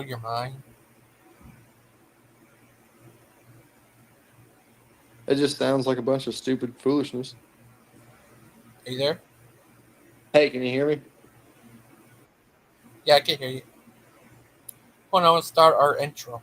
your mind? It just sounds like a bunch of stupid foolishness. Are you there? Hey, can you hear me? Yeah, I can hear you. Well, now let's start our intro.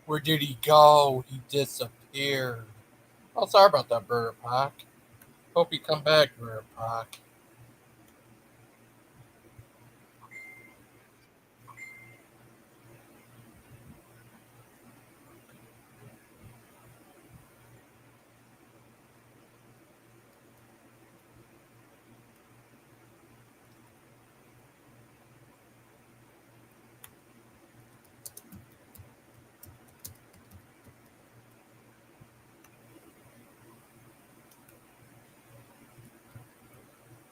Where did he go? He disappeared. Oh, sorry about that, Burger Pack. Hope you come back, Burger Pack.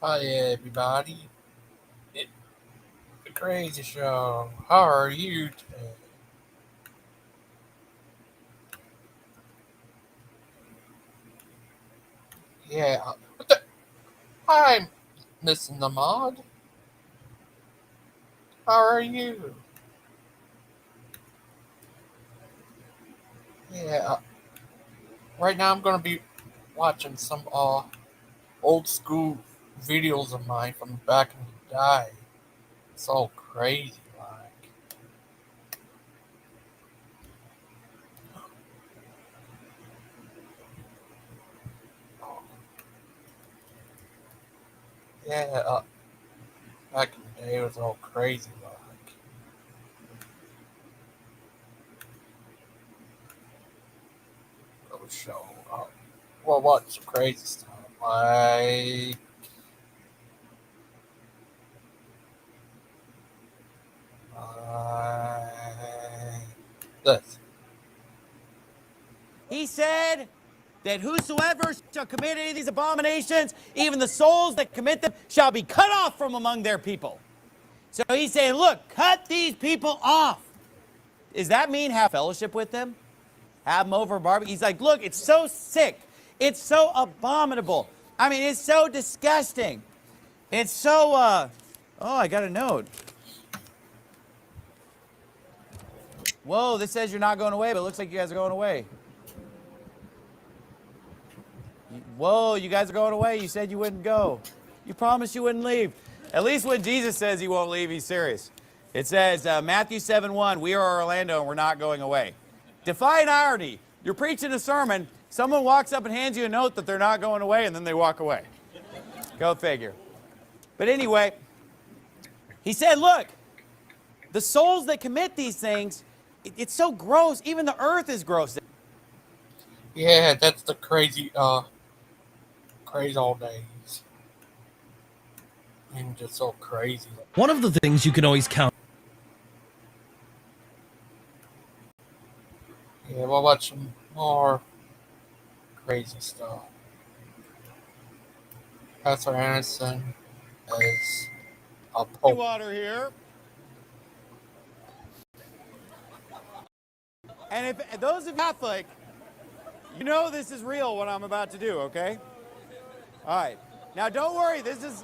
Hi, everybody. It's the Crazy Show. How are you today? Yeah. What the? I'm missing the mod. How are you? Yeah. Right now I'm gonna be watching some old school videos of mine from back in the day. It's all crazy, like. Yeah. Back in the day it was all crazy, like. Those show. Well, what some crazy stuff like. This. He said that whosoever shall commit any of these abominations, even the souls that commit them, shall be cut off from among their people. So he's saying, look, cut these people off. Does that mean have fellowship with them? Have them over barbecue? He's like, look, it's so sick. It's so abominable. I mean, it's so disgusting. It's so, oh, I got a note. Whoa, this says you're not going away, but it looks like you guys are going away. Whoa, you guys are going away. You said you wouldn't go. You promised you wouldn't leave. At least when Jesus says he won't leave, he's serious. It says, Matthew 7:1, we are Orlando and we're not going away. Defying irony. You're preaching a sermon, someone walks up and hands you a note that they're not going away, and then they walk away. Go figure. But anyway, he said, look, the souls that commit these things, it's so gross. Even the earth is gross. Yeah, that's the crazy old days. And just so crazy. One of the things you can always count. Yeah, we'll watch some more crazy stuff. Pastor Anderson is a pope. Water here. And if those of you Catholic, you know this is real what I'm about to do, okay? All right. Now don't worry, this is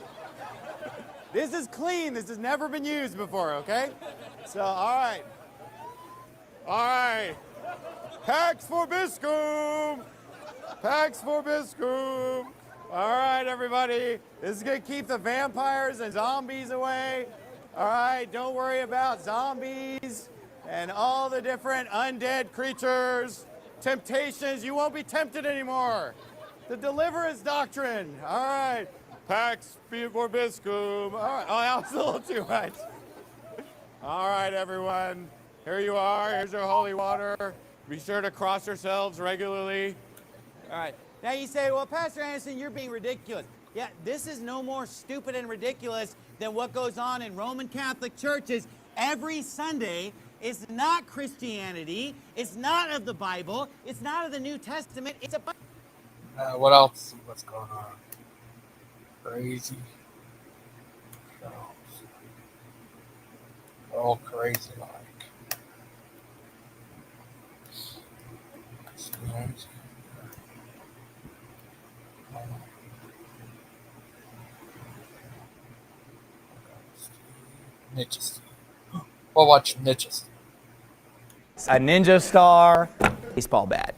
clean. This has never been used before, okay? So, all right. All right. Pax vobiscum. Pax vobiscum. All right, everybody. This is going to keep the vampires and zombies away. All right, don't worry about zombies and all the different undead creatures. Temptations, you won't be tempted anymore. The deliverance doctrine. All right. Pax vobiscum. All right. Oh, that was a little too much. All right, everyone. Here you are. Here's your holy water. Be sure to cross yourselves regularly. All right. Now you say, well, Pastor Anderson, you're being ridiculous. Yeah, this is no more stupid and ridiculous than what goes on in Roman Catholic churches every Sunday. It's not Christianity. It's not of the Bible. It's not of the New Testament. It's a... What else? What's going on? Crazy. All crazy like. Niches. We'll watch Niches. A ninja star, baseball bat,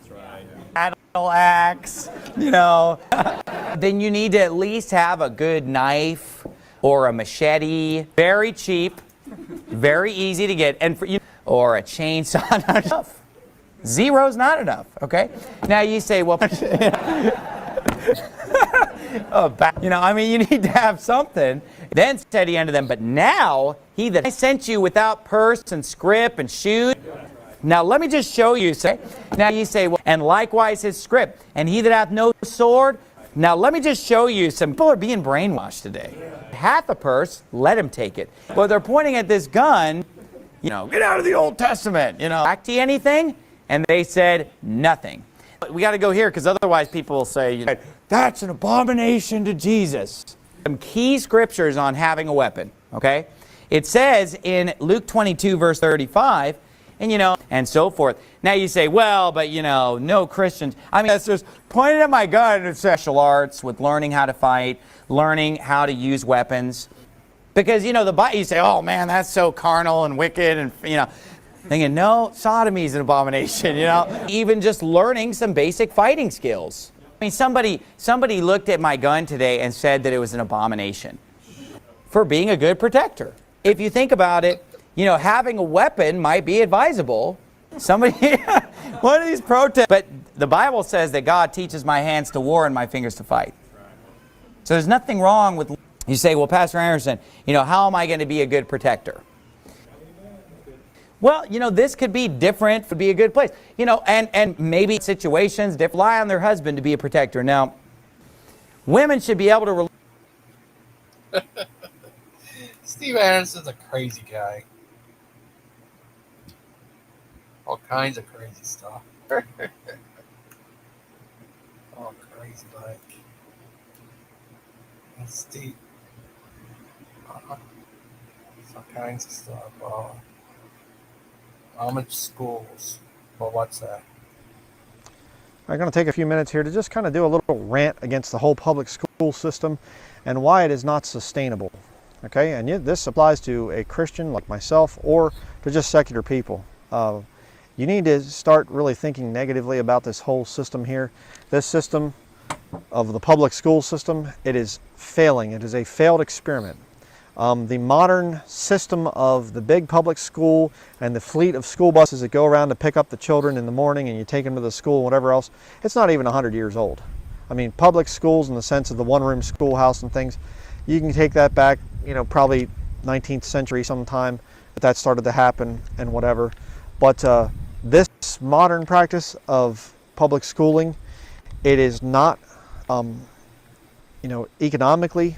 battle axe, you know. Then you need to at least have a good knife or a machete. Very cheap, very easy to get, and for you, or a chainsaw. Not enough. Zero's not enough. Okay. Now you say, well, I mean, you need to have something. Then said he unto them, but now he that I sent you without purse and scrip and shoes. Now let me just show you. Say, now you say, well, and likewise his scrip, and he that hath no sword. Now let me just show you. Some people are being brainwashed today. Hath a purse, let him take it. But they're pointing at this gun. You know, get out of the Old Testament. You know, back to you anything? And they said nothing. We got to go here because otherwise people will say, you know, that's an abomination to Jesus. Some key scriptures on having a weapon, okay? It says in Luke 22, verse 35, and you know, and so forth. Now you say, well, but you know, no Christians. I mean, that's just pointing at my gun in special arts with learning how to fight, learning how to use weapons. Because, you know, the Bible, you say, oh man, that's so carnal and wicked and, you know, thinking, no, sodomy is an abomination, you know. Even just learning some basic fighting skills. I mean, somebody looked at my gun today and said that it was an abomination for being a good protector. If you think about it, you know, having a weapon might be advisable. Somebody, one of these protests, but the Bible says that God teaches my hands to war and my fingers to fight. So there's nothing wrong with, you say, well, Pastor Anderson, you know, how am I going to be a good protector? Well, you know, this could be different, would be a good place. You know, and maybe situations rely on their husband to be a protector. Now, women should be able to... Steve Anderson's a crazy guy. All kinds of crazy stuff. All crazy like. And Steve. All kinds of stuff. Elementary schools. Well, what's that? I'm going to take a few minutes here to just kind of do a little rant against the whole public school system and why it is not sustainable. Okay, and this applies to a Christian like myself or to just secular people. You need to start really thinking negatively about this whole system here. This system of the public school system, it is failing. It is a failed experiment. The modern system of the big public school and the fleet of school buses that go around to pick up the children in the morning and you take them to the school and whatever else, it's not even 100 years old. I mean, public schools in the sense of the one-room schoolhouse and things, you can take that back, you know, probably 19th century sometime that started to happen and whatever. But this modern practice of public schooling, it is not, you know, economically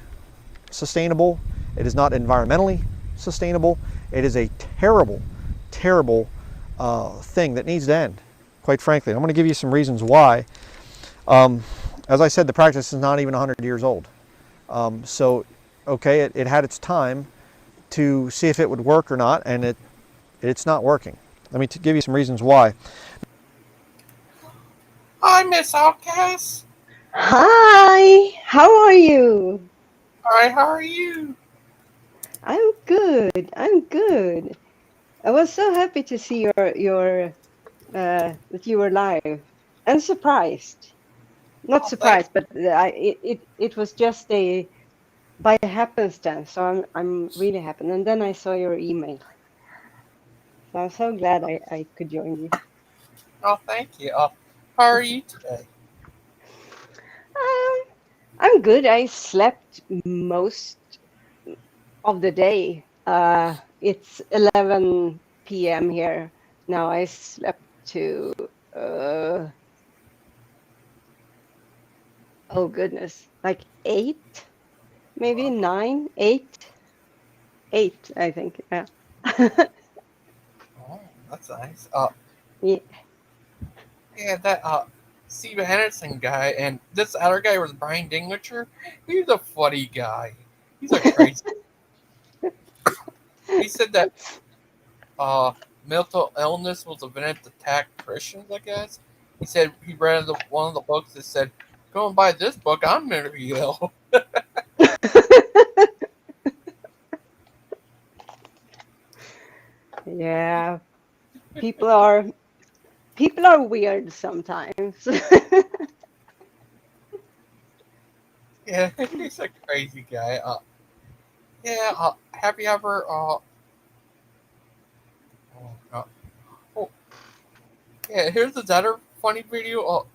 sustainable. It is not environmentally sustainable. It is a terrible, terrible thing that needs to end, quite frankly. I'm going to give you some reasons why. As I said, the practice is not even 100 years old. So, okay, it had its time to see if it would work or not, and it's not working. Let me give you some reasons why. Hi, Miss Outcast. Hi, how are you? Hi, how are you? I'm good. I'm good. I was so happy to see your that you were live, and surprised. Not surprised, but it was just by happenstance. So I'm really happy. And then I saw your email. So I'm so glad I could join you. Oh, thank you. How are you today? I'm good. I slept most of the day. It's 11 p.m. here. Now I slept to Oh goodness, like 8, maybe 9, 8, 8. I think. Yeah. Oh, that's nice. Yeah. Yeah, that Steve Anderson guy, and this other guy was Brian Dinglinger. He's a funny guy. He's a crazy. He said that mental illness was a venom to attack Christians. I guess he said he read one of the books that said, "Go and buy this book. I'm gonna be ill." Yeah. People are weird sometimes. Yeah, he's a crazy guy. Yeah. Have you ever oh, oh, yeah, here's another funny video.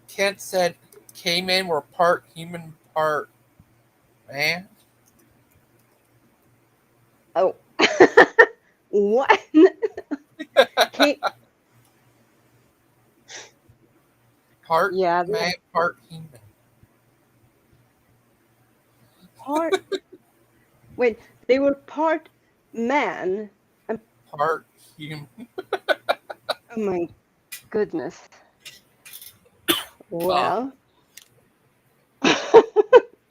Kent said cavemen were part human, part man. Oh. What? Ca- Part yeah, man, part human. part. Wait, they were part man and Part human. oh my goodness. Uh, Well,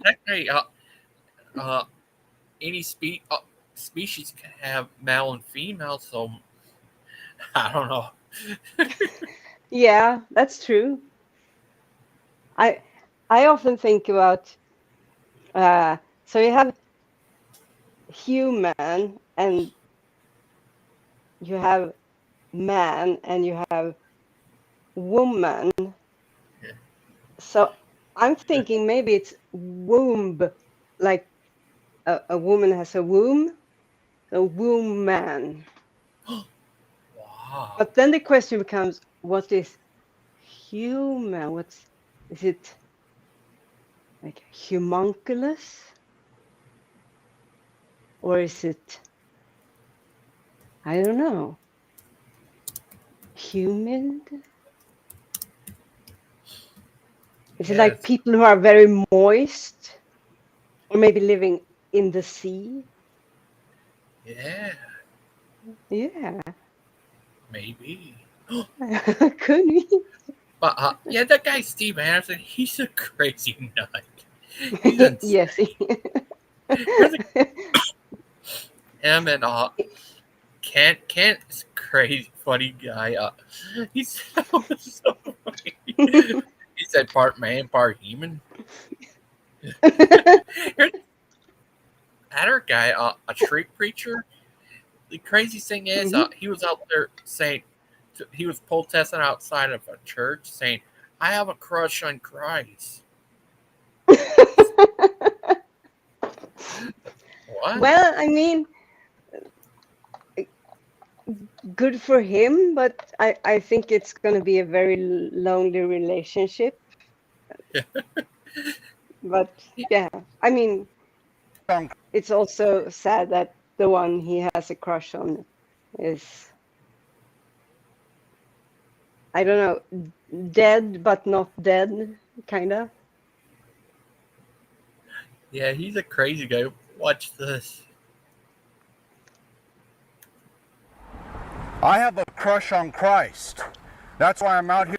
Technically, uh, any species can have male and female, so I don't know. yeah, that's true. I I often think about so you have human and you have man and you have woman. Yeah. So I'm thinking maybe it's womb, like a woman has a womb, a womb man. Wow. But then the question becomes, what is human? Is it like humunculus? Or is it, I don't know, humid? Is it like Yes. people who are very moist? Or maybe living in the sea? Yeah. Yeah, Maybe. could be. But yeah, that guy Steve Anderson, he's a crazy nut. He's insane. Yes. Here's him and Kent is a crazy funny guy. He's so funny. He said part man, part human. Here's other guy, a street preacher. The crazy thing is, Mhm. he was out there saying he was protesting outside of a church, saying, "I have a crush on Christ." What? Well, I mean, good for him, but I think it's going to be a very lonely relationship. But yeah, I mean, it's also sad that the one he has a crush on is, I don't know, dead but not dead, kind of. Yeah, he's a crazy guy. Watch this. I have a crush on Christ. That's why I'm out here.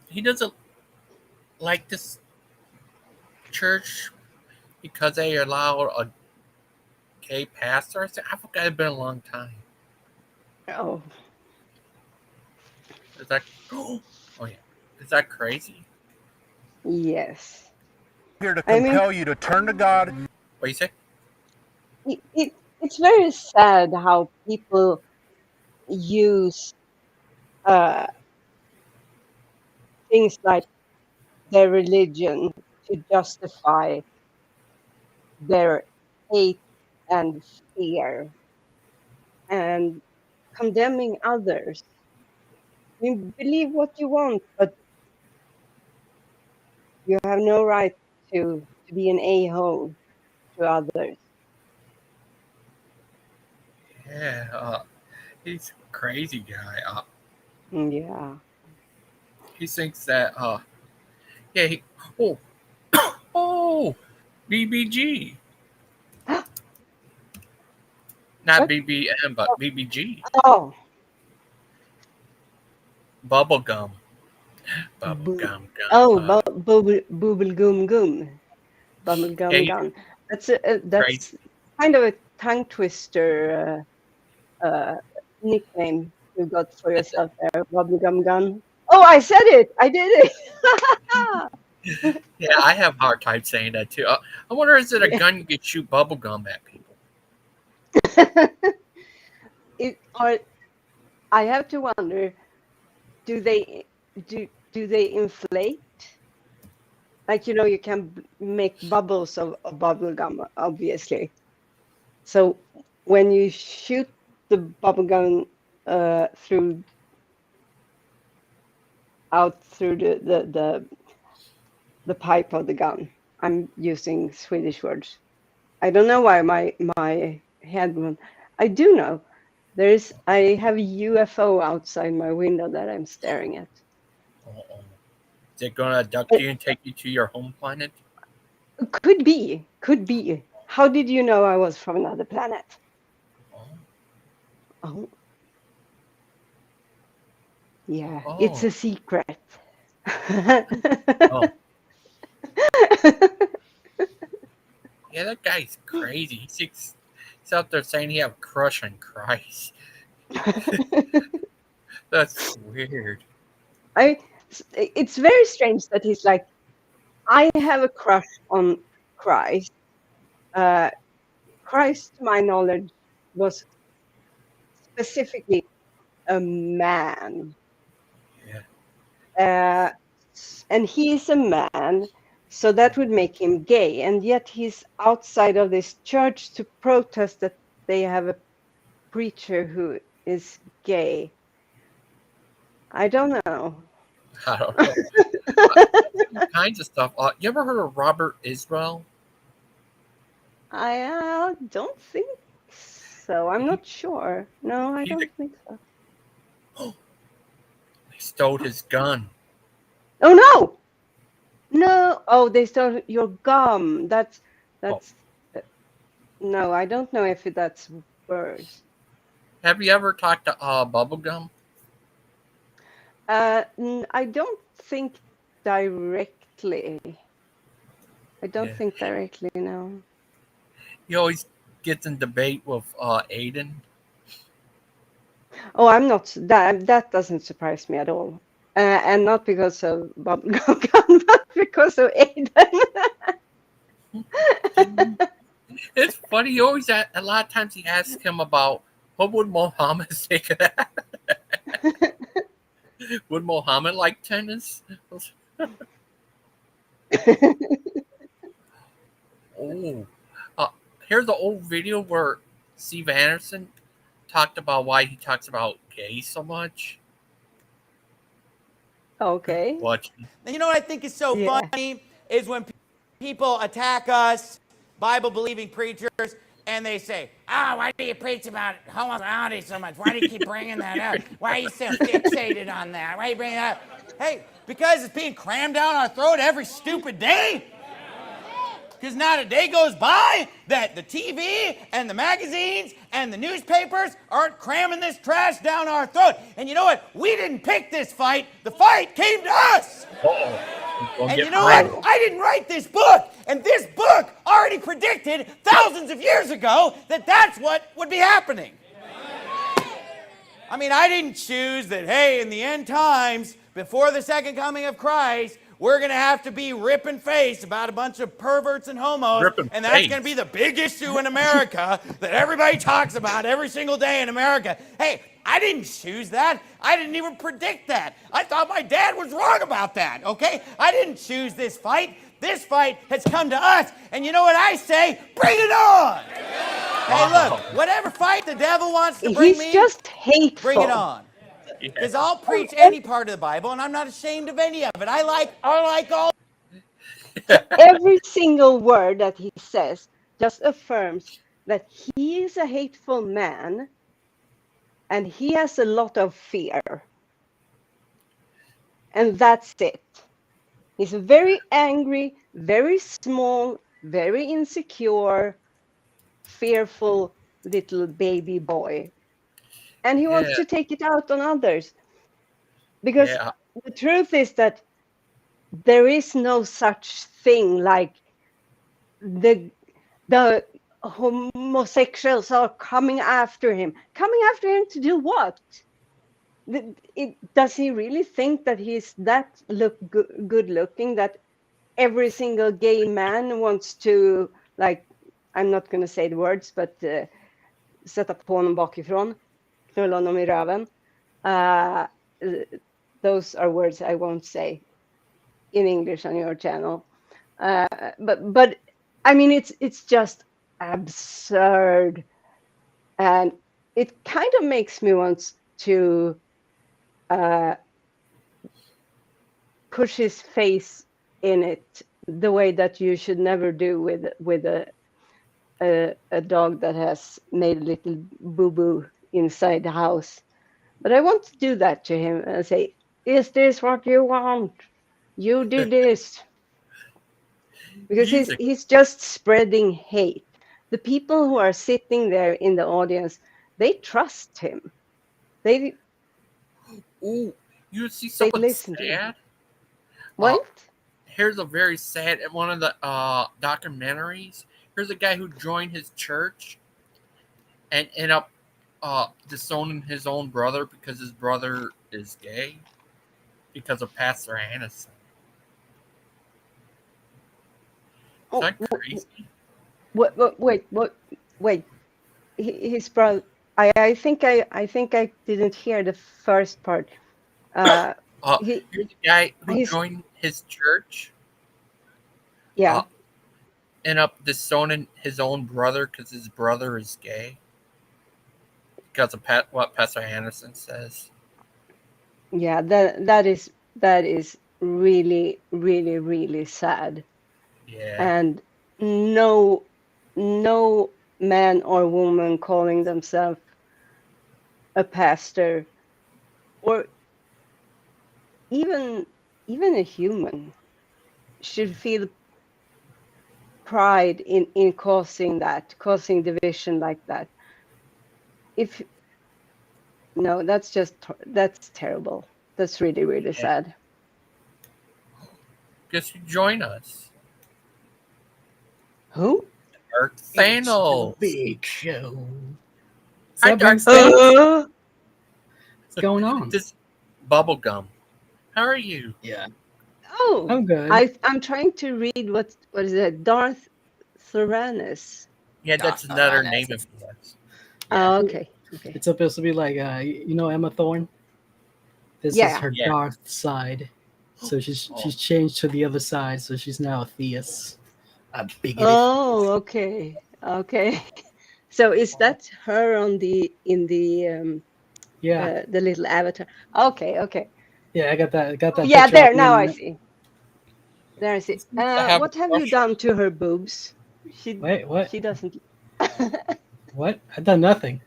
He doesn't like this church because they allowed a gay pastor. I forgot it's been a long time. Oh, Is that? Oh yeah. Is that crazy? yes. Here to I mean, compel you to turn to God. What you say? it's very sad how people use uh, things like their religion to justify their hate and fear and condemning others. I mean, believe what you want, but you have no right to be an a-hole to others. Yeah. He's a crazy guy. Yeah. He thinks that yeah he oh oh BBG, not What? BBM but BBG, Oh, bubblegum, boo. bubblegum Oh, gum. bubble gum gum. Bubble Yeah, gum he's gum. crazy. That's kind of a tongue twister nickname you got for yourself there, bubble gum gum. Oh, I said it. I did it. Yeah, I have a hard time saying that too. I wonder, is it a Yeah. gun you could shoot bubblegum at people? Or I have to wonder, do they do they inflate? Like, you can make bubbles of bubble gum, obviously. So when you shoot the bubble gum through the pipe of the gun. I'm using Swedish words. I don't know why my head went. I do know. I have a UFO outside my window that I'm staring at. Uh-oh. Is it going to abduct you and take you to your home planet? Could be. How did you know I was from another planet? Oh. Oh. Yeah, Oh. it's a secret. Oh. Yeah, that guy's crazy. He's out there saying he have a crush on Christ. That's weird. It's very strange that he's like, I have a crush on Christ. Christ, to my knowledge, was specifically a man. Yeah. And he's a man, so that would make him gay. And yet he's outside of this church to protest that they have a preacher who is gay. I don't know. I don't know. All kinds of stuff. You ever heard of Robert Israel? I don't think so. I'm not sure. No, I don't think so. They stole his gun. Oh no! No! Oh, they stole your gum. That's. No, I don't know if that's worse. Have you ever talked to Bubblegum? I don't think directly. No. He always gets in debate with Aiden. Oh, I'm not. That doesn't surprise me at all. And not because of Bubblegum Gum, but because of Aiden. It's funny. He always, a lot of times, he asks him about what would Muhammad say to that. Would Muhammad like tennis? Oh, here's the old video where Steve Anderson talked about why he talks about gay so much. Okay. Watch. You know what I think is so funny is when people attack us, Bible-believing preachers, and they say, "Oh, why do you preach about homosexuality so much? Why do you keep bringing that up? Why are you so fixated on that? Why are you bringing that up?" Hey, because it's being crammed down our throat every stupid day. Because not a day goes by that the TV and the magazines and the newspapers aren't cramming this trash down our throat. And you know what? We didn't pick this fight. The fight came to us. And you know what? I didn't write this book. And this book already predicted thousands of years ago that that's what would be happening. I mean, I didn't choose that, hey, in the end times, before the second coming of Christ, we're going to have to be ripping face about a bunch of perverts and homos, and that's going to be the big issue in America that everybody talks about every single day in America. Hey, I didn't choose that. I didn't even predict that. I thought my dad was wrong about that, okay? I didn't choose this fight. This fight has come to us, and you know what I say? Bring it on! Hey, look, whatever fight the devil wants to bring me, he's just hateful. Bring it on. Because I'll preach any part of the Bible, and I'm not ashamed of any of it. I like all. Every single word that he says just affirms that he is a hateful man, and he has a lot of fear. And that's it. He's a very angry, very small, very insecure, fearful little baby boy. And he wants Yeah. to take it out on others. Because Yeah. the truth is that there is no such thing like the homosexuals are coming after him. Coming after him to do what? Does he really think that he's that good looking that every single gay man wants to, like, I'm not going to say the words, but sätta på honom bakifrån, knulla honom I röven. Those are words I won't say in English on your channel. But I mean, it's just absurd, and it kind of makes me want to push his face in it the way that you should never do with a dog that has made a little boo-boo inside the house. But I want to do that to him and say, is this what you want? You do this. Because he's just spreading hate. The people who are sitting there in the audience, they trust him. Ooh, you see something listen to sad? What? Here's a very sad, one of the documentaries. Here's a guy who joined his church and ended up disowning his own brother because his brother is gay because of Pastor Anderson. Is that crazy? Wait. His brother. I think I didn't hear the first part. Here's a guy who joined his church. Yeah. End up disowning his own brother because his brother is gay. Because of what Pastor Anderson says. Yeah, that is really, really, really sad. Yeah. And no man or woman calling themselves a pastor or even a human should feel pride in causing division like that. That's terrible. That's really, really sad. Guess you join us. Who? Dark Thanos. Big show. Hi, Dark What's Thanos. going on? This bubblegum. How are you? Yeah. Oh, I'm good. I'm trying to read what is it? Darth Theranos. Yeah, that's another name of yours. Oh, okay. It's supposed to be like Emma Thorne. This is her dark side. So she's changed to the other side, so she's now a theist. A bigoted. Oh, okay. So is that her in the the little avatar? Okay. Yeah, I got that. Yeah, picture there up now in- I see. There I see. What have you done to her boobs? Wait, what? She doesn't. What? I've done nothing.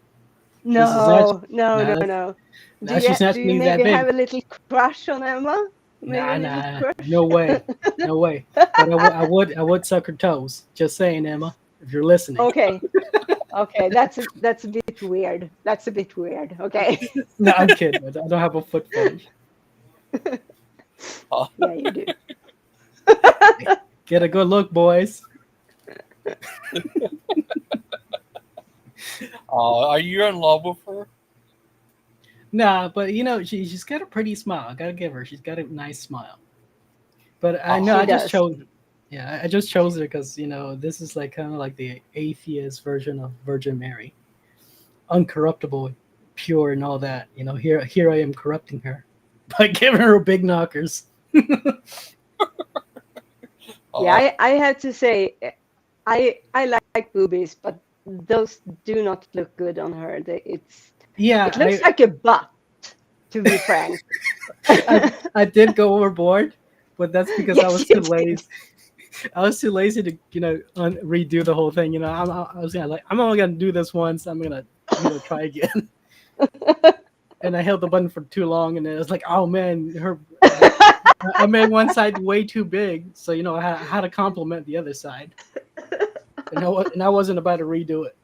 No. Now Do she's not you me that maybe big. have a little crush on Emma? Maybe a little Nah. crush? No way. But I would suck her toes. Just saying, Emma, if you're listening. Okay. That's a bit weird. Okay. No, I'm kidding. I don't have a foot fetish. Yeah, you do. Get a good look, boys. Are you in love with her? Nah, but she's got a pretty smile. I gotta give her. She's got a nice smile. But I know I just chose. Yeah, I just chose her because this is like kind of like the atheist version of Virgin Mary, uncorruptible, pure, and all that. Here I am corrupting her by giving her big knockers. Yeah, I have to say, I like boobies, but those do not look good on her. It looks like a butt, to be frank. I did go overboard, but that's because I was Yes, too lazy. I was too lazy to redo the whole thing. I was gonna I'm only gonna do this once. I'm gonna try again. And I held the button for too long, and it was like, oh man, I made one side way too big, so I had to compliment the other side, and I wasn't about to redo it.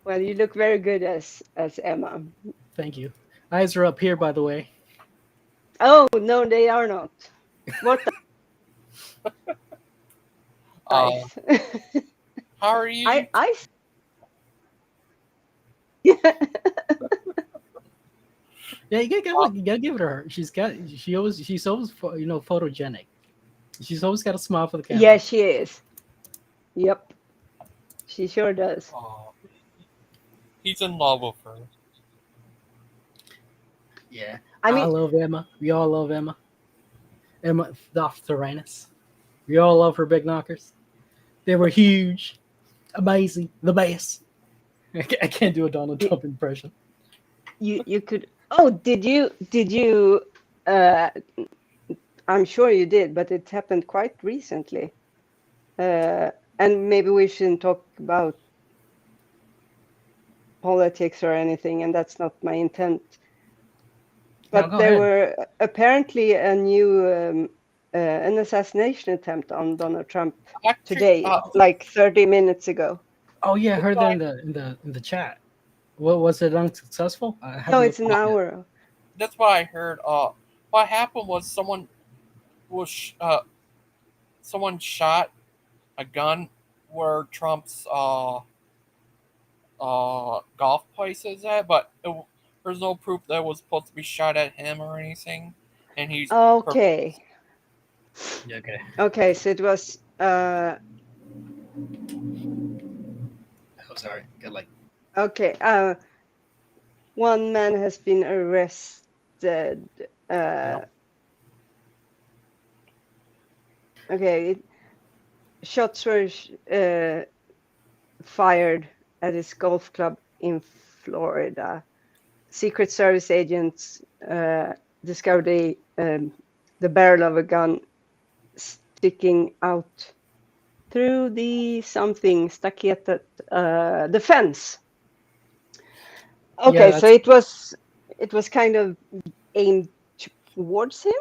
Well, you look very good as Emma. Thank you. Eyes are up here, by the way. Oh no, they are not. What the eyes? How are you? I Yeah, you gotta give it to her. She's always photogenic. She's always got a smile for the camera. Yeah, she is. Yep, she sure does. He's in love with her. Yeah, I mean, I love Emma. We all love Emma. Emma Thyranus. We all love her big knockers. They were huge, amazing, the best. I can't do a Donald Trump impression. You could. Oh, did you? I'm sure you did, but it happened quite recently. And maybe we shouldn't talk about politics or anything, and that's not my intent. But No, there ahead. were apparently a new an assassination attempt on Donald Trump today, like 30 minutes ago. Oh yeah, I heard that in the chat. What was it unsuccessful? No, it's an hour. That's what I heard. What happened was someone shot a gun where Trump's golf place is at, but there's no proof that it was supposed to be shot at him or anything. And he's okay. Okay. Okay, so it was. Oh, sorry. Got like. Okay. One man has been arrested. Okay. Shots were fired at his golf club in Florida. Secret Service agents discovered the barrel of a gun sticking out through the something stuccated the fence. Okay, Yeah, so it was kind of aimed towards him.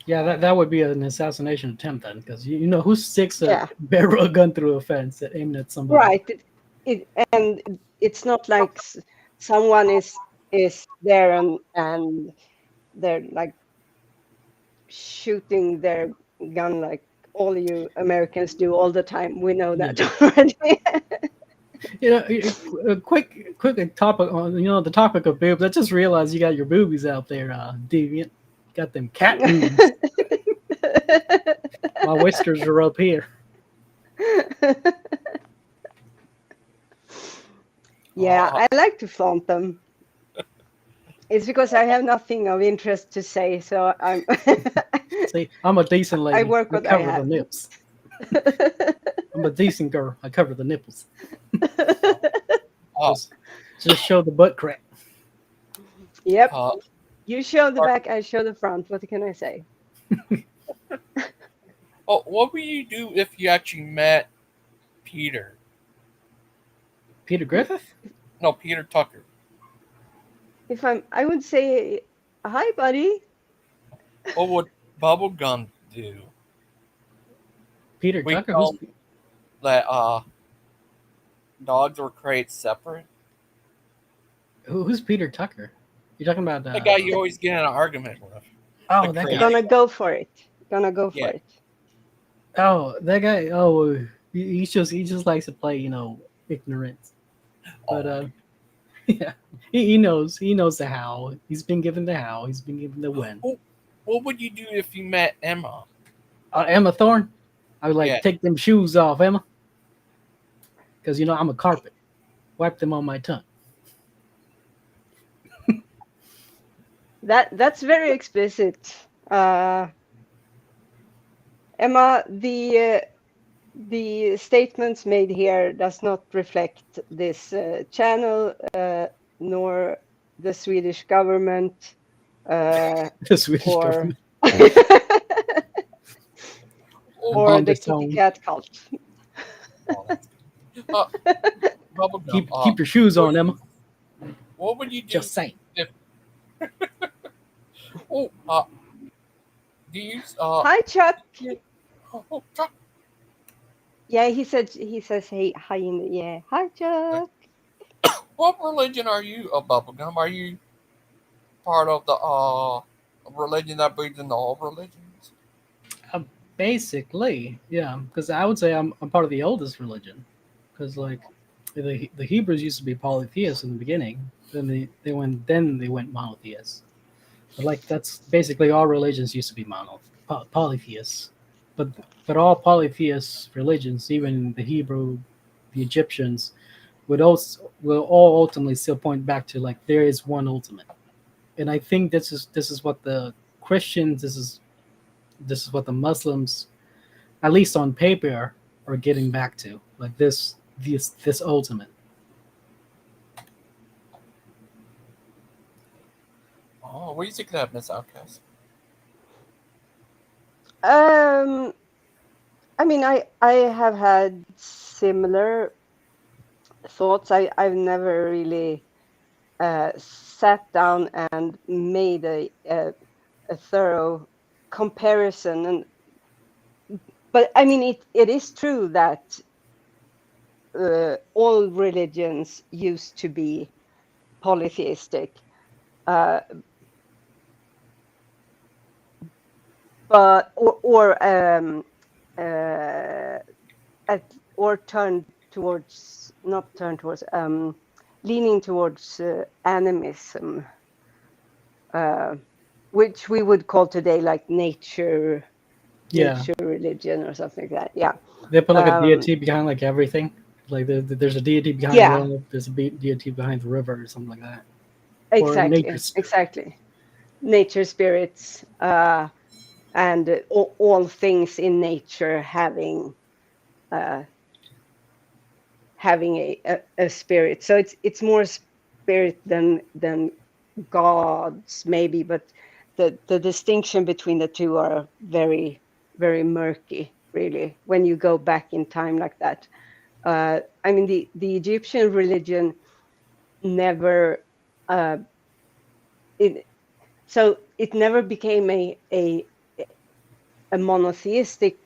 Yeah, that would be an assassination attempt then, because you know who sticks a barrel gun through a fence aimed at somebody. Right. And it's not like someone is there and they're like shooting their gun like all you Americans do all the time. We know that already. A quick topic on the topic of boobs. I just realized you got your boobies out there, deviant. Got them cat boobs. My whiskers are up here. Yeah, I like to flaunt them. It's because I have nothing of interest to say, so I'm. See, I'm a decent lady. I work with cover the nips. I'm a decent girl. I cover the nipples. Just show the butt crack. Yep. You show the back, I show the front. What can I say? What would you do if you actually met Peter? Peter Griffith? No, Peter Tucker. I would say, hi, buddy. What would Bubblegum do? Peter Tucker? That dogs were created separate. Who's Peter Tucker? You're talking about the guy you always get in an argument with. Oh, that guy. Gonna go for it. Oh, that guy. Oh, he just likes to play, ignorance. But yeah, he knows the how. He's been given the how. He's been given the when. What would you do if you met Emma? Emma Thorne. I would take them shoes off, Emma, because I'm a carpet. Wipe them on my tongue. That's very explicit. Emma, the statements made here does not reflect this channel nor the Swedish government. The Swedish government. Or the kitty cat cult. Oh, that's good. Bubblegum, Keep your shoes on, Emma. What would you do? Just saying. If, do you Hi, Chuck. Chuck? Yeah, he says hey, hi in the yeah. Hi, Chuck. What religion are you, Bubblegum? Are you part of the religion that believes in all religions? Basically, yeah. Because I would say I'm part of the oldest religion. Because like the Hebrews used to be polytheists in the beginning. Then they went monotheists. But like that's basically all religions used to be polytheists. But all polytheist religions, even the Hebrew, the Egyptians, will all ultimately still point back to like there is one ultimate. And I think this is what the Christians, this is what the Muslims, at least on paper, are getting back to. Like this ultimate. Oh, what do you think of that, Miss Outcast? I mean, I have had similar thoughts. I've never really sat down and made a thorough comparison, but I mean, it is true that all religions used to be polytheistic, but or leaning towards animism, which we would call today like nature religion or something like that. Yeah, they put like a deity behind like everything. Like there's a deity behind the world, there's a deity behind the river or something like that. Exactly. Nature spirits, and all things in nature having a spirit. So it's more spirit than gods maybe, but the distinction between the two are very, very murky, really, when you go back in time like that. I mean, the Egyptian religion never it never became a monotheistic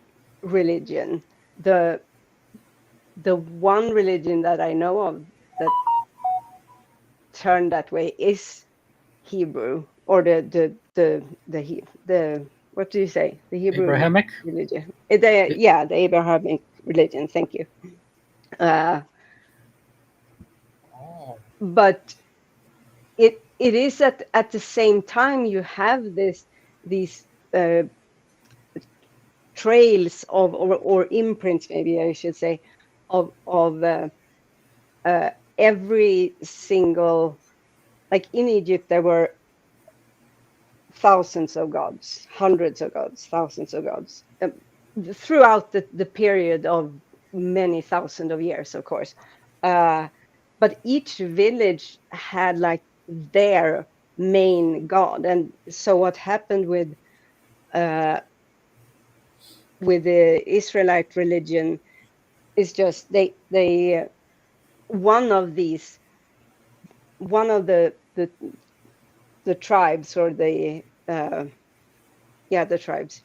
religion. The one religion that I know of that turned that way is Hebrew, or the what do you say? The Hebrew Abrahamic religion. The Abrahamic religion. Thank you. But it is at the same time you have these trails of or imprints, maybe I should say, of every single, like in Egypt there were thousands of gods, hundreds of gods, thousands of gods, throughout the period of many thousands of years, of course. But each village had like their main god, and so what happened with the Israelite religion is just they one of the tribes, or the tribes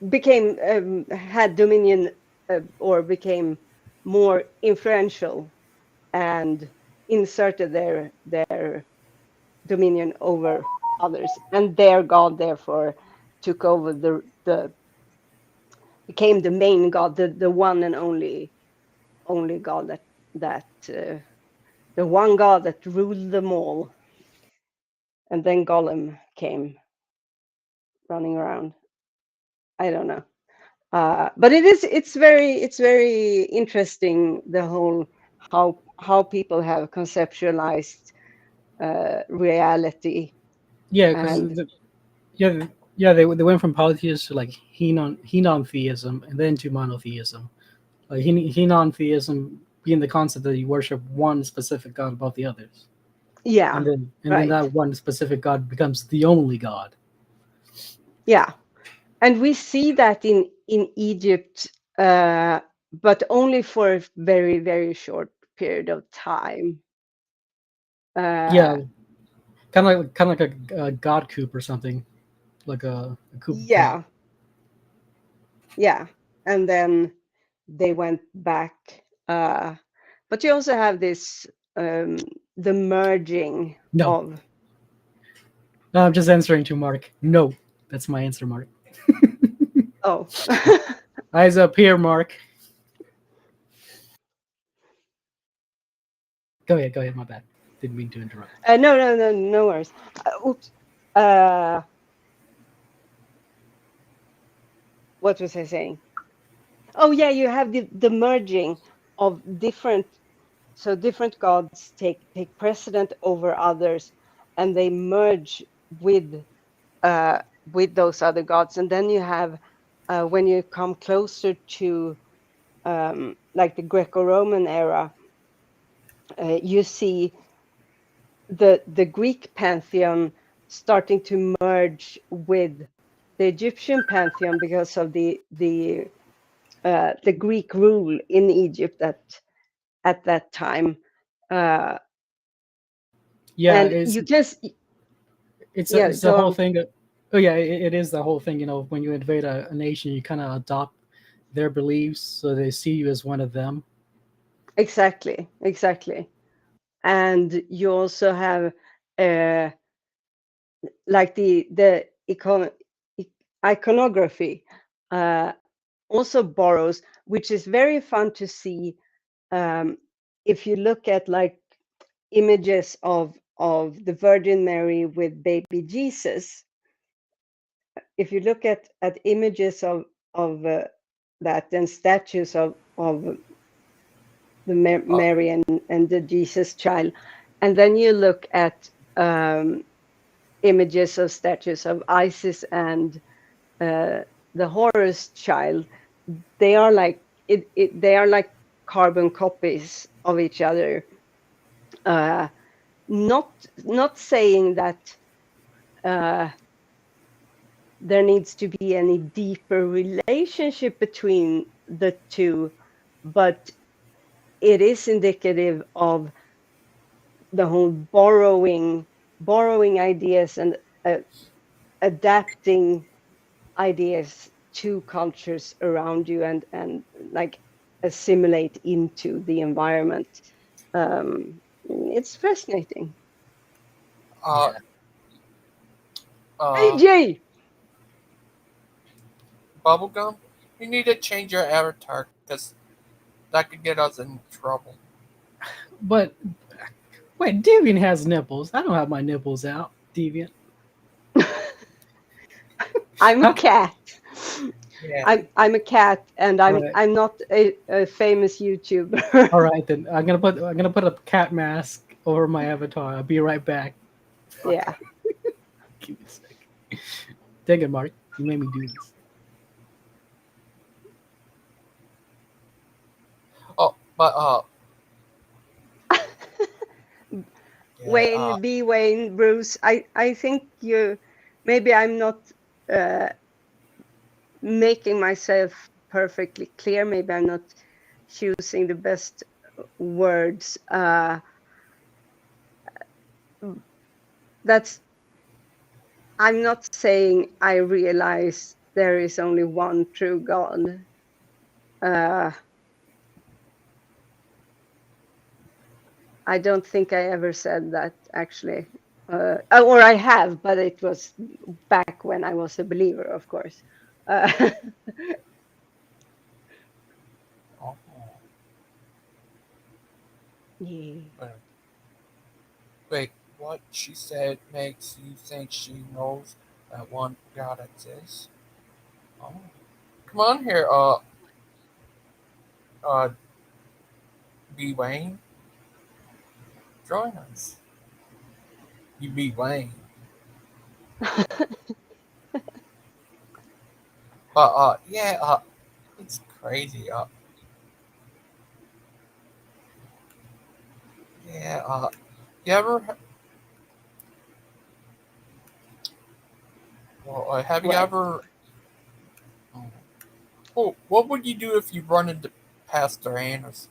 became had dominion, or became more influential, and inserted their dominion over others, and their god therefore took over became the main god, the one and only god that the one god that ruled them all. And then Gollum came running around. I don't know, but it's very interesting, the whole how people have conceptualized reality. Yeah, because they went from polytheism to like henotheism, and then to monotheism. Like henotheism being the concept that you worship one specific god above the others. Yeah, and then that one specific god becomes the only god. Yeah, and we see that in in Egypt, but only for a very, very short period of time. Yeah, kind of like a god coop or something, like a coup. Yeah, yeah, and then they went back. But you also have this the merging No, of. no, I'm just answering to Mark. No, that's my answer, Mark. Oh. Eyes up here, Mark. Go ahead. My bad. Didn't mean to interrupt. No worries. Oops. What was I saying? Oh yeah, you have the merging of different. So different gods take precedent over others, and they merge with those other gods. And then you have when you come closer to like the Greco-Roman era, you see the Greek pantheon starting to merge with the Egyptian pantheon because of the Greek rule in Egypt at that time. Yeah, And you just yeah, it's the go whole on. thing. Oh yeah, it is the whole thing. You know, when you invade a nation, you kind of adopt their beliefs, so they see you as one of them. Exactly. And you also have like the iconography also borrows, which is very fun to see if you look at like images of the Virgin Mary with baby Jesus. If you look at images of that and statues of the Mary and the Jesus child, and then you look at images of statues of Isis and the Horus child, they are like they are like carbon copies of each other. Not saying that there needs to be any deeper relationship between the two, but it is indicative of the whole borrowing ideas and adapting ideas to cultures around you and like assimilate into the environment. It's fascinating. Uh, Hey uh, Jay. Bubblegum, you need to change your avatar because that could get us in trouble. But wait, Deviant has nipples. I don't have my nipples out, Deviant. I'm a How, cat. Yeah. I'm a cat, and all right, I'm not a famous YouTuber. all right then. I'm gonna put a cat mask over my avatar. I'll be right back. Yeah. Give me a sec. Dang it, Mark. You made me do this. Oh, but yeah, Wayne, Bruce. I think you. Maybe I'm not making myself perfectly clear. Maybe I'm not choosing the best words. That's. I'm not saying I realize there is only one true God. I don't think I ever said that actually. Or I have, but it was back when I was a believer, of course. oh, Yeah. wait, what she said makes you think she knows that one God exists? Oh, come on here, uh, B Wayne, join us. You B Wayne, but yeah, it's crazy. Yeah, you ever? Well, have you What? ever? Oh, what would you do if you run into Pastor Anderson?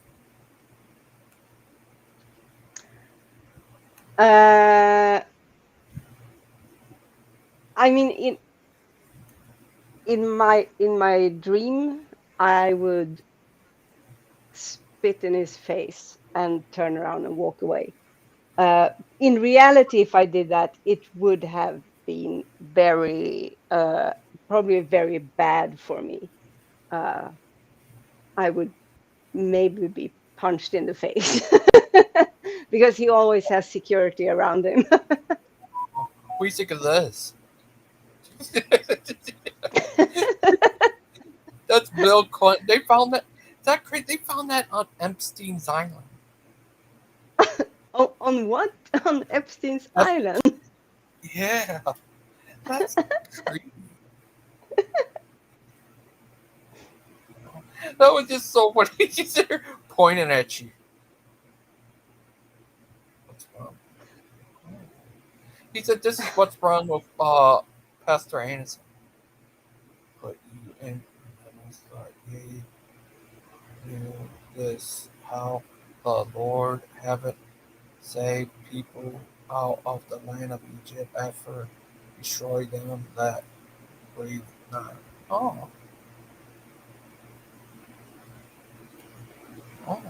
I mean, in my dream, I would spit in his face and turn around and walk away. In reality, if I did that, it would have been very probably very bad for me. I would maybe be punched in the face because he always has security around him. What do you think of this? That's Bill Clinton. They found that. Is that crazy? They found that on Epstein's Island. On what? On Epstein's That's, Island? yeah, that's crazy. That was just so funny. He's there pointing at you. What's wrong? He said, "This is what's wrong with Pastor Anderson." Put you in. And I thought, "Ye knew this how the Lord haven't saved people out of the land of Egypt after destroy them that believe not." Oh, oh.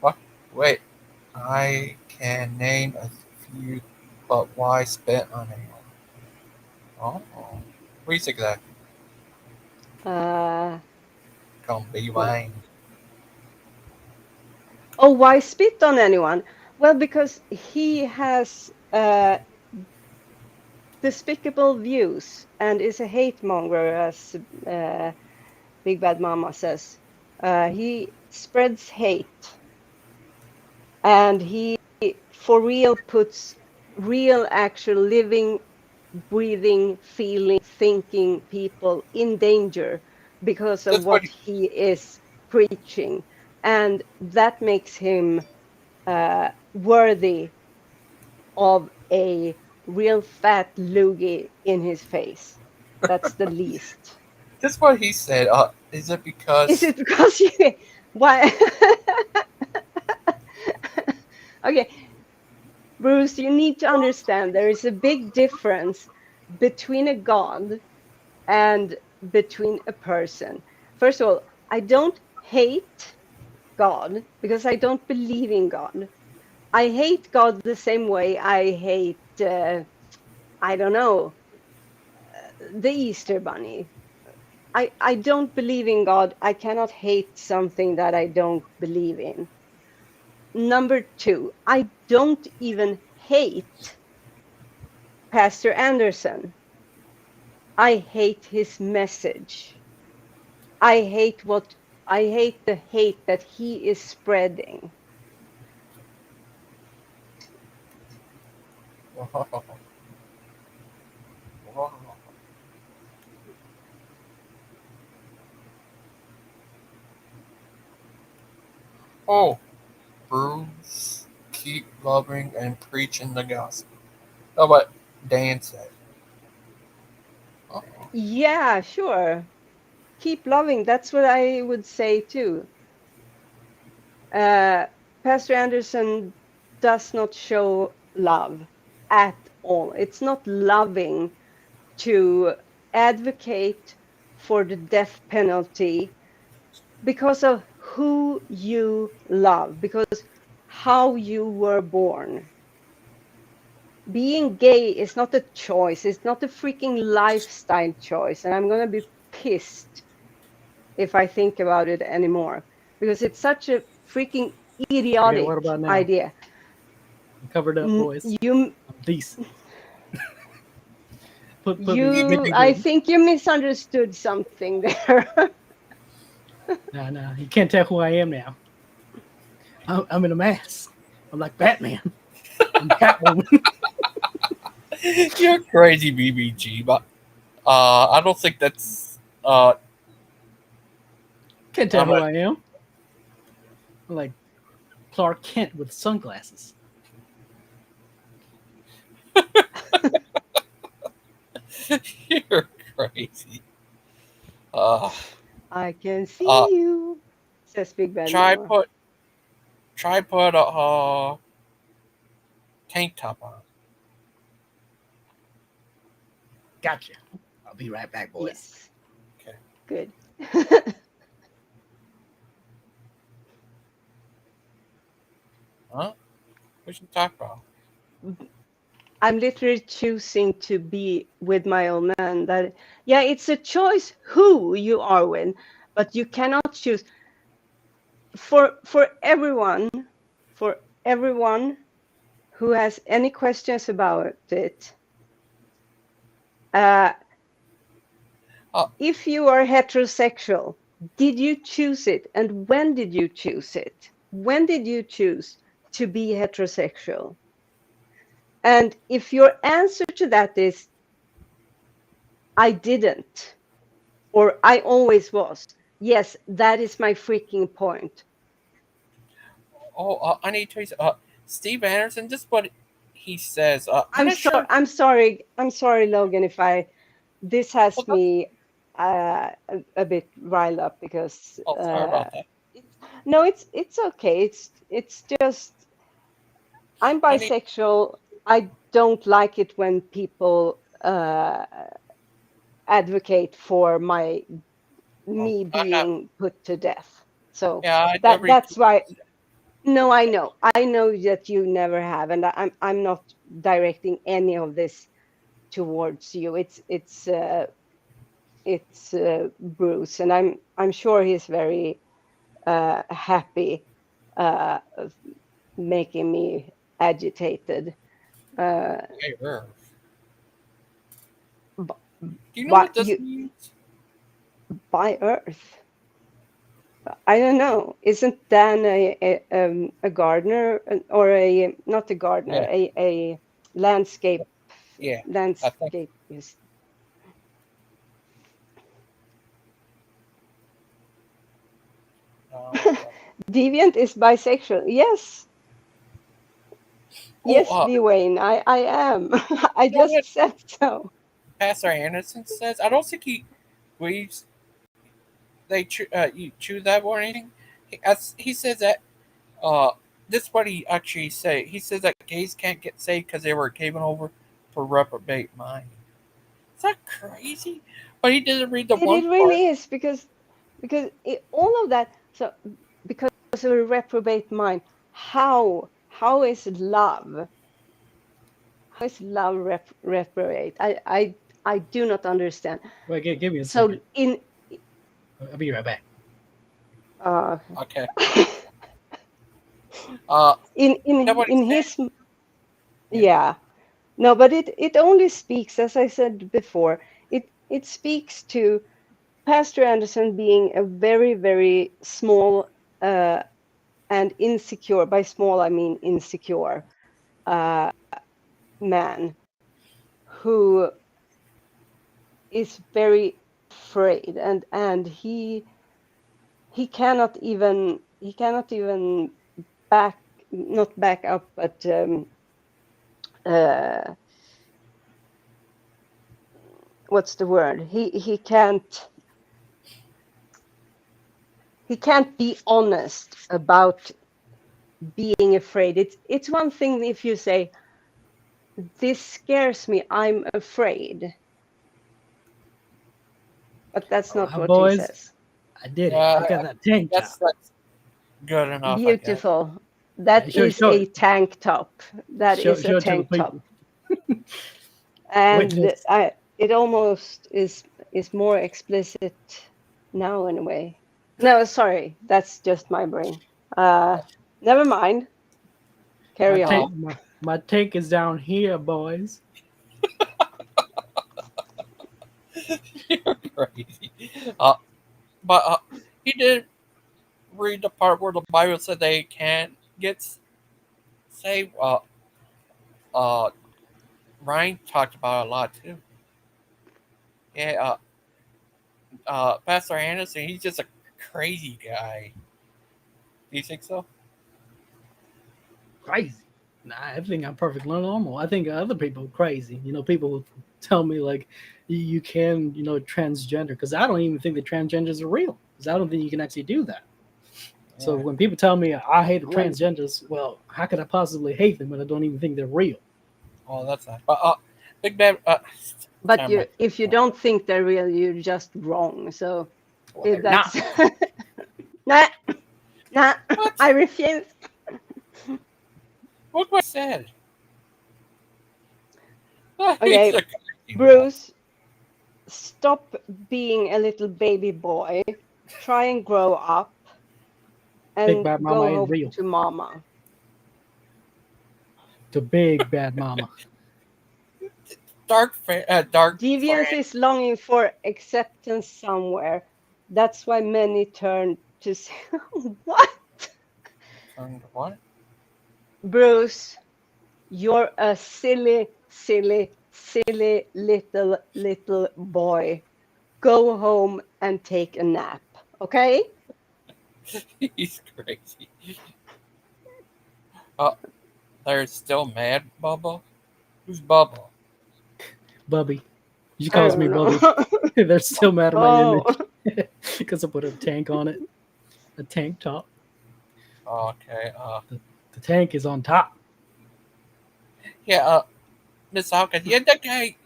What? Wait. I can name a few, but why spit on anyone? Oh. What do you think of that? Come be What? mine. Oh, why spit on anyone? Well, because he has despicable views and is a hate monger, as Big Bad Mama says. He spreads hate, and he, for real, puts real, actual, living, breathing, feeling, thinking people in danger because of That's what what he is preaching. And that makes him worthy of a real fat loogie in his face. That's the least. that's what he said. Is it Is because it because you... Why? Okay, Bruce, you need to understand there is a big difference between a god and between a person. First of all, I don't hate God because I don't believe in God. I hate God the same way I hate, I don't know, the Easter Bunny. I don't believe in God. I cannot hate something that I don't believe in. Number two, I don't even hate Pastor Anderson. I hate his message. I hate the hate that he is spreading. oh, Bruce, keep loving and preaching the gospel. Oh, what Dan said. Oh, Yeah, sure. Keep loving. That's what I would say too. Pastor Anderson does not show love at all. It's not loving to advocate for the death penalty because of who you love, because how you were born. Being gay is not a choice. It's not a freaking lifestyle choice. And I'm going to be pissed if I think about it anymore because it's such a freaking Okay, idiotic what about now? idea. I'm covered up, boys. You, I'm decent. Put me. I think you misunderstood something there. No, you can't tell who I am now. I'm in a mask. I'm like Batman. I'm Catwoman. you're crazy, BBG, but I don't think that's Can't tell I'm who a- I am. I'm like Clark Kent with sunglasses. You're crazy. Uh, I can see uh, you, says Big Bad try Mama. put a tank top on. Gotcha. I'll be right back, boys. Yes. Okay. Good. Huh? What you talk about? I'm literally choosing to be with my old man. That, yeah, it's a choice who you are with, but you cannot choose. For everyone who has any questions about it, if you are heterosexual, did you choose it, and when did you choose it? When did you choose to be heterosexual? And if your answer to that is I didn't, or I always was, yes, that is my freaking point. Oh, I need to tell you, Steve Anderson, just what he says. I'm I'm not sorry. sure. I'm sorry, Logan. If this has Well, me a bit riled up because sorry about that. no, it's okay. It's just I'm I need. bisexual. I don't like it when people advocate for me I'm not. being put to death. So Yeah, I never. that's why. No, I know that you never have, and I'm not directing any of this towards you. It's Bruce, and I'm sure he's very happy of making me agitated. Hey, Irv. b- Do you know by what this means? by Earth. I don't know. Isn't Dan a gardener or a not a gardener, Yeah, a landscape yeah. I think. landscape is Uh, deviant is bisexual? Yes, oh, yes, Dwayne, I am. I you know just what said so. Pastor Anderson says? I don't think he believes you choose that or anything. He says that. This is what he actually say. He says that gays can't get saved because they were given over for reprobate mind. Is that crazy? But he didn't read the one It part. really is because all of that. So because of a reprobate mind, how is love? How is love reprobate? I do not understand. Wait, give me a So second. in I'll be right back. Okay. Uh, that what he in said. his Yeah. yeah. No, but it only speaks, as I said before, it speaks to Pastor Anderson being a very, very small and insecure, by small I mean insecure, man who is very afraid, and he cannot even back not back up, but uh, what's the word? He can't be honest about being afraid. It's one thing if you say, this scares me, I'm afraid. But that's All not right, what he boys, says. I did it. Yeah, I got that tank top. that's good enough, I guess. Beautiful. That Show is a tank top. That is a it to the tank top. people. And Witness. it almost is more explicit now in a way. No, sorry, that's just my brain. Never mind. My Carry on. tank, my tank is down here, boys. You're crazy. Uh, but he did read the part where the Bible said they can't get saved. Uh, Ryan talked about it a lot too. Yeah. Pastor Anderson, he's just a crazy guy. Do you think so? Crazy. Nah, I think I'm perfectly normal. I think other people are crazy. You know, people who tell me like you can, transgender, because I don't even think that transgenders are real, because I don't think you can actually do that. Yeah. So when people tell me I hate the transgenders, well, how could I possibly hate them when I don't even think they're real? Oh, that's not. But Big Bad. But if you don't think they're real, you're just wrong. So that's nah. I refuse. Look what I said. Okay, Bruce, stop being a little baby boy. Try and grow up and go home to mama. The big bad mama. Dark Deviance friend. is longing for acceptance somewhere. That's why many turn to what? Turn to what? Bruce, you're a silly little boy. Go home and take a nap, okay? He's crazy. They're still mad, Bubba? Who's Bubba? Bubby. She calls me Bubby. They're still mad at my image because I put a tank on it. A tank top. Okay. The tank is on top. Yeah, Miss Hawkins. Yeah, that guy,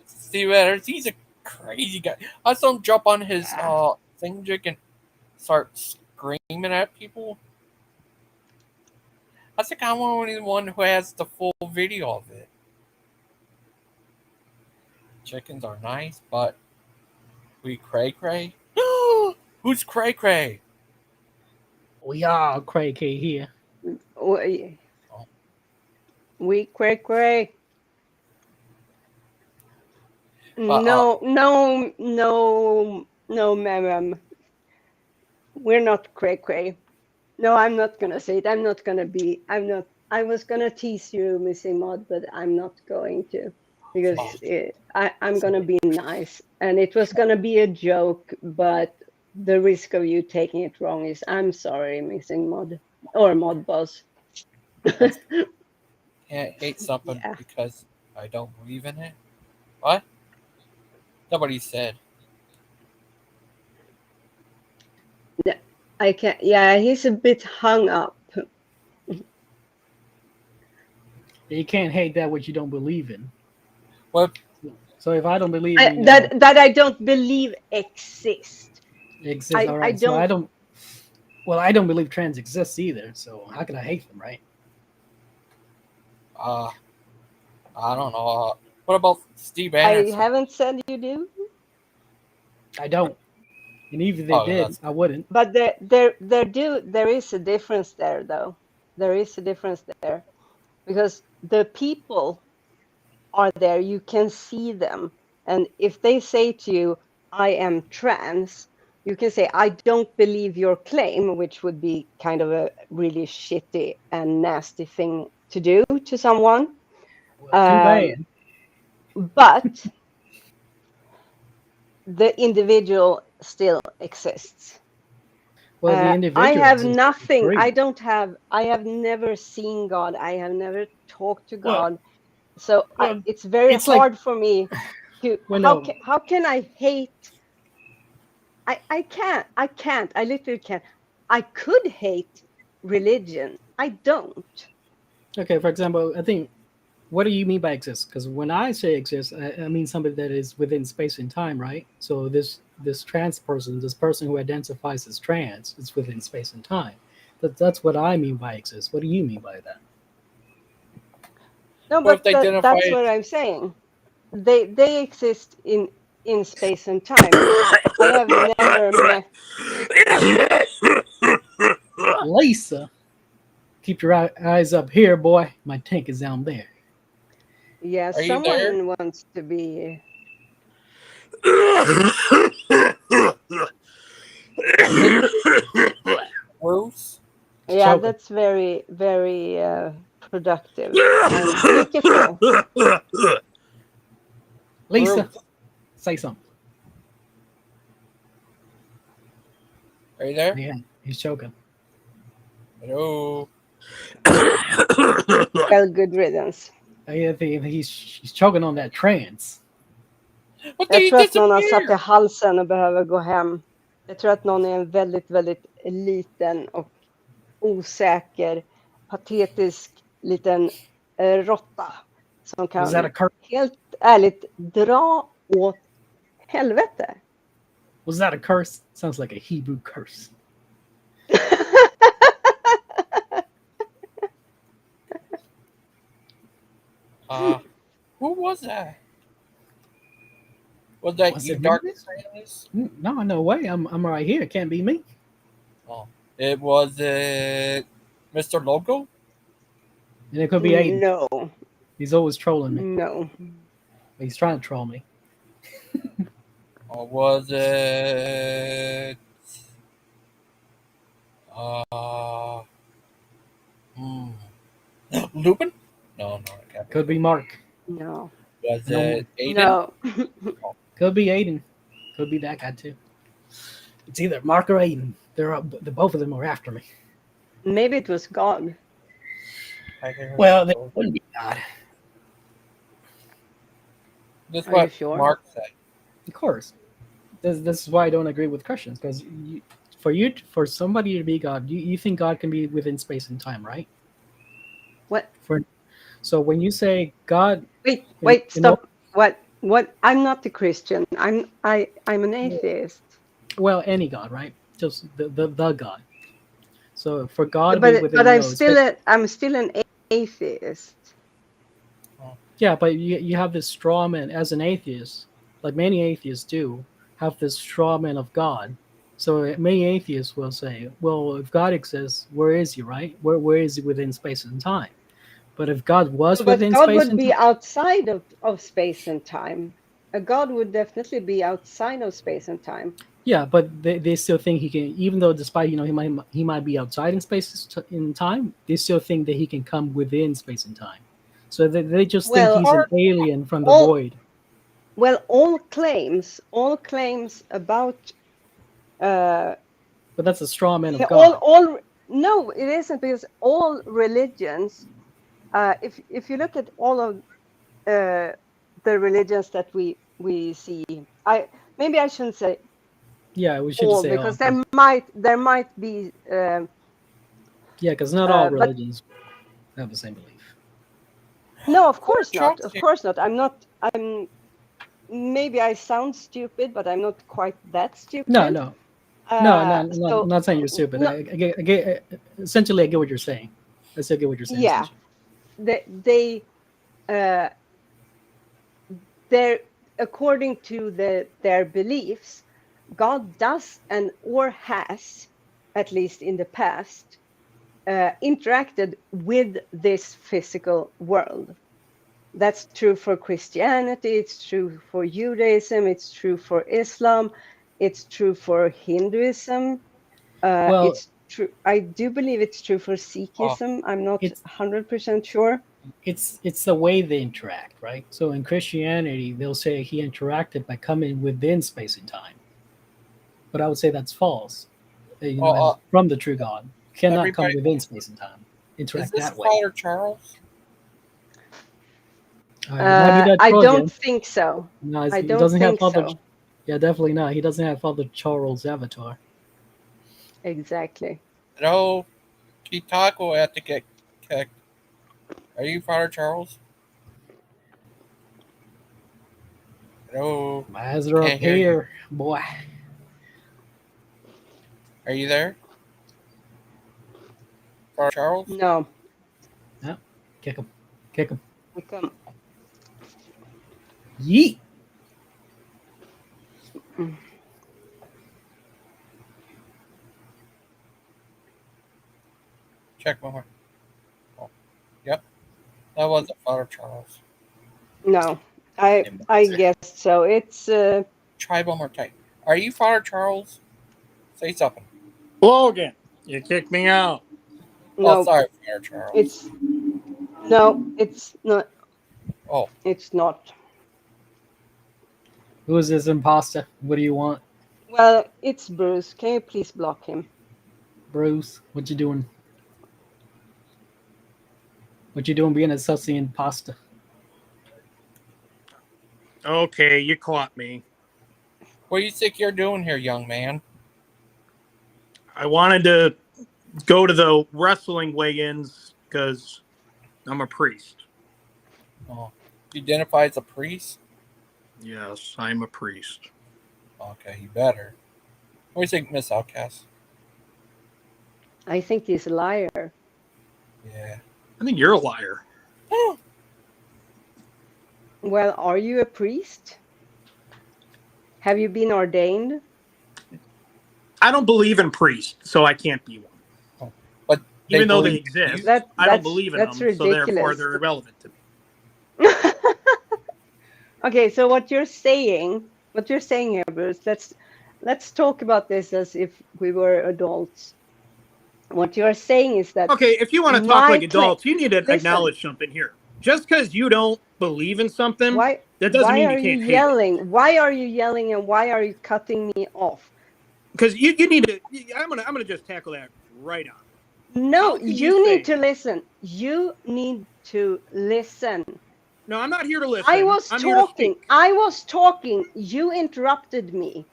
Steve Adams, he's a crazy guy. I saw him jump on his thingamajig and start screaming at people. I think I'm only the one who has the full video of it. Chickens are nice, but we cray. Who's cray? We are cray here. We cray. No, ma'am. We're not cray. No, I'm not gonna say it. I was gonna tease you, Missy Mod, but I'm not going to, because I'm gonna be nice, and it was gonna be a joke, but the risk of you taking it wrong is, I'm sorry, Missing Mod or Mod Boss. Can't hate something because I don't believe in it. What? Nobody said. I can't. Yeah, he's a bit hung up. You can't hate that which you don't believe in. What? So if I don't believe in that I don't believe exists. All right. So I don't. Well, I don't believe trans exists either. So how can I hate them, right? I don't know. What about Steve Adams? I haven't said you do. I don't. And even if they did, I wouldn't. But there is a difference there, though. There is a difference there, because the people are there. You can see them, and if they say to you, "I am trans," you can say, "I don't believe your claim," which would be kind of a really shitty and nasty thing to do to someone. Well, too bad. But the individual still exists. Well, the individual I have nothing. I have never seen God. I have never talked to God. So it's very hard for me to. How can I hate? I can't. I literally can't. I could hate religion. I don't. Okay, for example, I think, what do you mean by exist? Because when I say exist, I mean something that is within space and time, right? So this trans person, this person who identifies as trans, is within space and time. That's what I mean by exist. What do you mean by that? No, but that's what I'm saying. They exist in space and time. I have never met. Lisa, keep your eyes up here, boy. My tank is down there. Yeah, someone wants to be. Bruce? Yeah, that's very, very productive and beautiful. Lisa, say something. Are you there? Yeah, he's choking. Hello. Well, good riddance. He's choking on that trance. But Jag they tror att någon har satt i disappear. halsen och behöver gå hem. Jag tror att någon är en väldigt, väldigt liten och osäker, patetisk liten råtta som Was that a kan curse? helt ärligt dra åt helvete. Was that a curse? Sounds like a Hebrew curse. Who was that? Was that Was you, it me? Dark Samus? No, no way. I'm right here. It can't be me. Oh, it was Mr. Logo. And it could be Aiden. No, He's always trolling me. no. He's trying to troll me. Or was it uh Lupin? No, it can't be. Could be Mark. No. Was No. it Aiden? No. Could be Aiden. Could be that guy too. It's either Mark or Aiden. The both of them are after me. Maybe it was God. Well, they wouldn't be God. This is Are you what sure? Mark said. Of course. This is why I don't agree with Christians, because for somebody to be God, you think God can be within space and time, right? What? So when you say God, Wait, stop. What? I'm not a Christian. I'm an atheist. Well, any God, right? Just the God. So for God to be But within, I'm still an atheist. yeah, but you have this straw man as an atheist, like many atheists do, have this straw man of God. So many atheists will say, well, if God exists, where is he, right? Where is he within space and time? But if God was But within God space would and be time, outside of space and time. A God would definitely be outside of space and time. yeah, but they still think he can, even though despite he might be outside in space in time, they still think that he can come within space and time. So they just think he's an alien from the void. Well, all claims about. But that's a straw man of God. No, it isn't, because all religions, if you look at all of the religions that we see, maybe I shouldn't say Yeah, we should all, say because all. there might be. Yeah, because not all religions have the same belief. No, of course not. Of course not. I'm. Maybe I sound stupid, but I'm not quite that stupid. No, I'm not saying you're stupid. No, I get essentially, I get what you're saying. I still get what you're saying. yeah, they're according to their beliefs, God does or has, at least in the past, interacted with this physical world. That's true for Christianity, it's true for Judaism, it's true for Islam, it's true for Hinduism. It's true. I do believe it's true for Sikhism. I'm not 100% sure. It's the way they interact, right? So in Christianity, they'll say he interacted by coming within space and time. But I would say that's false. From the true God, cannot come within space and time. Interact that way. Father Charles? I don't think so. No, I he don't doesn't have think Father. so. Yeah, definitely not. He doesn't have Father Charles' avatar. Exactly. No, Kitako had to get kicked. Are you Father Charles? No. My eyes are up here, boy. Are you there? Father Charles? No. No. Kick him. Kick him. Kick him. Yeet. Check one more. Oh, yep. That wasn't Father Charles. No, I guess so. It's Try one more time. Are you Father Charles? Say something. Logan, you kicked me out. No, sorry, Father Charles. It's not. Oh, it's not. Who is this imposter? What do you want? Well, it's Bruce. Can you please block him? Bruce, what you doing? What you doing being a sussy imposter? Okay, you caught me. What do you think you're doing here, young man? I wanted to go to the wrestling weigh-ins because I'm a priest. Oh, you identify as a priest? Yes, I'm a priest. Okay, you better. What do you think, Miss Outcast? I think he's a liar. Yeah. I think you're a liar. Well, are you a priest? Have you been ordained? I don't believe in priests, so I can't be one. But even though they believe exist, you? I don't believe in them, that's so therefore ridiculous. they're irrelevant to me. Okay, so what you're saying here, Bruce, let's talk about this as if we were adults. What you're saying is that Okay, if you want to talk like adults, you need to acknowledge something here. Just because you don't believe in something, that doesn't mean you can't hate it. Why are you yelling and why are you cutting me off? Because you need to. I'm gonna just tackle that right on. No, you need to listen. You need to listen. No, I'm not here to listen. I was talking. You interrupted me.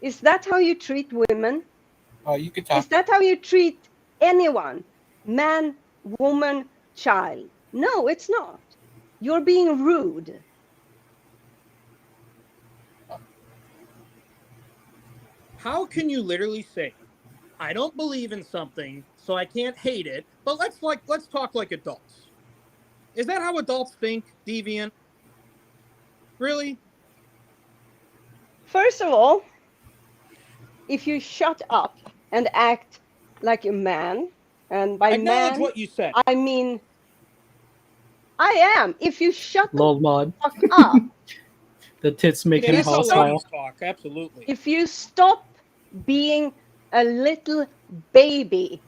Is that how you treat women? Oh, you could talk. Is that how you treat anyone? Man, woman, child? No, it's not. You're being rude. How can you literally say, I don't believe in something, so I can't hate it, but let's talk like adults? Is that how adults think, deviant? Really? First of all, if you shut up and act like a man, and by acknowledge man, what you said. I mean, I am. If you shut Lol mod. the fuck up. The tits make him hostile. Talk, absolutely. If you stop being a little baby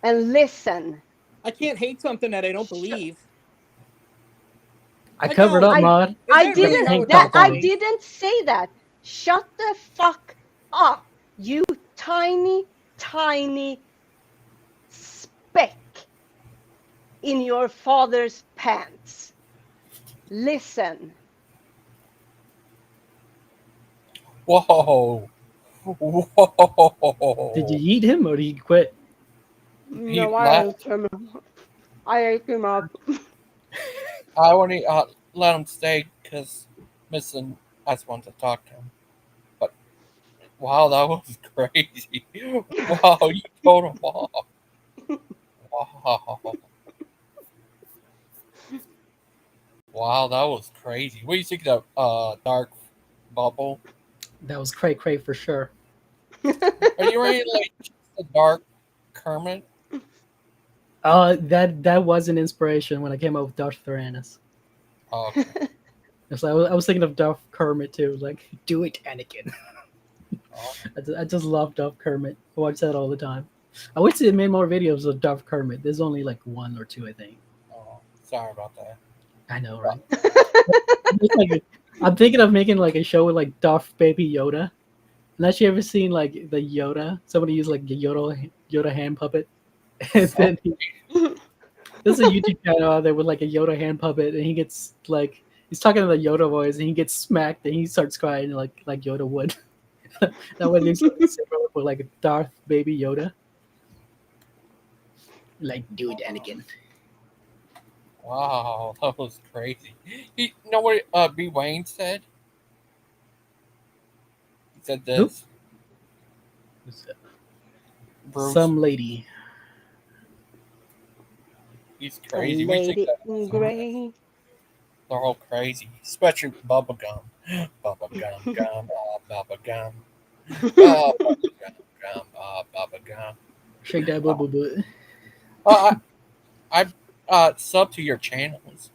and listen. I can't hate something that I don't believe. I covered up, mod. I didn't say that. Shut the fuck up, you tiny, tiny speck in your father's pants. Listen. Whoa. Whoa. Did you eat him or did he quit? No, I ate him. I ate him up. I want to let him stay because Missing us want to talk to him. But wow, that was crazy. Wow, you told him off. Wow. Wow, that was crazy. What do you think of Dark Bubble? That was cray cray for sure. Are you ready to like the Dark Kermit? That was an inspiration when I came up with Darth Tyrannus. Oh, okay. So I was thinking of Darth Kermit too. Like, do it, Anakin. Oh. I just love Darth Kermit. I watch that all the time. I wish they made more videos of Darth Kermit. There's only like 1 or 2, I think. Oh, sorry about that. I know, right? I'm thinking of making like a show with like Darth Baby Yoda. Unless you ever seen like the Yoda, somebody use like a Yoda hand puppet, and then there's a YouTube channel out there with like a Yoda hand puppet, and he gets like he's talking in the Yoda voice, and he gets smacked, and he starts crying like Yoda would. That would be similar for like a Darth Baby Yoda. Like, dude, Anakin. Wow, that was crazy. You know what B. Wayne said? He said this. Bruce. Some lady. He's crazy. Lady in gray. They're all crazy. Especially bubblegum. Bubblegum, gum, bubblegum. Bubblegum, gum, bubblegum. Shake that bubble butt. I sub to your channels.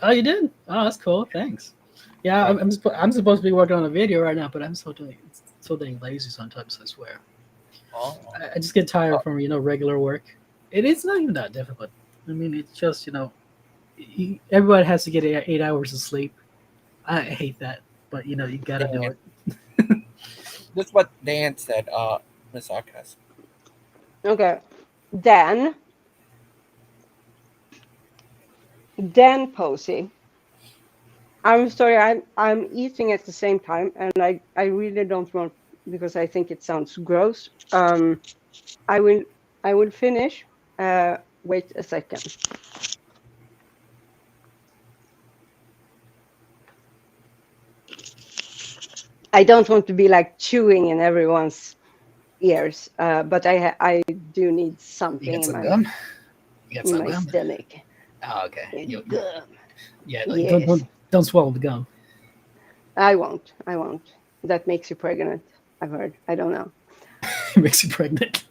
Oh, you did? Oh, that's cool. Thanks. Yeah, I'm supposed to be working on a video right now, but I'm so dang lazy sometimes. I swear. Oh. I just get tired from regular work. It's not even that difficult. I mean, it's just everybody has to get 8 hours of sleep. I hate that, but you gotta do it. This is what Dan said, Miss Outcast. Okay. Dan Posey. I'm sorry. I'm eating at the same time, and I really don't want, because I think it sounds gross. I will finish. Wait a second. I don't want to be like chewing in everyone's ears, but I do need something You get some in gum? You got in some my gum? stomach. Oh, okay. Gum. Yeah, like, Yes. don't swallow the gum. I won't. That makes you pregnant. I've heard. I don't know. It makes you pregnant.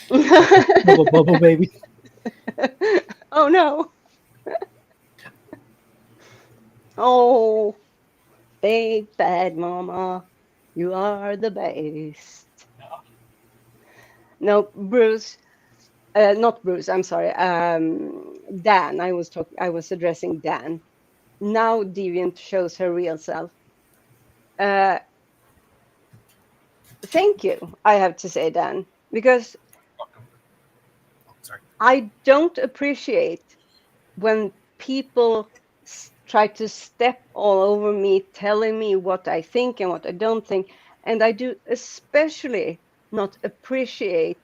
Bubble baby. Oh no. Oh, big bad mama, you are the best. No, Bruce. Not Bruce. I'm sorry. Dan. I was addressing Dan. Now Deviant shows her real self. Thank you, I have to say, Dan, because I don't appreciate when people try to step all over me, telling me what I think and what I don't think. And I do especially not appreciate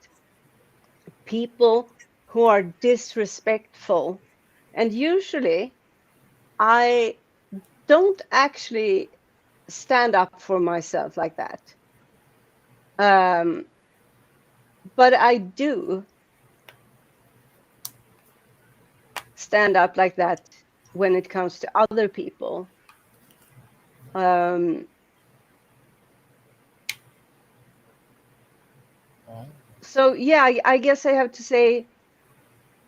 people who are disrespectful. And usually I don't actually stand up for myself like that. But I do stand up like that when it comes to other people. So yeah, I guess I have to say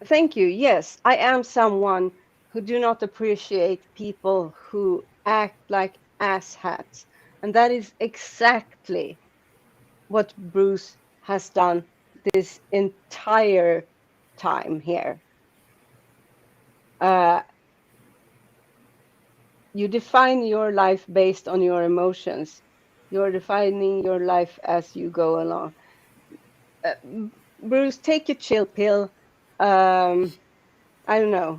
thank you. Yes, I am someone who do not appreciate people who act like asshats. And that is exactly what Bruce has done this entire time here. You define your life based on your emotions. You're defining your life as you go along. Bruce, take a chill pill. I don't know.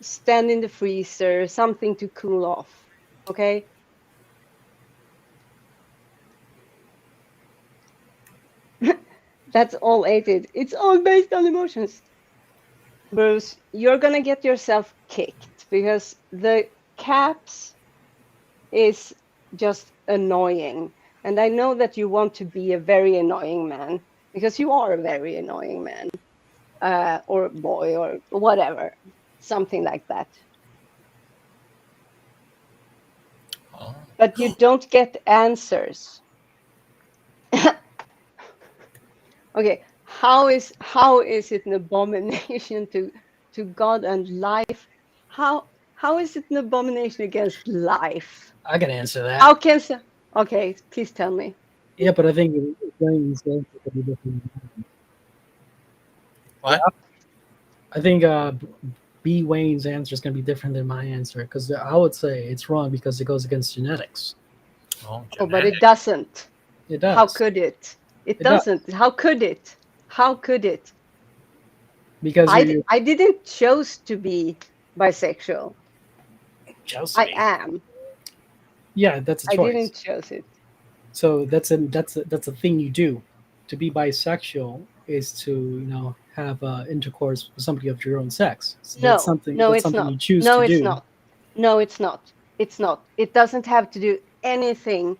Stand in the freezer, something to cool off. Okay? That's all it is. It's all based on emotions. Bruce, you're gonna get yourself kicked because the caps is just annoying. And I know that you want to be a very annoying man because you are a very annoying man, or boy, or whatever, something like that. But you don't get answers. Okay, how is it an abomination to God and life? How is it an abomination against life? I can answer that. How can okay, please tell me. Yeah, but I think Wayne's answer could be different. What? I think B. Wayne's answer is going to be different than my answer because I would say it's wrong because it goes against genetics. Oh, but it doesn't. It does. How could it? It doesn't. How could it? How could it? Because I didn't choose to be bisexual. I am. Yeah, that's a choice. I didn't choose it. So that's a thing you do. To be bisexual is to have intercourse with somebody of your own sex. So No, that's something it's not. you choose no, to it's do. not. No, it's not. It's not. It doesn't have to do anything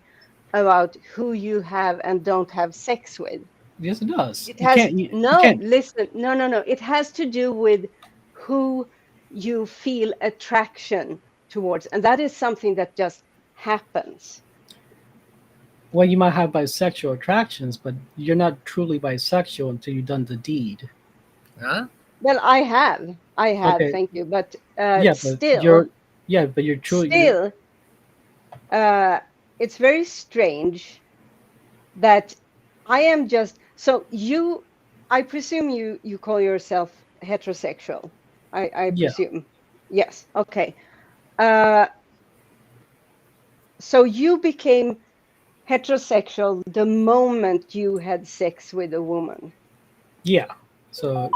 about who you have and don't have sex with. Yes, it does. It has can't. Listen. No. It has to do with who you feel attraction towards, and that is something that just happens. Well, you might have bisexual attractions, but you're not truly bisexual until you've done the deed. Huh? Well, I have. Okay. Thank you, but still, but you're truly still. It's very strange that I am just so you. I presume you call yourself heterosexual. I presume. Yes. Okay. So you became heterosexual the moment you had sex with a woman. Yeah. So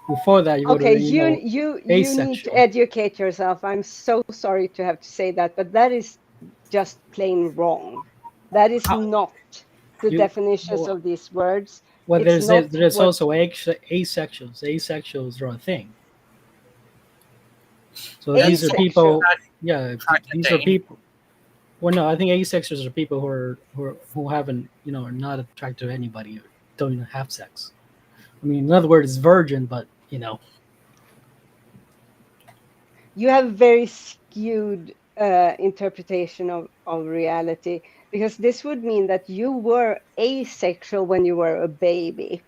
Before that, you would Okay, have, you need to asexual. educate yourself. I'm so sorry to have to say that, but that is just plain wrong. That is not the definitions of these words. Well, It's there's what also asexuals. Asexuals are a thing. So these are asexual. people. Yeah, Try to these are date. people. Well, no, I think asexuals are people who haven't, are not attracted to anybody, or don't even have sex. I mean, in other words, virgin, but You have very skewed interpretation of reality, because this would mean that you were asexual when you were a baby.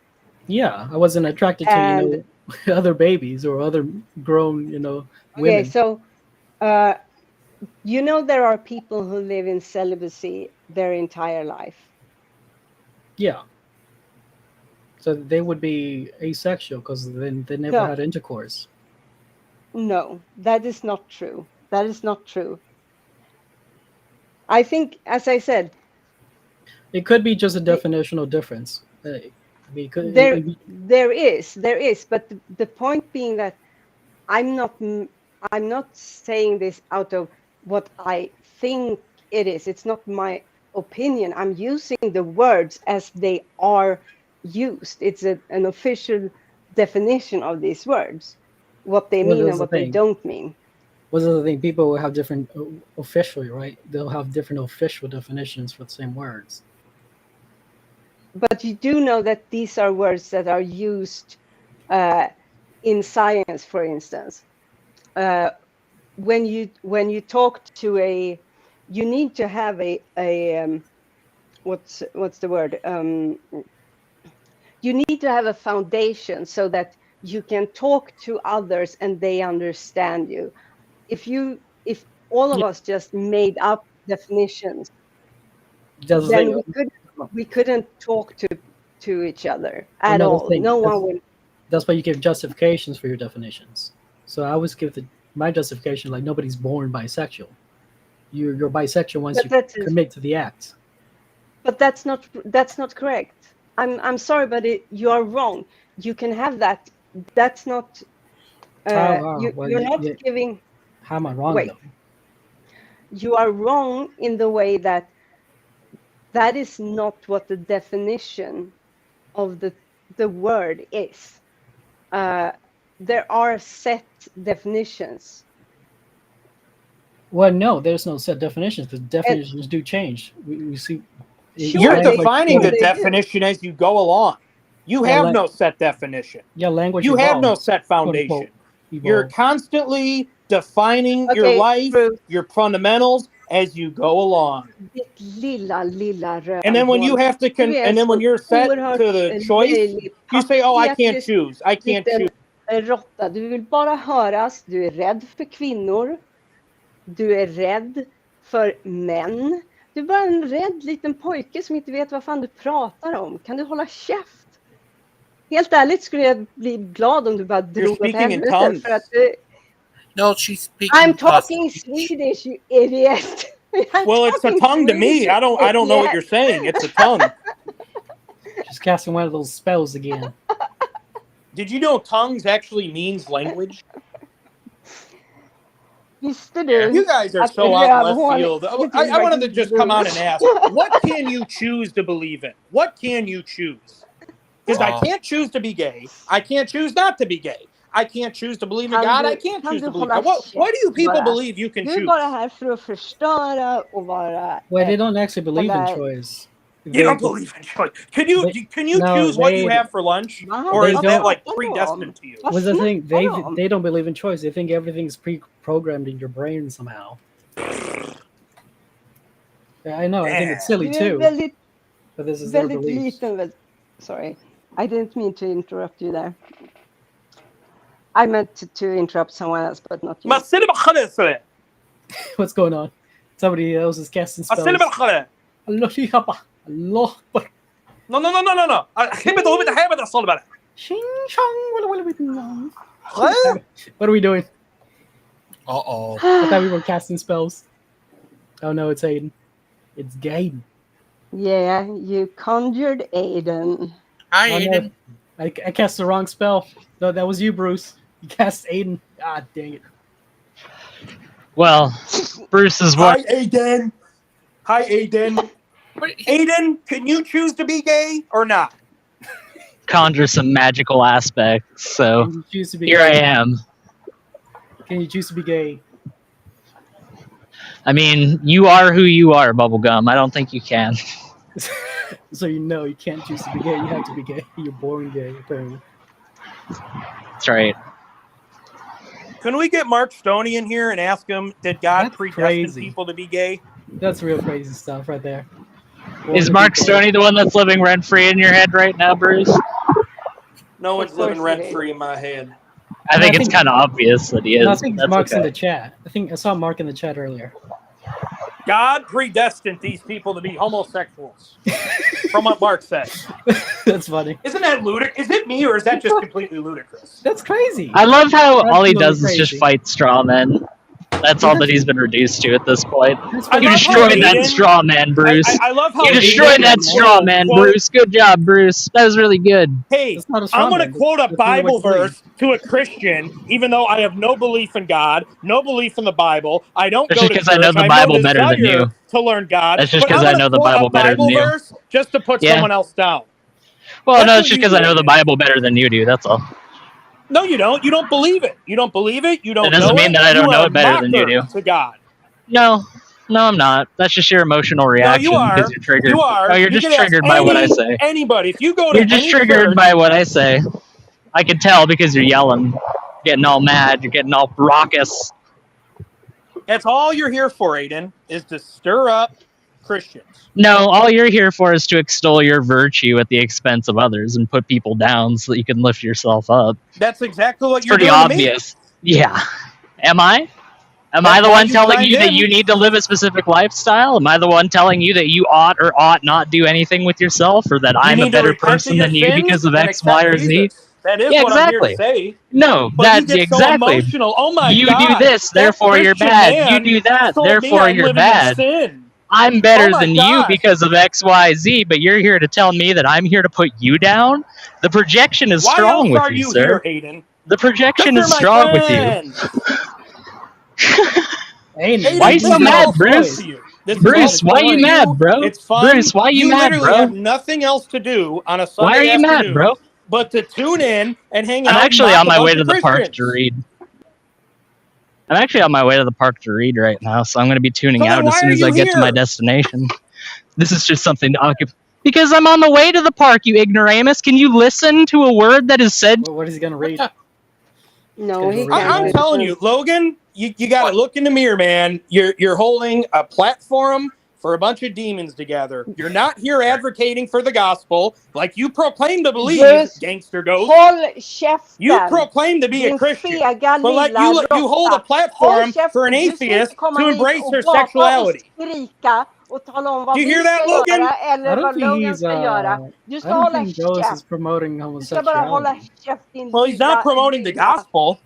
yeah, I wasn't attracted And to other babies or other grown women. okay, so there are people who live in celibacy their entire life. Yeah. So they would be asexual because they never had intercourse. No, that is not true. That is not true. I think, as I said, it could be just a definitional difference. There is, but the point being that I'm not saying this out of what I think it is. It's not my opinion. I'm using the words as they are used. It's an official definition of these words, what they mean and what they don't mean. What's the thing? People will have different officially, right? They'll have different official definitions for the same words. But you do know that these are words that are used in science, for instance. When you talk to you need to have a what's the word? You need to have a foundation so that you can talk to others and they understand you. If all of us just made up definitions, then we couldn't talk to each other at all. No one would. That's why you give justifications for your definitions. So I always give my justification like nobody's born bisexual. You're bisexual once you commit to the act. But that's not correct. I'm sorry, but you are wrong. You can have that. That's not. You're not giving. How am I wrong? Wait. Though? You are wrong in the way that is not what the definition of the word is. There are set definitions. Well, no, there's no set definitions because definitions do change. We see. You're defining the definition as you go along. You have no set definition. Yeah, language. You have no set foundation. You're constantly defining your life, your fundamentals as you go along. And then when you have to, and then when you're set to the choice, you say, "Oh, I can't choose. I can't choose." Råtta, du vill bara höras. Du är rädd för kvinnor. Du är rädd för män. Du är bara en rädd liten pojke som inte vet vad fan du pratar om. Kan du hålla käft? Helt ärligt skulle jag bli glad om du bara drog åt helvete. För att No, she's speaking. I'm talking Swedish, you idiot. Well, it's a tongue to me. I don't know what you're saying. It's a tongue. She's casting one of those spells again. Did you know tongues actually means language? You guys are so out left field. I wanted to just come on and ask, what can you choose to believe in? What can you choose? Because I can't choose to be gay. I can't choose not to be gay. I can't choose to believe in God. I can't choose to believe in God. What do you people believe you can choose? Du är bara här för att förstöra och vara... Well, they don't actually believe in choice. You don't believe in choice. Can you choose what you have for lunch, or is that like predestined to you? Was the thing they don't believe in choice. They think everything's pre-programmed in your brain somehow. I know. I think it's silly too. But this is their beliefs. Sorry, I didn't mean to interrupt you there. I meant to interrupt someone else, but not you. What's going on? Somebody else is casting spells. No. What are we doing? Uh-oh. I thought we were casting spells. Oh no, it's Aiden. It's Gaiden. Yeah, you conjured Aiden. Hi, Aiden. I cast the wrong spell. No, that was you, Bruce. You cast Aiden. Ah, dang it. Well, Bruce is one. Hi, Aiden. Hi, Aiden. Aiden, can you choose to be gay or not? Conjure some magical aspects, so Can you choose to be here gay? I am. Can you choose to be gay? I mean, you are who you are, Bubblegum. I don't think you can. So you can't choose to be gay. You have to be gay. You're born gay, apparently. That's right. Can we get Mark Stoney in here and ask him, did God That's predestine crazy. people to be gay? That's real crazy stuff right there. Is Mark Stoney the one that's living rent-free in your head right now, Bruce? No one's Of course living it rent-free in my head. I think it's kind of obvious that he is. No, I think That's Mark's in okay. the chat. I think I saw Mark in the chat earlier. God predestined these people to be homosexuals. From what Mark said. That's funny. Isn't that ludicrous? Is it me or is that just completely ludicrous? That's crazy. I love how That's all he really does is just crazy. fight straw men. That's all that he's been reduced to at this point. I You love how destroyed that Aiden- straw man, Bruce. I love how You destroyed that straw man, Bruce. Good job, Bruce. That was really good. Hey, That's not a straw I'm going to man. quote a That's really Bible what you verse to a Christian, even though I have no belief in God, no belief in the Bible. I don't That's go just to 'cause I church. know the no Bible better than desire you. to learn God. That's just but 'cause I'm I gonna know the quote Bible a better than you. verse just to put Yeah. someone else down. Well, That's no, what it's just you because I do, know the Aiden. Bible better than you do. That's all. No, you don't. You don't believe it. You don't believe it. You don't That doesn't know mean it. that I don't you know are it better than you mocker do. to God. No, I'm not. That's just your emotional reaction No, you are. because you're triggered. You are. No, you're You just can ask triggered by what I say. Anybody. If you go to You're just any triggered church, by what I say. I can tell because you're yelling, getting all mad, you're getting all raucous. that's all you're here for, Aiden, is to stir up Christians. No, all you're here for is to extol your virtue at the expense of others and put people down so that you can lift yourself up. That's exactly what It's you're pretty doing obvious. Yeah. Am I? Am That's I the why one you telling chimed you that in. you need to live a specific lifestyle? Am I the one telling you that you ought or ought not do anything with yourself, or that You I'm a need to better repent of person your than you sins because of and X, Y, accept or Z? Jesus. That is Yeah, what I'm here to exactly. say. No, But you that's get so exactly. emotional. Oh my You God. do this, that therefore you're Christian bad. You man do that, told me therefore I'm you're living bad. in sin. I'm better Oh my than you gosh. because of X, Y, Z, but you're here to tell me that I'm here to put you down? The projection is Why strong else with are you, you sir. here, Aiden? The projection Because is you're my strong with you. friend. Aiden, Why you Aiden, so this is mad, all fun Bruce? to you. This Bruce, is all why fun you to mad, bro? It's fun. Bruce, why you mad, literally bro? have nothing else to do on a Sunday Why are you afternoon mad, bro? but to tune in and hang I'm out actually and mock on my a way bunch to of the park to Christians. read. I'm actually on my way to the park to read right now, so I'm going to be tuning So then out as why soon are as I you get to my here? destination. This is just something to occupy. Because I'm on the way to the park, you ignoramus. Can you listen to a word that is said? What is he gonna read? No, he I- can't. I'm telling you, Logan, you got to look in the mirror, man. You're holding a platform for a bunch of demons together. You're not here advocating for the gospel like you proclaim to believe, Just Gangster Ghost. håll käften. You proclaim to be a Din Christian, fega but like lilla you hold a råtta. platform Håll for an käften. Du ska atheist inte komma to hit embrace och their gapa och sexuality. skrika och tala om vad Do you vi hear that, ska Logan? göra I eller don't vad think Logan he's ska göra. Du I ska don't hålla think Ghost is käft. promoting Du ska bara hålla homosexuality. käft din Well, he's not promoting the gospel.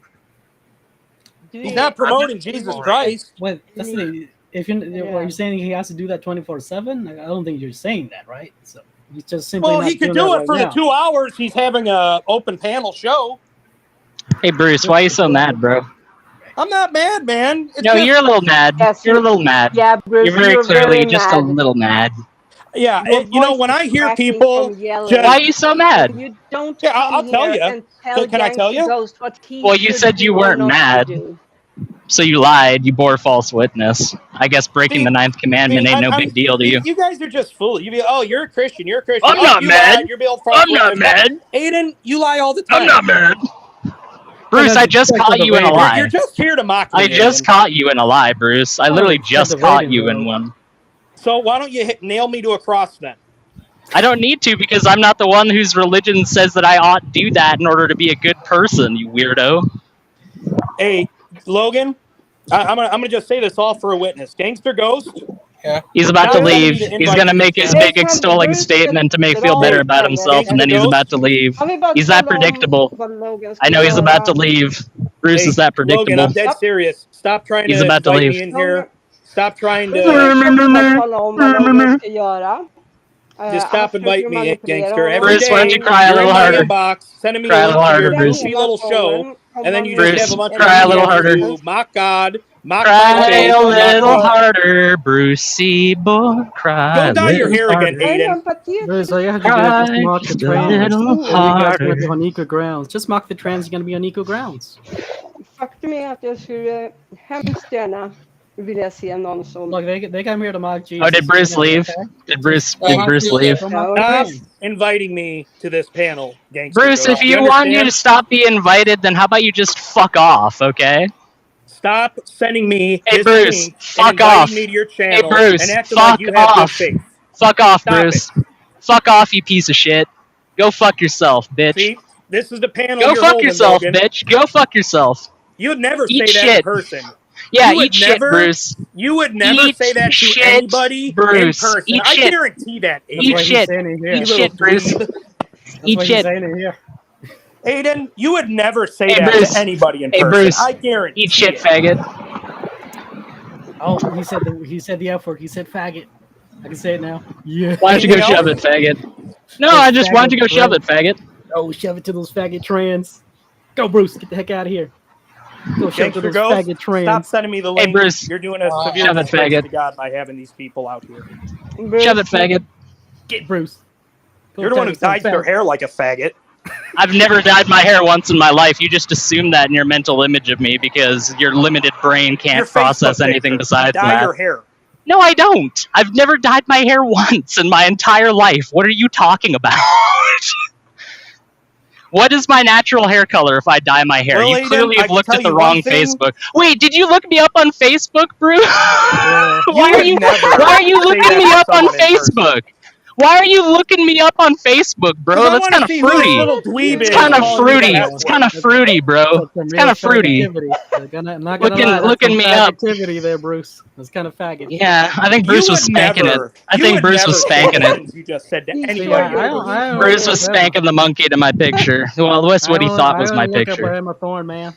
Du He's är- not promoting Jesus Christ. Wait, that's the if you are you saying he has to do that 24/7? I don't think you're saying that, right? So he's just simply Well, not he could doing do that it right for now. the 2 hours he's having a open panel show. Hey, Bruce, why are you so mad, bro? I'm not mad, man. It's No, just- you're a little mad. Yes, You're a little mad. Yeah, Bruce, You're very you're clearly very just a mad. little mad. Yeah, Your you know, voice when I is hear cracking people from yelling. just- Why are you so mad? You don't Yeah, come I'll tell here you. and tell Can I tell Gangster you? Ghost what he Well, you should said you do or weren't not to mad. do. So you lied. You bore false witness. I guess breaking See- the 9th commandment ain't no I'm- big deal to you. You guys are just fools. You be, oh, you're a Christian. You're a Christian. I'm oh, not you mad. Lied. You're being false I'm not witness. mad. Aiden, you lie all the time. I'm not mad. Bruce, I just caught you in a You're lie. just here to mock me. I just Aiden. caught you in a lie, Bruce. I literally just caught you in one. So why don't you nail me to a cross then? I don't need to because I'm not the one whose religion says that I ought to do that in order to be a good person, you weirdo. Hey, Logan, I'm gonna just say this all for a witness. Gangster Ghost. Yeah. He's about Now to I don't leave. need to He's invite going to you make to his the big chat. extolling Bruce, statement to make det feel var better ju about det. himself, and then he's about to leave. Han vill bara He's that tala om predictable. vad Logan ska I know he's göra. about to leave. Bruce Hey, is that Logan, predictable. I'm dead serious. Stop trying He's to about to invite leave. me in here. Stop trying Bruce to. ska bara tala om vad Logan ska göra. Just stop inviting me, Gangster. honom. Every Bruce, why don't you day, cry a you're little in my harder? inbox, sending me Cry a a little link to harder, your Bruce. goofy little show, and then you Bruce, just have a bunch cry a of little idiots harder. who mock God, mock Cry my faith, a mock little God. harder, Brucey boy. Cry Go a dye your little hair again, harder. Hayden. Bruce, all you have to do is just Cry mock the just a trans. little And you guys are going to be harder. on equal grounds. Just mock the trans, you're going to be on equal grounds. Faktum är att jag skulle hemskt gärna vilja se någon som... Look, they come here to mock Jesus. Oh, did Bruce leave? Did Bruce leave? Stop inviting me to this panel, Gangster. Bruce, Ghost. if you want you to understand? stop being invited, then how about you just fuck off, okay? Stop sending me Hey this Bruce, link and fuck inviting off. me to your Hey channel Bruce, and acting fuck like you have good off. faith. Fuck off, Stop Bruce. Fuck off, you piece of shit. Go fuck yourself, bitch. See, this is the panel Go you're fuck holding, yourself, Logan. bitch. Go fuck yourself. You would never Eat say that shit. in person. Yeah, You would eat shit, never- Bruce. You would never Eat say that to shit, anybody Bruce. in person. Eat I shit. guarantee that. Eat Aiden. shit. Eat shit, Bruce. Eat shit. Aiden, you would never say Hey, that Bruce. to anybody in Hey, person. Bruce. I guarantee Eat shit, it. faggot. Oh, he said the F word. He said faggot. I can say it now. Yeah. Why don't you go Anything shove else? it, faggot? No, I just why don't you go shove it, faggot? Oh, shove it to those faggot trans. Go, Bruce. Get the heck out of here. Go shove it to Gangster those Ghost, faggot trans. stop sending me the Hey, link. Bruce. You're doing a severe Shove it, disgrace faggot. to God by having these people out here. Shove it, faggot. Get Bruce. Go You're the one who tell you dyes their something. hair like a faggot. I've never dyed my hair once in my life. You just assume that in your mental image of me because your limited brain can't Your process Facebook anything picture. besides Dye that. your hair. No, I don't. I've never dyed my hair once in my entire life. What are you talking about? What is my natural hair color if I dye my hair? Well, You Aiden, clearly I have can looked tell at the you wrong one thing. Facebook. Wait, did you look me up on Facebook, Bruce? Why are would you never Why are you say looking that me to up on someone in person. Facebook? Why are you looking me up on Facebook, bro? Because I That's want kind to of see who this fruity. little dweeb It's is kind of calling you fruity. the F It's word. kind of fruity, bro. That's some It's real kind of fruity. faggotivity. I'm not gonna Looking- lie, that's looking some me up. faggotivity there, Bruce. That's kind of faggot. Yeah, I think You Bruce was would spanking never. it. I you think would Bruce was never say spanking the it. things you just said to He's anybody. like, I don't Bruce was spanking the monkey to my picture. Well, that's what he thought was my look up picture. Emma Thorne, man.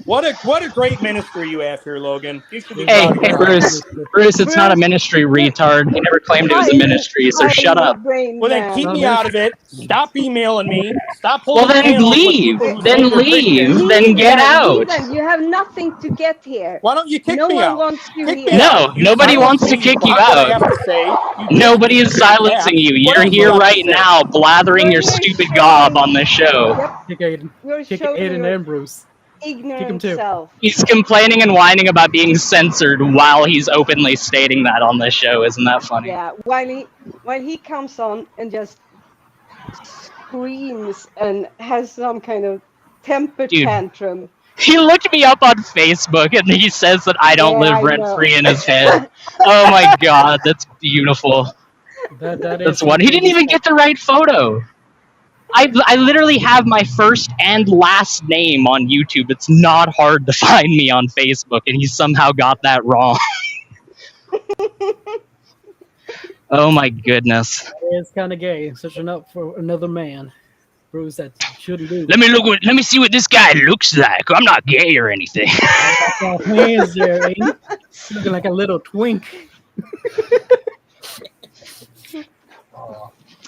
What a great ministry you have here, Logan. You should be Hey, proud of hey, yourself. Bruce, it's not a ministry, retard. He never claimed it was a ministry, so shut up. Well, then keep me out of it. Stop emailing me. Stop Well, holding then panels with leave. people who Then say they're leave. Christians. Then get out. Leave, you have nothing to get here. Why don't you kick no me one out? wants you Kick here. me No, out. You nobody silence wants to me. kick you Block what I out. have to say. You Nobody is kick me silencing back. you. What You're else here do I have to right say? now, blathering your Well, you're stupid showing- gob on this show. Yep, Kick Aiden. you're Kick showing Aiden your and Bruce. ignorant too. self. He's complaining and whining about being censored while he's openly stating that on this show. Isn't that funny? Yeah, while he comes on and just screams and has some kind of temper Dude. tantrum. He looked me up on Facebook and he says that I don't Yeah, live I rent know. free in his head. Oh my god, that's beautiful. That's one. He didn't even get the right photo. I literally have my first and last name on YouTube. It's not hard to find me on Facebook, and he somehow got that wrong. Oh my goodness. It's kind of gay. Searching up for another man. Bruce, that shouldn't do. Let me see what this guy looks like. I'm not gay or anything. Got hands there, Aiden. Looking like a little twink.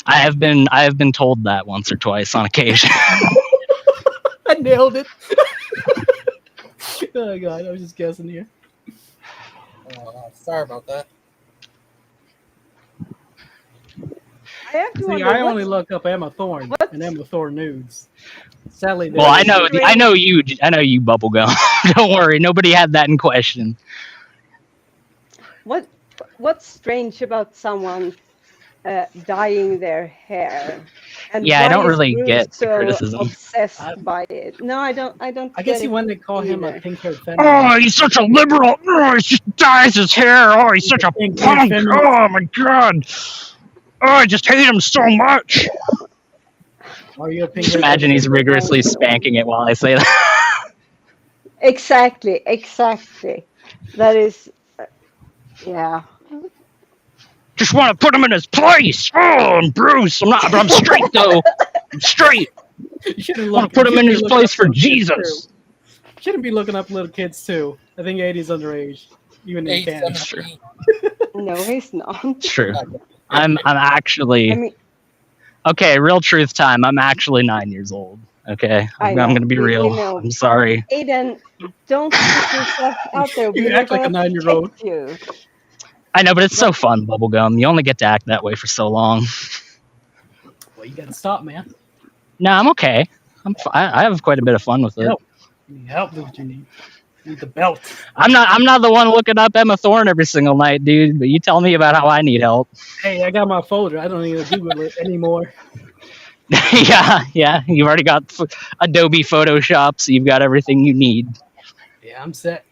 I have been told that once or twice on occasion. I nailed it. Oh god, I was just guessing here. Sorry about that. I have to See, wonder I what's- only look up Emma Thorne and Emma Thorne nudes. Sadly, Well, I know you, Bubblegum. Don't worry, nobody had that in question. What's strange about someone dyeing their hair? And Yeah, I why don't is really Bruce get the so criticism. obsessed by it. No, I don't. I get guess he it wanted to call him a either. pink-haired Oh, feminist. he's such a liberal. Oh, he just dyes his hair. Oh, he's such a punk. Oh my god. Oh, I just hate him so much. Are you a pink? Just imagine he's rigorously spanking it while I say that. Exactly. That is, yeah. Just want to put him in his place. Oh, I'm Bruce. But I'm straight though. I'm straight. You Want to put him in his place for Jesus. Shouldn't be looking up little kids too. I think 80's underage, even in Canada. True. No, he's not. It's true. I'm actually I mean, okay. Real truth time. I'm actually 9 years old. Okay, I'm going to be real. I'm sorry. Aiden, don't put yourself out there. You We're act like a gonna 9-year-old. protect you. I know, but it's so fun, Bubblegum. You only get to act that way for so long. Well, you gotta stop, man. No, I'm okay. I have quite a bit of fun with it. Help. You need help. That's what you need. You need the belt. I'm not the one looking up Emma Thorne every single night, dude. But you tell me about how I need help. Hey, I got my folder. I don't need to Google it anymore. yeah. You've already got Adobe Photoshop, so you've got everything you need. Yeah, I'm set.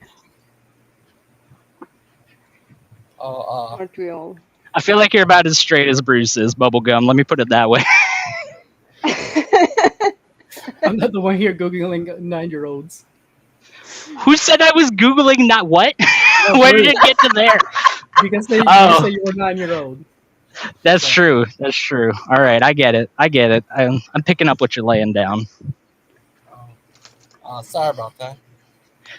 Aren't we all? I feel like you're about as straight as Bruce is, Bubblegum. Let me put it that way. I'm not the one here Googling 9-year-olds. Who said I was Googling that? What? Where did it get to there? Because they say you were 9-year-old. That's true. All right, I get it. I'm picking up what you're laying down. Sorry about that.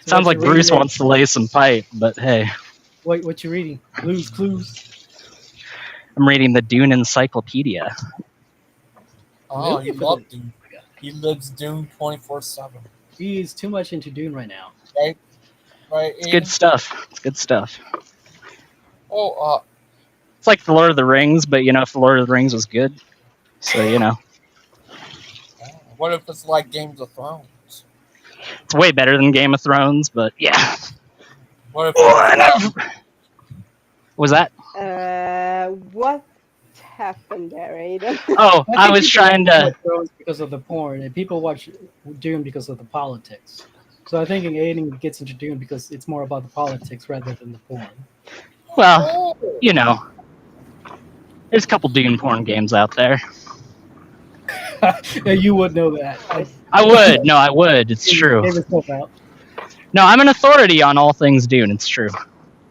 So Sounds like what you Bruce reading? wants to lay some pipe, but hey. Wait, what you reading? Blues Clues? I'm reading the Dune Encyclopedia. Oh, Really? you love Dune. He lives Dune 24/7. He's too much into Dune right now. Right. It's good stuff. Oh, It's like the Lord of the Rings, but if the Lord of the Rings was good. So, what if it's like Games of Thrones? It's way better than Game of Thrones, but yeah. What if Was that? What happened there, Aiden? Oh, I was trying to... Because of the porn, and people watch Dune because of the politics. So I think Aiden gets into Dune because it's more about the politics rather than the porn. Well, there's a couple Dune porn games out there. Yeah, you would know that. I would. No, I would. It's true. No, I'm an authority on all things Dune. It's true.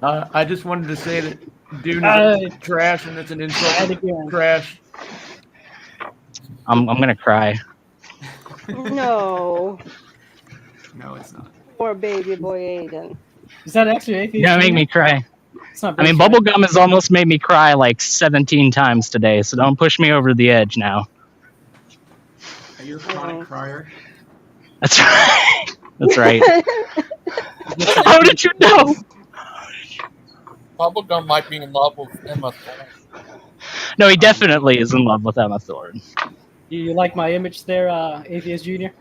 I just wanted to say that Dune is trash, and it's an insult to trash. I'm gonna cry. No. No, it's not. Poor baby boy Aiden. Is that actually atheist? Yeah, make me cry. It's not I mean, Bubblegum has almost made me cry like 17 times today, so don't push me over the edge now. Are you a chronic crier? That's right. That's right. How did you know? Bubblegum might be in love with Emma Thorne. No, he definitely is in love with Emma Thorne. You like my image there, Atheist Junior?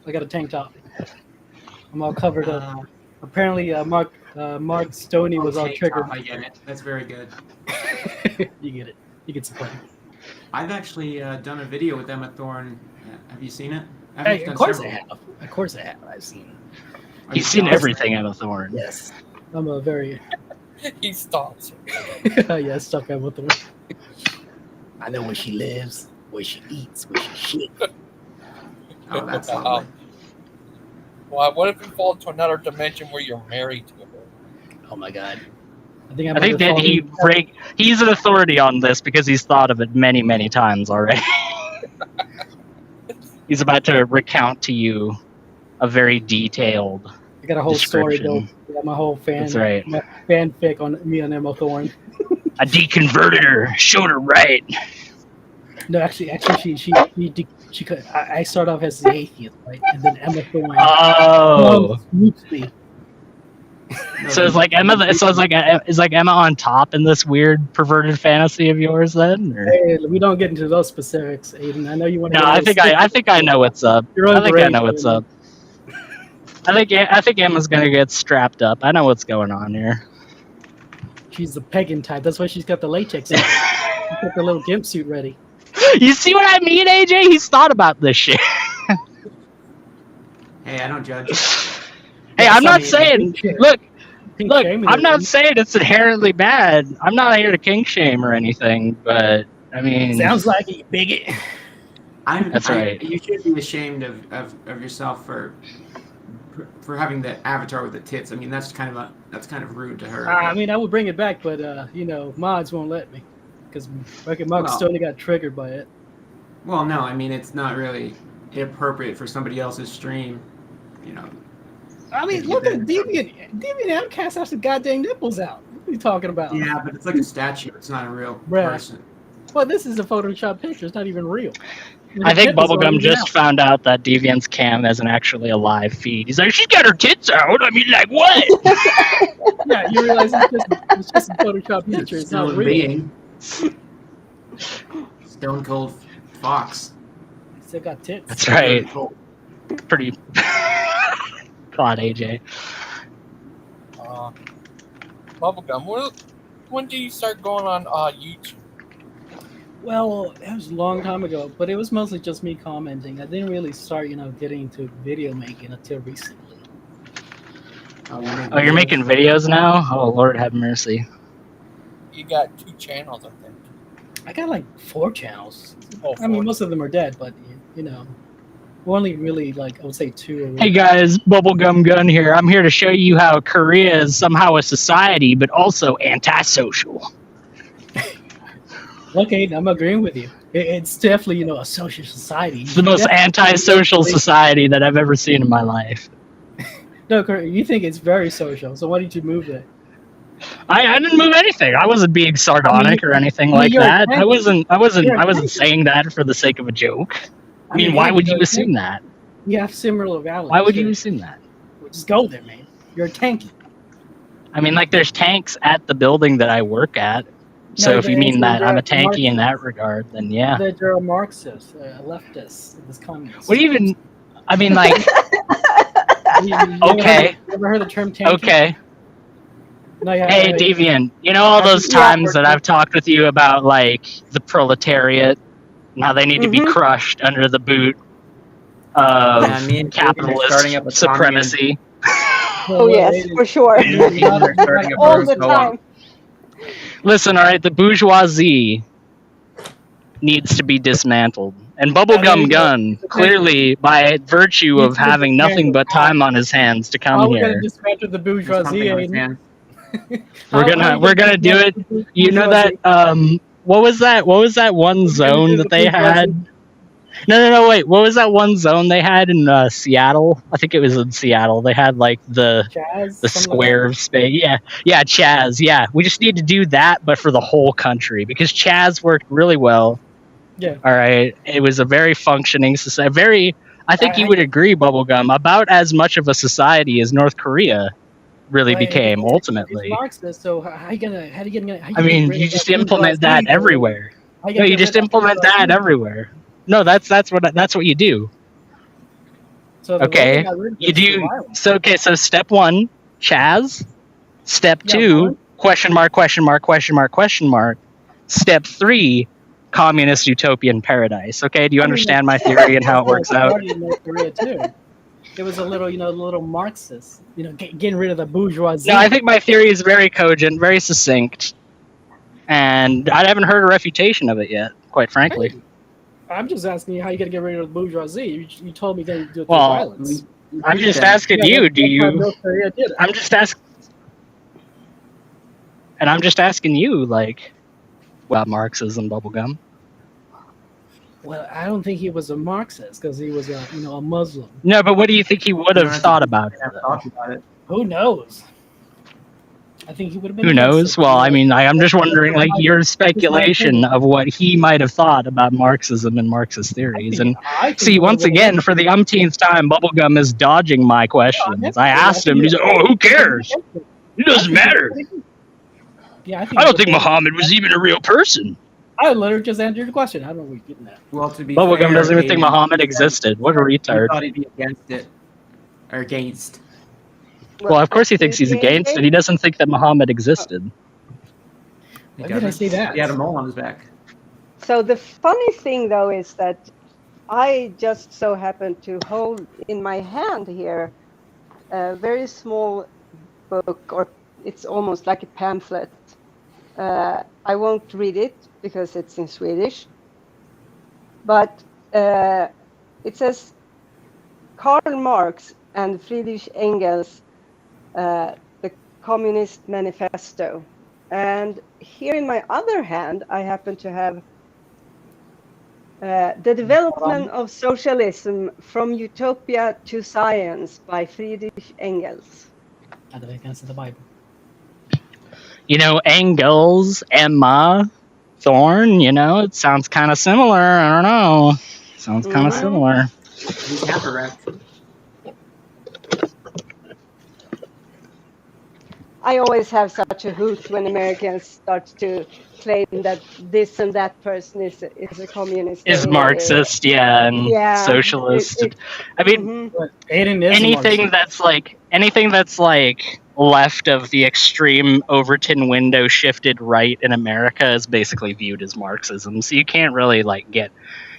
I got a tank top. I'm all covered up. Apparently, Mark Stoney was all triggered. I get it. That's very good. You get it. You get some play. I've actually done a video with Emma Thorne. Have you seen it? Hey, of course I have. Of course I have. I've seen it. He's seen everything, Emma Thorne. Yes. I'm a very... He stalks her. Yeah, stuck Emma Thorne. I know where she lives, where she eats, where she shit. Oh, that's lovely. Well, what if you fall into another dimension where you're married to her? Oh my god. I think that he's an authority on this because he's thought of it many, many times already. He's about to recount to you a very detailed I got a whole story description. though. I got my whole That's right. my fanfic on me and Emma Thorne. I deconverted her, showed her right. No, actually, she could. I start off as the atheist, right, and then Emma Thorne. Oh. Me. So it's like Emma. So it's like Emma on top in this weird perverted fantasy of yours, then? Or? Hey, we don't get into those specifics, Aiden. I know you want to. No, I think I know what's up. I think I know what's up. I think Emma's gonna get strapped up. I know what's going on here. She's the pagan type. That's why she's got the latex. She's got the little gimp suit ready. You see what I mean, AJ? He's thought about this shit. Hey, I don't judge. Hey, I'm not saying. Look. I'm not saying it's inherently bad. I'm not here to kink shame or anything, but I mean, sounds like a bigot. That's right. You should be ashamed of yourself for having the avatar with the tits. I mean, that's kind of rude to her. I mean, I would bring it back, but mods won't let me because Mark Stoney got triggered by it. Well, no, I mean it's not really inappropriate for somebody else's stream, I mean, look at Deviant Outcast has the goddamn nipples out. What are you talking about? Yeah, but it's like a statue. It's not a real person. Well, this is a Photoshop picture. It's not even real. I think Tip is Bubblegum already just out. found out that Deviant's cam isn't actually a live feed. He's like, she's got her tits out. I mean, like, what? Yeah, you realize it's just a Photoshop picture. It's not Still real. being. Stone Cold Fox. Still got tits. That's right. Pretty. God, AJ. Bubblegum, when did you start going on YouTube? Well, it was a long time ago, but it was mostly just me commenting. I didn't really start, getting into video making until recently. Oh, you're making videos now? Oh, Lord have mercy. You got 2 channels, I think. I got like 4 channels. Oh, I mean, 4. most of them are dead, but only really like I would say 2 are really. Hey guys, Bubblegum Gun here. I'm here to show you how Korea is somehow a society, but also antisocial. Okay, I'm agreeing with you. It's definitely, a social society. It's the most antisocial society that I've ever seen in my life. No, you think it's very social, so why did you move it? I didn't move anything. I wasn't being sardonic or anything like that. I wasn't saying that for the sake of a joke. I mean, why would you assume that? You have similar values. Why would you assume that? Well, just go there, man. You're a tanky. I mean, like, there's tanks at the building that I work at. So No, if you mean that I'm a tanky Marxist. in that regard, then yeah. That you're a Marxist, a leftist, this communist. What do you even? I mean, like. Okay. You ever heard the term tanky? Okay. No, Hey, Deviant, you know all those times that I've talked with you about, like, the proletariat and how they need to be crushed under the boot of capitalist supremacy? Oh, yes, for sure. All the time. Listen, all right, the bourgeoisie needs to be dismantled. And Bubblegum Gun, clearly, by virtue of having nothing but time on his hands to come We're here, gonna dismantle the bourgeoisie. we're gonna do it. You know that what was that one zone that they had? No, wait. What was that one zone they had in Seattle? I think it was in Seattle. They had like the square of space. Yeah, Chaz. Yeah, we just need to do that, but for the whole country, because Chaz worked really well. Yeah. All right. It was a very functioning society. I think you would agree, Bubblegum, about as much of a society as North Korea really became ultimately. It's Marxist, so how you gonna I mean, you just implement that everywhere. No, you just implement that everywhere. No, that's what you do. So okay, you do. So step 1, Chaz. Step 2, question mark. Step 3, communist utopian paradise. Okay, do you understand my theory and how it works out? North Korea too. It was a little Marxist, getting rid of the bourgeoisie. No, I think my theory is very cogent, very succinct, and I haven't heard a refutation of it yet, quite frankly. Hey, I'm just asking you how you gonna get rid of the bourgeoisie. You told me to do it through Well, violence. I'm just asking you. Do you? I'm just asking. And I'm just asking you, like, about Marxism, Bubblegum. Well, I don't think he was a Marxist because he was a Muslim. No, but what do you think he would have thought about it? Who knows? I think he would have been. Who knows? Well, I mean, I'm just wondering, like, your speculation of what he might have thought about Marxism and Marxist theories. And see, once again, for the umpteenth time, Bubblegum is dodging my questions. I asked him, he's like, "Oh, who cares? It doesn't matter. Yeah, I don't think Muhammad was even a real person." I literally just answered the question. I don't know what you're getting at. Well, to be Bubblegum fair, doesn't even think Muhammad existed. What a retard. He thought he'd be against it. Or against. Well, of course he thinks he's against it. He doesn't think that Muhammad existed. Why did I say that? He had a mole on his back. So the funny thing, though, is that I just so happened to hold in my hand here a very small book, or it's almost like a pamphlet. I won't read it because it's in Swedish. But it says Karl Marx and Friedrich Engels, the Communist Manifesto. And here in my other hand, I happen to have The Development of Socialism from Utopia to Science by Friedrich Engels. I don't think that's in the Bible. You know, Engels, Emma, thorn. You know, it sounds kind of similar. I don't know. Sounds kind of similar. He's half erect. I always have such a hoot when Americans start to claim that this and that person is a communist. Is Marxist, and socialist. I mean, Aiden is anything that's like left of the extreme Overton window shifted right in America is basically viewed as Marxism. So you can't really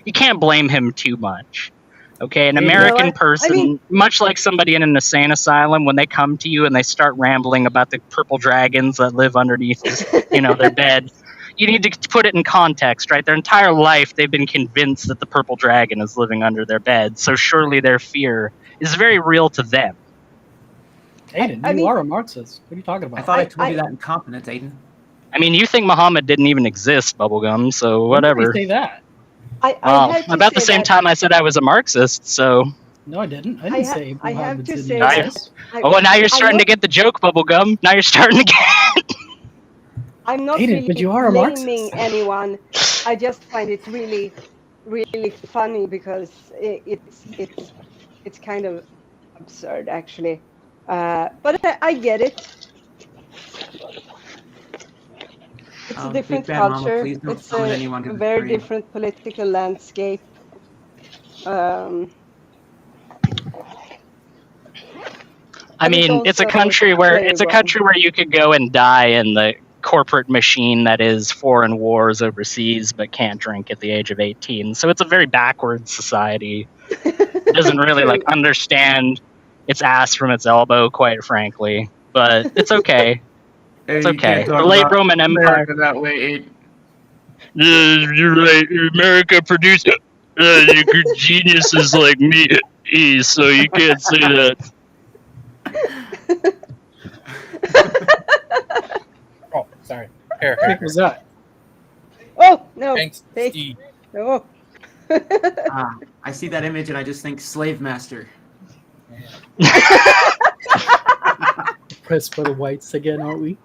you can't blame him too much. Okay, an American person, much like somebody in an insane asylum, when they come to you and they start rambling about the purple dragons that live underneath, their bed, you need to put it in context, right? Their entire life, they've been convinced that the purple dragon is living under their bed, so surely their fear is very real to them. Aiden, you are a Marxist. What are you talking about? I thought I told you that in confidence, Aiden. I mean, you think Muhammad didn't even exist, Bubblegum, so whatever. When did you say that? About the same time I said I was a Marxist, so... No, I didn't. I didn't say I have to say that. Now you're starting to get the joke, Bubblegum. Now you're starting to get... I'm not Aiden, really but you are a blaming Marxist. anyone. I just find it really, really funny because it's kind of absurd, actually. But I get it. It's a different Big Bad Mama, culture. please don't It's summon anyone to a the very stream. different political landscape. I mean, it's a country where you could go and die in the corporate machine that is foreign wars overseas, but can't drink at the age of 18. So it's a very backward society. It doesn't really understand its ass from its elbow, quite frankly. But it's okay. It's okay. The late Roman Empire. That way, You're right. America produced geniuses like me, so you can't say that. Oh, sorry. Here. What was that? Oh, no. Thanks, Steve. Oh. I see that image and I just think slave master. Pressed for the whites again, aren't we?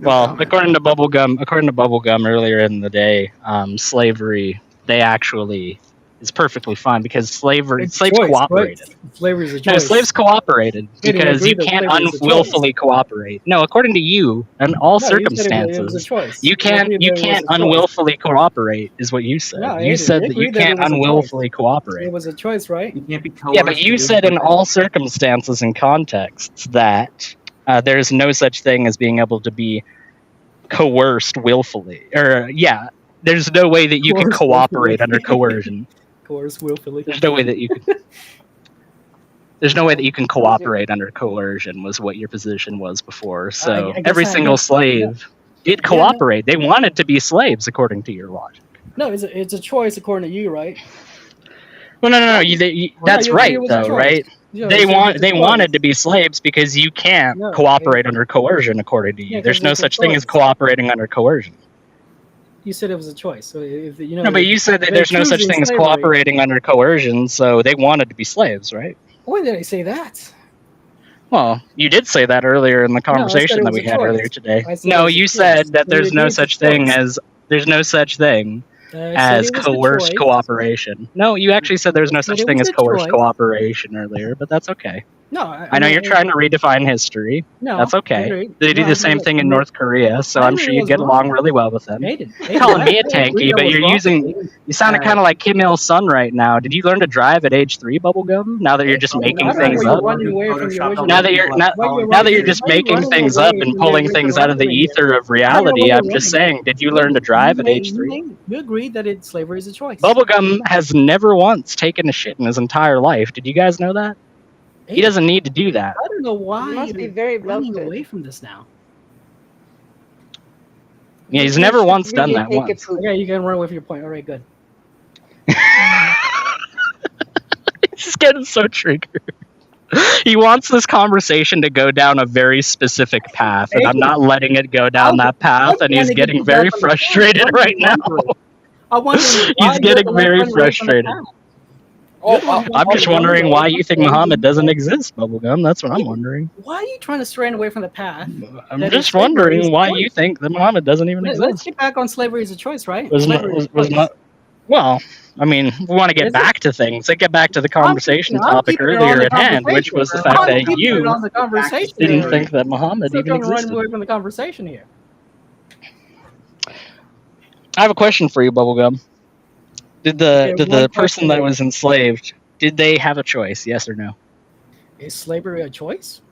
Well, according to Bubblegum earlier in the day, slavery, they actually is perfectly fine because slaves cooperated. Right? Slavery is a choice. No, slaves cooperated because you can't unwillfully cooperate. No, according to you, in all circumstances, you can't unwillfully cooperate. Is what you said. No, you said that you can't unwillfully cooperate. It was a choice, right? You can't be coerced. Yeah, but you said in all circumstances and contexts that there's no such thing as being able to be coerced willfully. There's no way that you can cooperate under coercion. Coerce willfully. There's no way that you can. There's no way that you can cooperate under coercion. Was what your position was before. So every single slave did cooperate. They wanted to be slaves, according to your logic. No, it's a choice according to you, right? Well, no. That's right, though, right? Yeah, they wanted to be slaves because you can't cooperate under coercion, according to you. There's no such thing as cooperating under coercion. You said it was a choice. So if no, but you said that there's no such thing as cooperating under coercion, so they wanted to be slaves, right? When did I say that? Well, you did say that earlier in the conversation that we had earlier today. No, you said that there's no such thing as coerced cooperation. No, you actually said there's no such thing as coerced cooperation earlier, but that's okay. No, I know you're trying to redefine history. No, that's okay. They do the same thing in North Korea, so I'm sure you get along really well with them. You're calling me a tanky, but you sounded kind of like Kim Il-sung right now. Did you learn to drive at age 3, Bubblegum? Now that you're just making things up? Now that you're just making things up and pulling things out of the ether of reality, I'm just saying, did you learn to drive at age 3? You agreed that slavery is a choice. Bubblegum has never once taken a shit in his entire life. Did you guys know that? He doesn't need to do that. I don't know why you must be very running away from this now. Yeah, he's never once done that once. Okay, you can run away from your point. All right, good. He's getting so triggered. He wants this conversation to go down a very specific path, and I'm not letting it go down that path, and he's getting very frustrated right now. He's getting very frustrated. I'm just wondering why you think Muhammad doesn't exist, Bubblegum. That's what I'm wondering. Why are you trying to strand away from the path? I'm just wondering why you think that Muhammad doesn't even exist. Let's get back on slavery as a choice, right? Was not. Well, I mean, we want to get back to things. Let's get back to the conversation topic earlier at hand, which was the fact that you didn't think that Muhammad even existed. Run away from the conversation here. I have a question for you, Bubblegum. Did the person that was enslaved, did they have a choice? Yes or no? Is slavery a choice?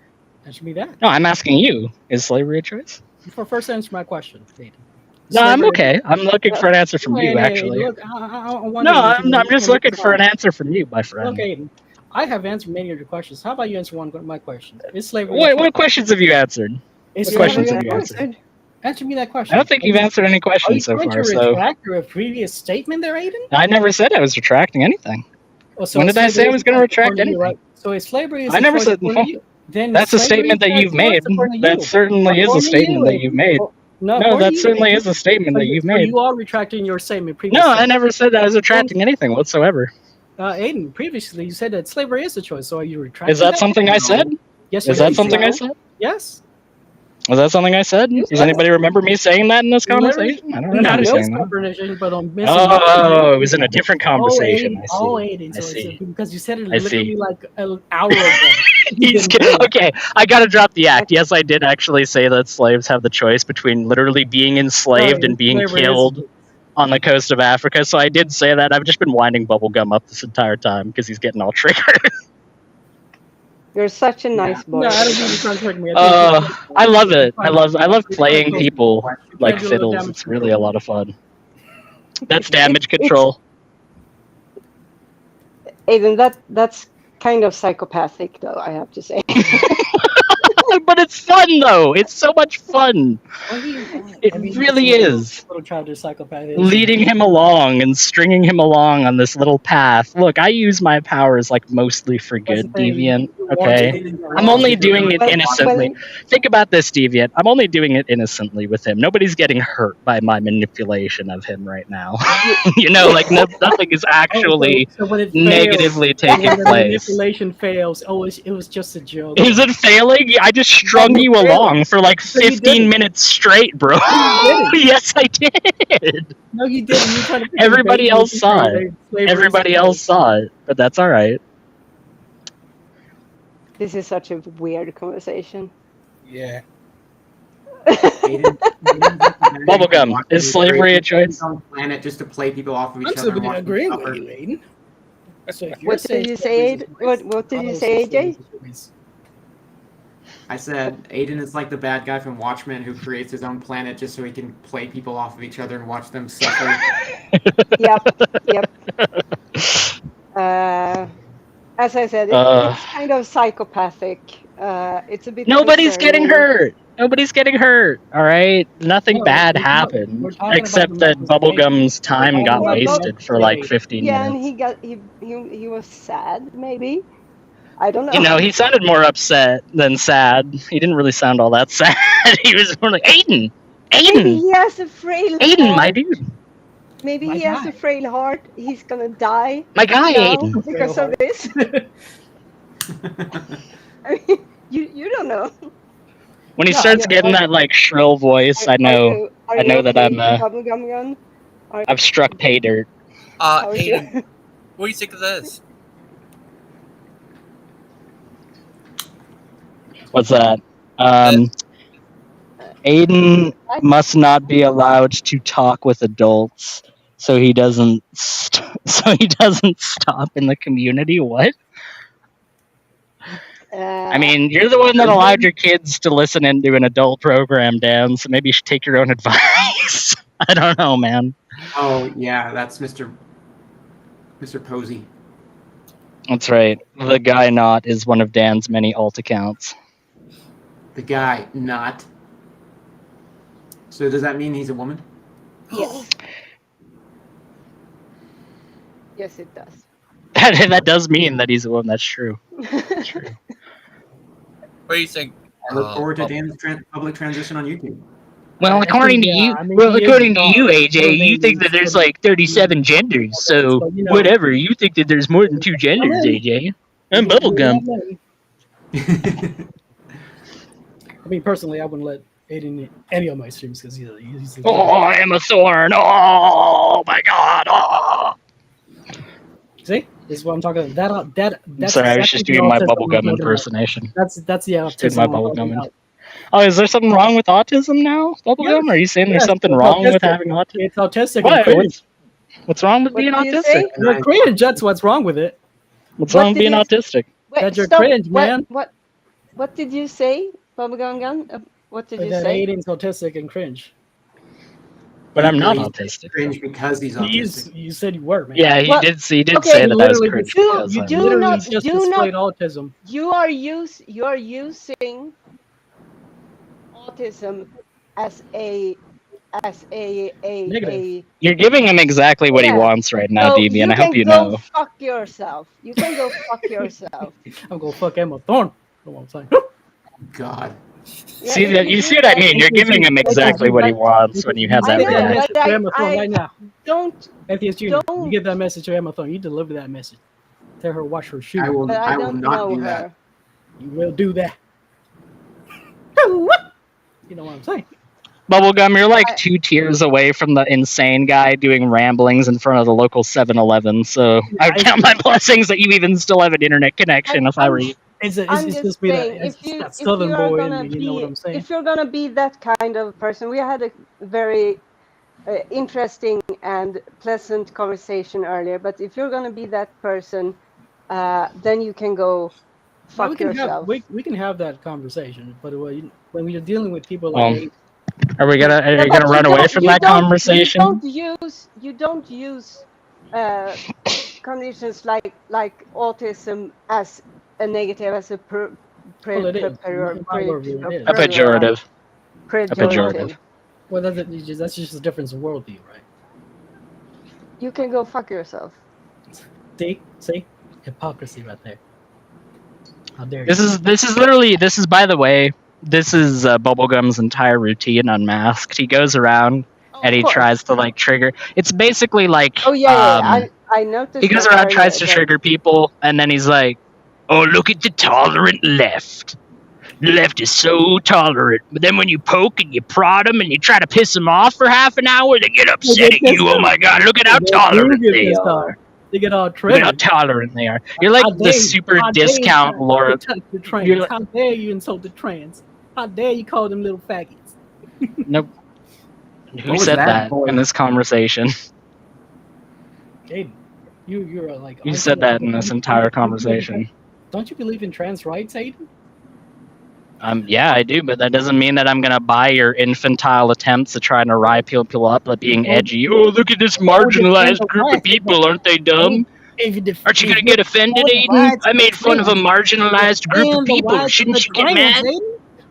That should be that. No, I'm asking you. Is slavery a choice? For first answer my question, Nathan. No, I'm okay. I'm looking for an answer from you, actually. Look, I'm just looking for an answer from you, my friend. Look, Aiden, I have answered many of your questions. How about you answer one of my questions? Is slavery? What questions have you answered? What questions have you answered? Answer me that question. I don't think you've answered any questions so far. Are you retract your previous statement there, Aiden? I never said I was retracting anything. Oh, so when did I say I was going to retract anything? Right? So is slavery is I never said then that's a statement that you've made. That certainly is a statement that you've made. No, that certainly is a statement that you've made. You are retracting your statement previously. No, I never said that I was retracting anything whatsoever. Aiden, previously you said that slavery is a choice, so are you retracting? Is that something I said? Yes. Is that something I said? Yes. Was that something I said? Does anybody remember me saying that in this conversation? I don't remember saying that. Oh, it was in a different conversation. I see. Because you said it literally like an hour ago. Okay, I gotta drop the act. Yes, I did actually say that slaves have the choice between literally being enslaved and being killed on the coast of Africa. So I did say that. I've just been winding Bubblegum up this entire time because he's getting all triggered. You're such a nice boy. No, I don't think you're trying to trick me. I love it. I love playing people like fiddles. It's really a lot of fun. That's damage control. Aiden, that's kind of psychopathic, though, I have to say. But it's fun, though. It's so much fun. It really is. Little childish psychopath. Leading him along and stringing him along on this little path. Look, I use my powers like mostly for good, Deviant. Okay? I'm only doing it innocently. Think about this, Deviant. I'm only doing it innocently with him. Nobody's getting hurt by my manipulation of him right now. You know, like nothing is actually negatively taking place. Manipulation fails. Oh, it was just a joke. Is it failing? I just strung you along for like 15 minutes straight, bro. Yes, I did. No, you didn't. Everybody else saw it. Everybody else saw it, but that's all right. This is such a weird conversation. Yeah. Bubblegum, is slavery a choice? On the planet just to play people off of each other. I'm agreeing with you, Aiden. What did you say, What did you say, AJ? I said Aiden is like the bad guy from Watchmen who creates his own planet just so he can play people off of each other and watch them suffer. Yep. As I said, it's kind of psychopathic. It's a bit. Nobody's getting hurt. Nobody's getting hurt. All right, nothing bad happened except that Bubblegum's time got wasted for like 15 minutes. Yeah, and he was sad, maybe. I don't know. You know, he sounded more upset than sad. He didn't really sound all that sad. He was more like, Aiden! Maybe he has a frail Aiden, heart. My dude. Maybe he has a frail heart. He's gonna die. My guy, Aiden. Because of this. I mean, you don't know. When he starts getting that like shrill voice, I know that I've struck pay dirt. Aiden, what do you think of this? What's that? Aiden must not be allowed to talk with adults, so he doesn't stop in the community. What? I mean, you're the one that allowed your kids to listen into an adult program, Dan, so maybe you should take your own advice. I don't know, man. Oh, yeah, that's Mr. Posey. That's right. The guy not is one of Dan's many alt accounts. The guy not. So does that mean he's a woman? Yes. Yes, it does. That does mean that he's a woman. That's true. That's true. What do you think? I look forward to Dan's public transition on YouTube. Well, I according think, to you, I mean, he is according to dog. you, Middle AJ, you name think that is there's Teddy. like 37 genders. So But, you know, whatever. You think that there's more than 2 genders, AJ. I'm bubblegum. I mean, personally, I wouldn't let Aiden in any of my streams because he's Oh, I am a thorn. Oh my God. Oh. See, this is what I'm talking about. That's Sorry, I was exactly just the doing my autism I'm bubblegum talking about. impersonation. That's the Just did my autism I'm talking bubblegum. about. Oh, is there something wrong with autism now, bubblegum? Are you saying there's something it's wrong with autistic. having autism? It's autistic What? and cringe. What's wrong with What being did you autistic? say? You're cringe. That's what's wrong with it. What's wrong with being did autistic? Wait, That you're stop. cringe, man. What did you say, Bubblegum Gun? What did you That say? Aiden's autistic and cringe. But I'm not He's autistic. Cringe because he's autistic. You said you were, man. Yeah, he Well, did say okay, that I was cringe. because You I'm- literally just displayed autism. You are using autism as a Negative. You're giving him exactly what he Yeah. wants right now, So DB, and I you hope can you go know. fuck yourself. You can go fuck yourself. I'm gonna fuck Emma Thorne. That's what I'm saying. God. Yeah, See if that? You do see what I that- mean? You're giving him exactly what he wants when you have I that know, reaction. but Emma Thorne I right now. don't. Atheist Junior, you give that message to Emma Thorne. You deliver that message. Tell her watch her shoe. I will. But I I will don't not know do that. her. You will do that. You know what I'm saying? Bubblegum, you're like 2 tiers away from the insane guy doing ramblings in front of the local 7-Eleven, so I would count my blessings that you even still have an internet connection if I were you. It's I'm just just be saying, that, if you that southern are boy in gonna me, you know what I'm saying? if you're gonna be that kind of person, we had a very interesting and pleasant conversation earlier. But if you're gonna be that person, then you can go fuck we can yourself. we can have that conversation, but when we're dealing with people Are like you gonna run away from that conversation? You don't use conditions like autism as a negative, as a pejorative. Pejorative. Well, that's just a difference in worldview, right? You can go fuck yourself. See, hypocrisy right there. How dare you? This is by the way, this is Bubblegum's entire routine unmasked. He goes around and he tries to like trigger. It's basically like I noticed. He goes around, tries to trigger people, and then he's like, "Oh, look at the tolerant left. The left is so tolerant, but then when you poke and you prod them and you try to piss them off for half an hour, they get upset at you. Oh my God, look at how tolerant they are. They get all Look triggered. at how tolerant they are. You're like the super discount Laura. How dare you insult the trans? How dare you call them little faggots? Nope. Who said that in this conversation? Jaden, you're like. You said that in this entire conversation. Don't you believe in trans rights, Aiden? Yeah, I do, but that doesn't mean that I'm gonna buy your infantile attempts at trying to rile people up, like being edgy. Oh, look at this marginalized group of people, aren't they dumb? Aren't you gonna get offended, Aiden? I made fun of a marginalized group of people. Shouldn't you get mad?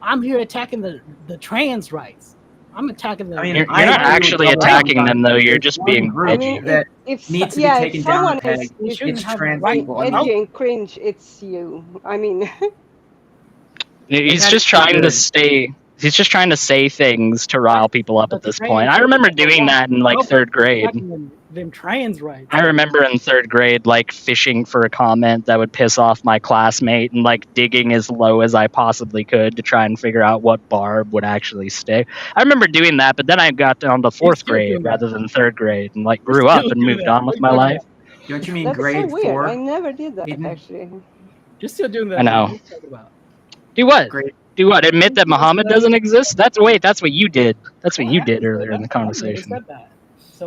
I'm here attacking the trans rights. I'm attacking them. I mean, you're not actually attacking them, though. You're just being edgy. That needs to be taken down a peg. It's trans people. Edgy and cringe. It's you. I mean. He's just trying to stay. He's just trying to say things to rile people up at this point. I remember doing that in like 3rd grade. Them trans rights. I remember in 3rd grade, like fishing for a comment that would piss off my classmate and like digging as low as I possibly could to try and figure out what barb would actually stick. I remember doing that, but then I got down to 4th grade rather than 3rd grade and like grew up and moved on with my life. Don't you mean That's grade so weird. 4? I never did that actually. You're still doing that. I know. Do what? Do what? Admit that Muhammad doesn't exist? That's what you did. That's what you did earlier in the conversation.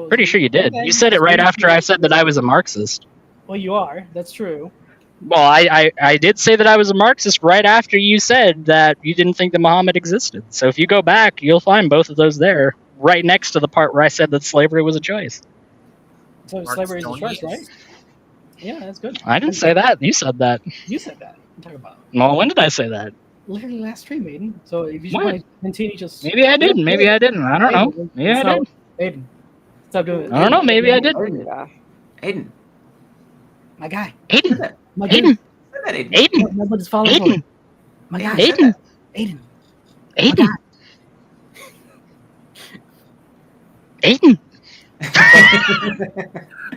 Pretty sure you did. You said it right after I said that I was a Marxist. Well, you are. That's true. Well, I did say that I was a Marxist right after you said that you didn't think that Muhammad existed. So if you go back, you'll find both of those there, right next to the part where I said that slavery was a choice. So slavery is a choice, right? Yeah, that's good. I didn't say that. You said that. You said that. I'm talking about. Well, when did I say that? Literally last stream, Aiden. So if you just want to continue, just maybe I didn't. Maybe I didn't. I don't know. Maybe I did. Aiden, stop doing it. I don't know. Maybe I did. Aiden. My guy. Aiden. My Aiden. Aiden. Aiden. Nobody's following. Aiden. My guy. Aiden. Aiden. Aiden. Aiden.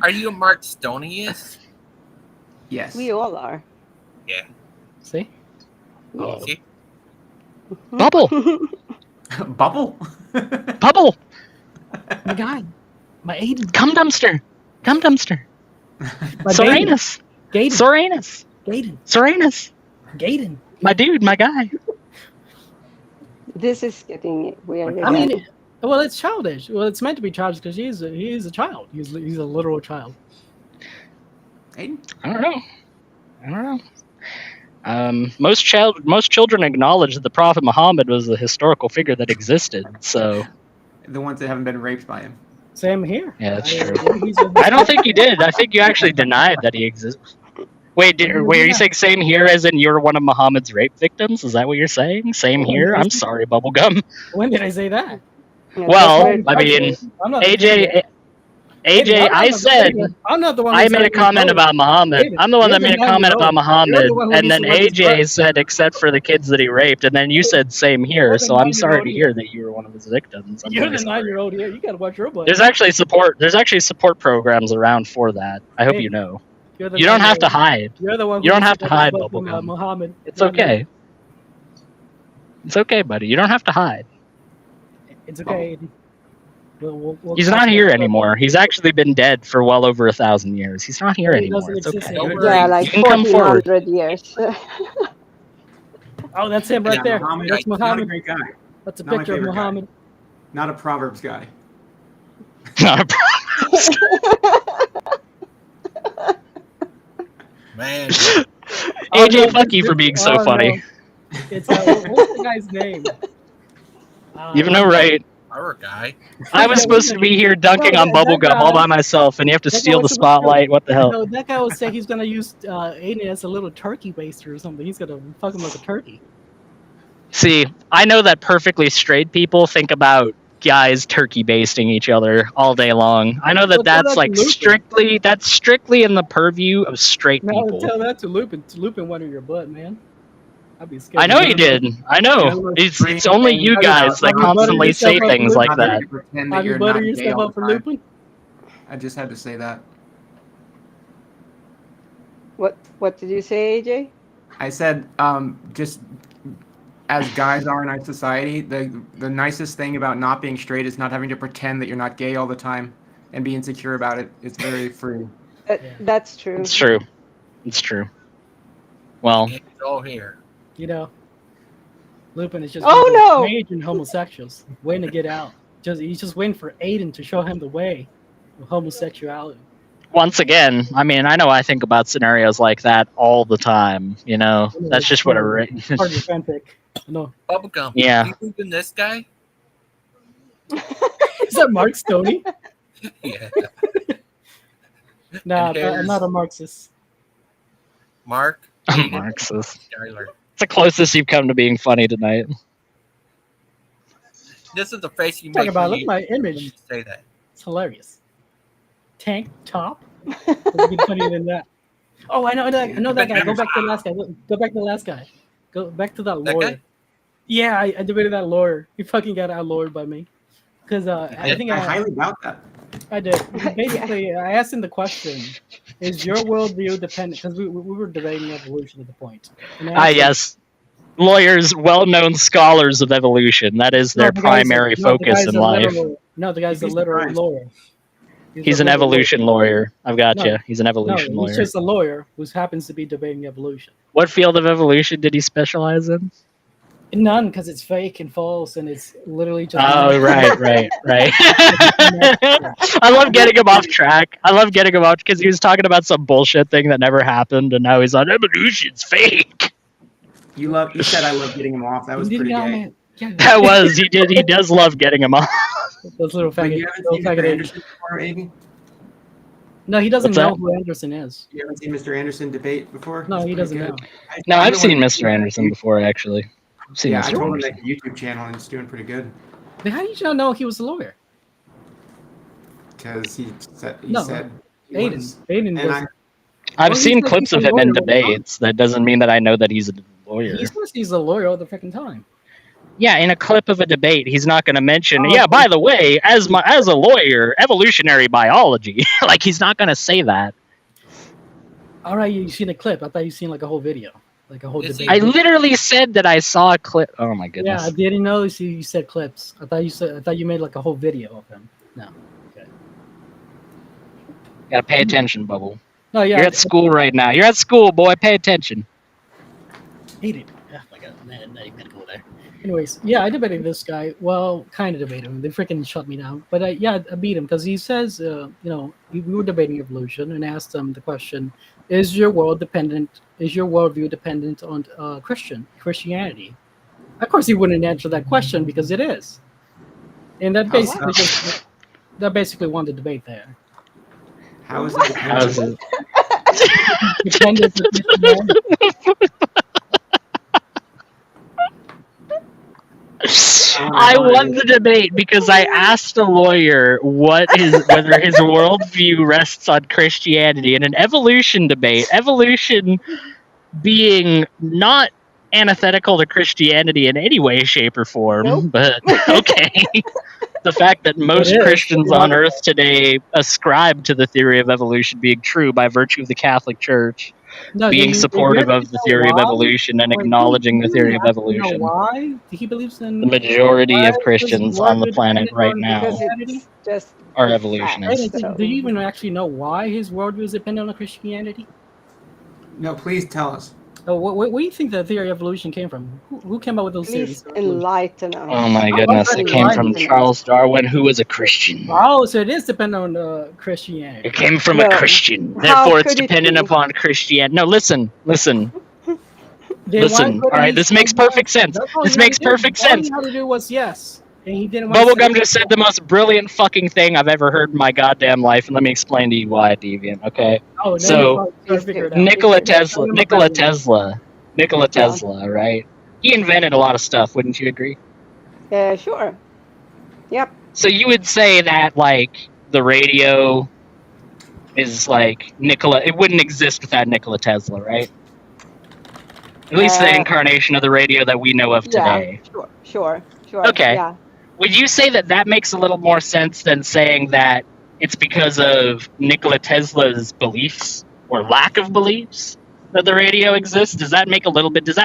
Are you a Markstonius? Yes. We all are. Yeah. See? Yeah. See? Bubble. Bubble? Bubble. My guy. My Aiden. Come dumpster. Come dumpster. My Soranus. Gaiden. Soranus. Gaiden. Soranus. Gaiden. My dude, my guy. This is getting weird. I mean, well, it's childish. Well, it's meant to be childish because he is a child. He's a literal child. Aiden? I don't know. Most children acknowledge that the Prophet Muhammad was a historical figure that existed. So The ones that haven't been raped by him. Same here. yeah, that's true. I don't think you did. I think you actually denied that he exists. Wait, are you saying same here as in you're one of Muhammad's rape victims? Is that what you're saying? Same here? I'm sorry, Bubblegum. When did I say that? Well, I mean, AJ, I said I'm not the one. I made a comment about Muhammad. I'm the one that made a comment about Muhammad, and then AJ said, except for the kids that he raped, and then you said same here. So I'm sorry to hear that you were one of his victims. You're the 9-year-old here. You gotta watch your butt. There's actually support programs around for that. I hope you know. You don't have to hide. You're the one. You don't have to hide, Bubblegum. Muhammad. It's okay. It's okay, buddy. You don't have to hide. It's okay. We'll He's not here anymore. He's actually been dead for well over 1,000 years. He's not here anymore. It's okay. Yeah, like 1,400 years. Oh, that's him right there. Muhammad, That's not Muhammad. a great guy. That's a Not my picture of favorite guy. Muhammad. Not a Proverbs guy. Not a problem. Man. AJ, fuck you for being so funny. No. It's what's the guy's name? You have no right. Our guy. I was supposed to be here dunking on Bubblegum all by myself, and you have to steal the spotlight. What the hell? No, that guy was saying he's gonna use Aiden as a little turkey baster or something. He's gonna fuck him like a turkey. See, I know that perfectly straight people think about guys turkey basting each other all day long. I know that that's like strictly in the purview of straight people. Tell that to Lupin. To Lupin wanted your butt, man. I'd be scared. I know you did. I know. It's only you guys that constantly say things like that. Have you buttered yourself up for Lupin? I just had to say that. What did you say, AJ? I said, just as guys are in our society, the nicest thing about not being straight is not having to pretend that you're not gay all the time and be insecure about it. It's very free. That's true. It's true. It's true. Well, It's all here. You know, Lupin is just raging homosexuals, waiting to get out. He's just waiting for Aiden to show him the way of homosexuality. once again, I mean, I know I think about scenarios like that all the time. You know, that's just what I read. No. Bubblegum. Yeah. You thinking this guy? Is that Mark Stoney? Yeah. Nah, I'm not a Marxist. Mark? I'm a Marxist. Skyler. It's the closest you've come to being funny tonight. This is the face you Talk make. about when look at my image. when you say that. It's hilarious. Tank top. What's be funnier than that? Oh, I know that. I know that guy. Go back to the last guy. Go back to the last guy. Go back to that lawyer. Guy? Yeah, I debated that lawyer. He fucking got outlawed by me. Because I think I highly doubt that. I did. Basically, I asked him the question: is your worldview dependent? Because we were debating evolution at the point. Yes. Lawyers, well-known scholars of evolution. That is their primary focus in life. The guy's a literal lawyer. He's an evolution lawyer. I've got you. He's an evolution lawyer. He's just a lawyer who happens to be debating evolution. What field of evolution did he specialize in? None, because it's fake and false, and it's literally just. Oh, right. I love getting him off track. I love getting him off because he was talking about some bullshit thing that never happened, and now he's on evolution's fake. You said I love getting him off. That was pretty gay. Yeah. That was he did. He does love getting him off. Those little faggot. You haven't seen Mr. Anderson before, Aiden? No, he doesn't What's know that? who Anderson is. You haven't seen Mr. Anderson debate before? No, It's he pretty doesn't good. know. No, I've seen Mr. Anderson before, actually. I've seen Yeah, Mr. I told him Anderson. that YouTube channel and it's doing pretty good. But how did you not know he was a lawyer? Because he said he Aiden. was. Aiden And does. I've Well, seen he's clips a of him in lawyer all the time. debates. That doesn't mean that I know that he's a lawyer. He says he's a lawyer all the freaking time. Yeah, in a clip of a debate, he's not going to mention. Yeah, by the way, as a lawyer, evolutionary biology. Like he's not going to say that. All right, you seen a clip? I thought you seen like a whole video, like a whole debate. I literally said that I saw a clip. Oh my goodness. Yeah, I didn't know you said clips. I thought you made like a whole video of him. No. Okay. Gotta pay attention, Bubble. No, yeah. You're at school right now. You're at school, boy. Pay attention. He did. Oh my god, man, not even gonna go there. Anyways, yeah, I debated this guy. Well, kind of debated him. They freaking shut me down. But I beat him because he says, we were debating evolution and asked him the question: Is your worldview dependent on Christianity? Of course, he wouldn't answer that question because it is, and that basically won the debate there. How is it? Dependent on Christianity. I won the debate because I asked a lawyer whether his worldview rests on Christianity in an evolution debate. Evolution being not antithetical to Christianity in any way, shape, or form, but okay. The fact that most Christians on Earth today ascribe to the theory of evolution being true by virtue of the Catholic Church. Being supportive of the theory of evolution and acknowledging the theory of evolution. Why he believes in the majority of Christians on the planet right now just are evolutionists. Do you even actually know why his worldview is dependent on Christianity? No, please tell us. Oh, where do you think the theory of evolution came from? Who came up with those theories? Enlighten us. Oh my goodness, it came from Charles Darwin, who was a Christian. Oh, so it is dependent on Christianity. It came from a Christian, therefore it's dependent upon Christianity. No, listen. Listen, all right, this makes perfect sense. This makes perfect sense. All he had to do was yes. And he didn't Bubblegum just said the most brilliant fucking thing I've ever heard in my goddamn life, and let me explain to you why, Deviant, okay? Oh, no, so, Nikola Tesla, right? He invented a lot of stuff, wouldn't you agree? Sure. Yep. So you would say that, like, the radio is, like, it wouldn't exist without Nikola Tesla, right? At least the incarnation of the radio that we know of today. Yeah, sure. Okay. Yeah. Would you say that makes a little more sense than saying that it's because of Nikola Tesla's beliefs or lack of beliefs that the radio exists? Does that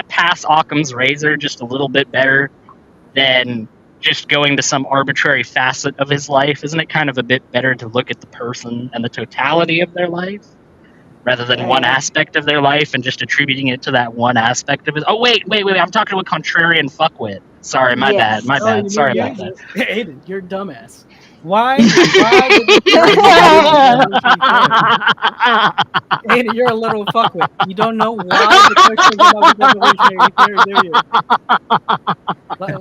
pass Occam's razor just a little bit better than just going to some arbitrary facet of his life? Isn't it kind of a bit better to look at the person and the totality of their life rather than one aspect of their life and just attributing it to that one aspect of it? Oh, wait, I'm talking to a contrarian fuckwit. Sorry, my bad. Sorry about that. Aiden, you're a dumbass. Why Aiden, you're a little fuckwit. You don't know why the question about evolutionary theory, do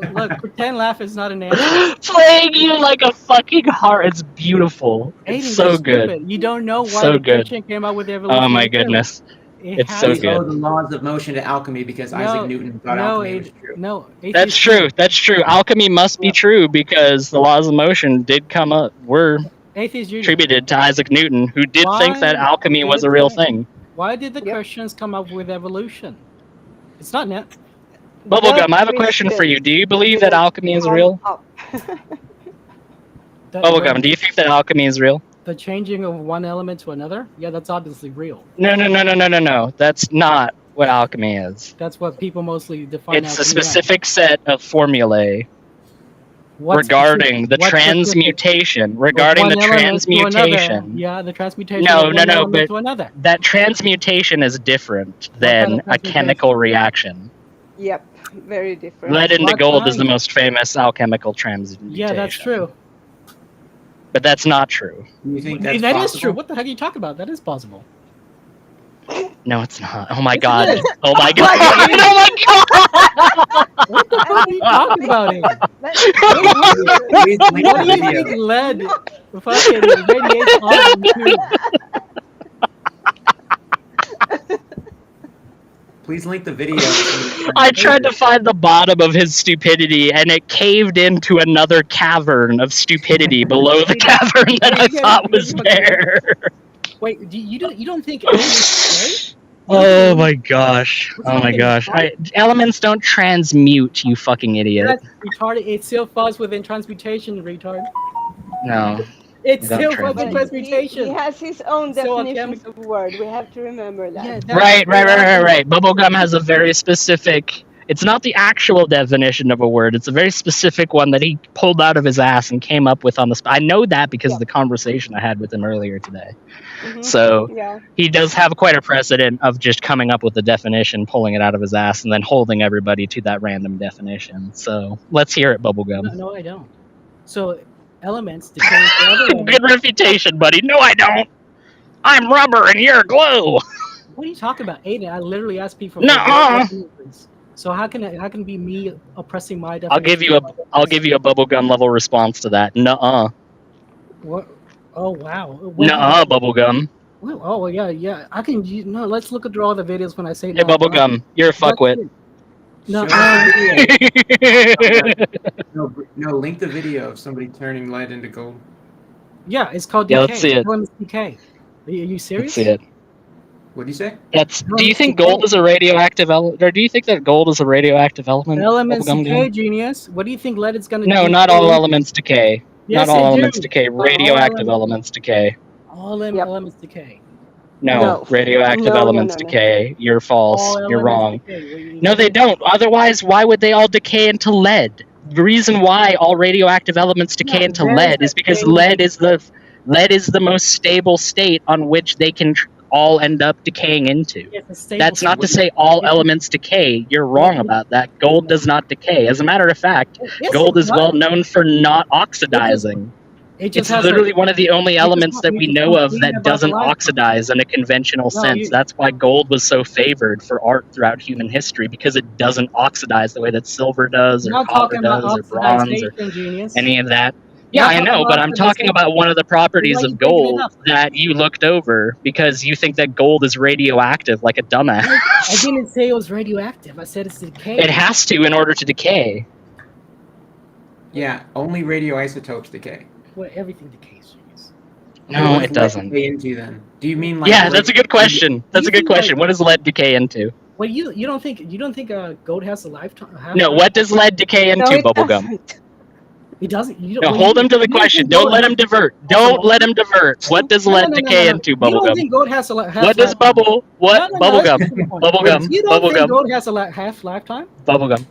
you? Look, pretend laugh is not an answer. Playing you like a fucking heart. It's beautiful. It's Aiden, so good. Stupid. You don't know why the Christian came out with evolution. Oh my goodness. It's so good. The laws of motion to alchemy because Isaac Newton thought alchemy was true. No, that's true. That's true. Alchemy must be true because the laws of motion were attributed to Isaac Newton, who did think that alchemy was a real thing. Why did the Christians come up with evolution? It's not net. Bubblegum, I have a question for you. Do you believe that alchemy is real? Bubblegum, do you think that alchemy is real? The changing of one element to another? Yeah, that's obviously real. No. That's not what alchemy is. That's what people mostly define. It's a specific set of formulae regarding the transmutation. Yeah, the transmutation. No, but to another. That transmutation is different than a chemical reaction. Yep, very different. Lead into gold is the most famous alchemical transmutation. Yeah, that's true. But that's not true. You think that is true. What the heck are you talking about? That is possible. No, it's not. Oh my god. Oh my god. Oh my god. What the fuck are you talking about here? What do you think lead fucking radiates onto? Please link the video. I tried to find the bottom of his stupidity, and it caved into another cavern of stupidity below the cavern that I thought was there. Wait, you don't think Aiden is straight? Oh my gosh. Oh my gosh. Elements don't transmute, you fucking idiot. That's retarded. It still falls within transmutation, retard. No. It's Don't still transmute. fucking transmutation. He has his own So definitions of word. We have to remember that. Right. Bubblegum has a very specific... It's not the actual definition of a word. It's a very specific one that he pulled out of his ass and came up with on the spot. I know that because of the conversation I had with him earlier today. Mhm. So Yeah. he does have quite a precedent of just coming up with the definition, pulling it out of his ass, and then holding everybody to that random definition. So let's hear it, Bubblegum. No, I don't. So elements decay into other elements. Good reputation, buddy. No, I don't. I'm rubber and you're glue. What are you talking about, Aiden? I literally asked people. Nuh-uh. So how can it be me oppressing my definition? I'll give you a bubblegum level response to that. Nuh-uh. What? Oh wow. Nuh-uh, bubblegum. Oh well, yeah. I can. No, let's look at all the videos when I say. Hey, bubblegum, you're a fuckwit. No. No, link the video of somebody turning lead into gold. Yeah, it's called Yeah, decay. let's see it. Elements decay. Are you serious? Let's see it. What do you say? Do you think gold is a radioactive element, or do you think that gold is a radioactive element? Elements Bubblegum decay, game? genius. What do you think lead is going to do? No, not all elements decay. Yes, not all they elements do. decay. Radioactive elements decay. All elements decay. No, radioactive elements decay. You're false. All You're wrong. elements decay. No, they don't. Otherwise, why would they all decay into lead? The reason why all radioactive elements decay into lead is because lead is the most stable state on which they can all end up decaying into. That's not to say all elements decay. You're wrong about that. Gold does not decay. As a matter of fact, gold is well known for not oxidizing. It's literally one of the only elements that we know of that doesn't oxidize in a conventional sense. That's why gold was so favored for art throughout human history, because it doesn't oxidize the way that silver does, or copper does, or bronze, or any of that. Yeah, I know, but I'm talking about one of the properties of gold that you looked over because you think that gold is radioactive like a dumbass. I didn't say it was radioactive. I said it's decay. It has to in order to decay. Yeah, only radioisotopes decay. Well, everything decays. No, What it does lead doesn't. decay into then? Do you mean like? Yeah, that's a good question. That's a good question. What does lead decay into? Well, you don't think gold has a lifetime? No, what does lead decay into, Bubblegum? It doesn't. No, hold him to the question. Don't let him divert. Don't let him divert. What does lead decay into, You don't Bubblegum? think gold has a What does Bubblegum? Bubblegum? You don't think Bubblegum? gold has a half lifetime? Bubblegum.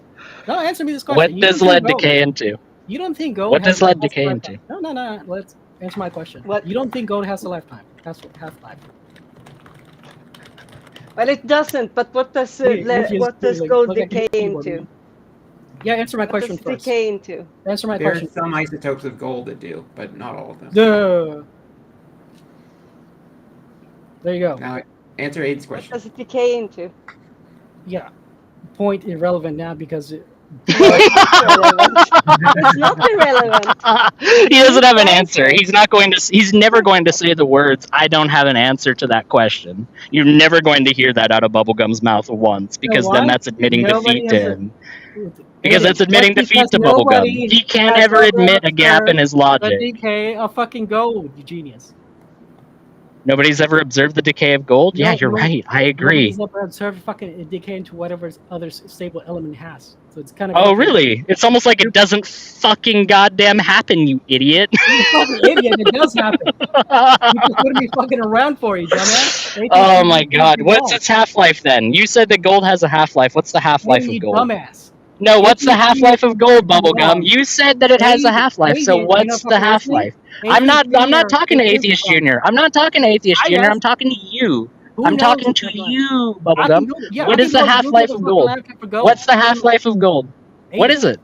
No, answer me this question. What You don't does think lead gold- decay into? You don't think gold? What has does a lead half decay lifetime? into? No. Let's answer my question. What? You don't think gold has a lifetime? That's what half life. Well, it doesn't. But what does gold decay into? Yeah, answer my What question does first. decay into? Answer my There are question. some isotopes of gold that do, but not all of them. There you go. Now, answer Aiden's question. What does it decay into? Yeah. Point irrelevant now because It's not irrelevant. He doesn't have an answer. He's not going to. He's never going to say the words, "I don't have an answer to that question." You're never going to hear that out of Bubblegum's mouth once, because then that's admitting defeat to him. Because that's admitting defeat to Bubblegum. He can't ever admit a gap in his the logic. decay of fucking gold, you genius. Nobody's ever observed the decay of gold? Yeah, you're right. I agree. Nobody's ever observed fucking decay into whatever other stable element it has. So it's kind of. Oh, really? It's almost like it doesn't fucking goddamn happen, you idiot. You fucking idiot! It does happen. You just wouldn't be fucking around for you, dumbass. Oh my god. What's its half-life then? You said that gold has a half-life. What's the half-life of gold? Dumbass. No, what's the half-life of gold, Bubblegum? You said that it has a half-life, so what's the half-life? I'm not talking to Atheist Junior. I'm not talking to Atheist Junior. I'm talking to you. I'm talking to you, Bubblegum. What is the half-life of gold? What's the half-life of gold? What is it?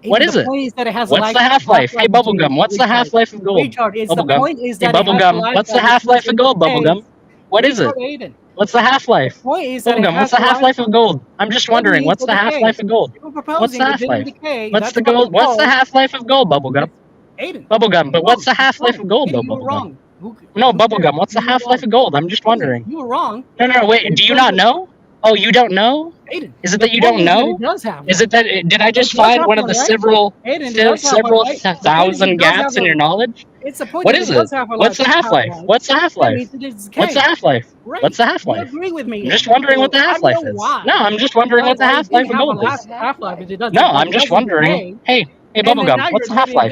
What is it? What's the half-life? Hey, Bubblegum, what's the half-life of gold? Bubblegum. Hey, Bubblegum, what's the half-life of gold, Bubblegum? What is it? What's the half-life? Bubblegum, what's the half-life of gold? I'm just wondering, what's the half-life of gold? What's the half-life? What's the gold? What's the half-life of gold, Bubblegum? Bubblegum, but what's the half-life of gold, though, Bubblegum? No, Bubblegum, what's the half-life of gold? I'm just wondering. You were wrong. No, wait, do you not know? Oh, you don't know? Aiden, Is it that you don't know? Is it that did I just find one of the several thousand gaps in your knowledge? It's a point. What is it? What's the half-life? What's the half-life? What's the half-life? What's the half-life? You agree with me? I'm just wondering what the half-life is. No, I'm just wondering what the half-life of gold is. No, I'm just wondering. Hey, Bubblegum, what's the half-life?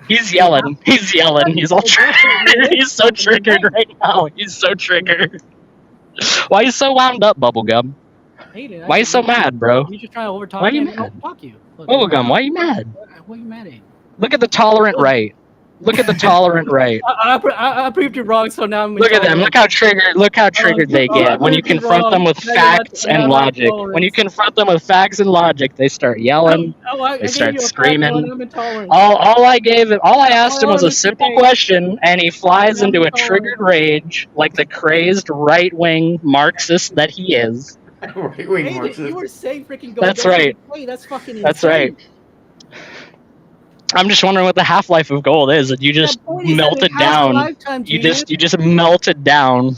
He's yelling. He's yelling. He's all triggered. He's so triggered right now. He's so triggered. Why are you so wound up, Bubblegum? Why are you so mad, bro? You're just trying to overtalk Why are you me. mad? Fuck you. Bubblegum, why are you mad? What are you mad at? Look at the tolerant right. Look at the tolerant right. I proved you wrong, so now I'm. Look at them. Look how triggered. Look how triggered they get when you confront them with facts and logic. When you confront them with facts and logic, they start yelling. They start screaming. All I asked him was a simple question, and he flies into a triggered rage like the crazed right-wing Marxist that he is. Right-wing Marxist. You were saying freaking gold. That's right. That's fucking insane. That's right. I'm just wondering what the half-life of gold is, and you just melted down. You just melted down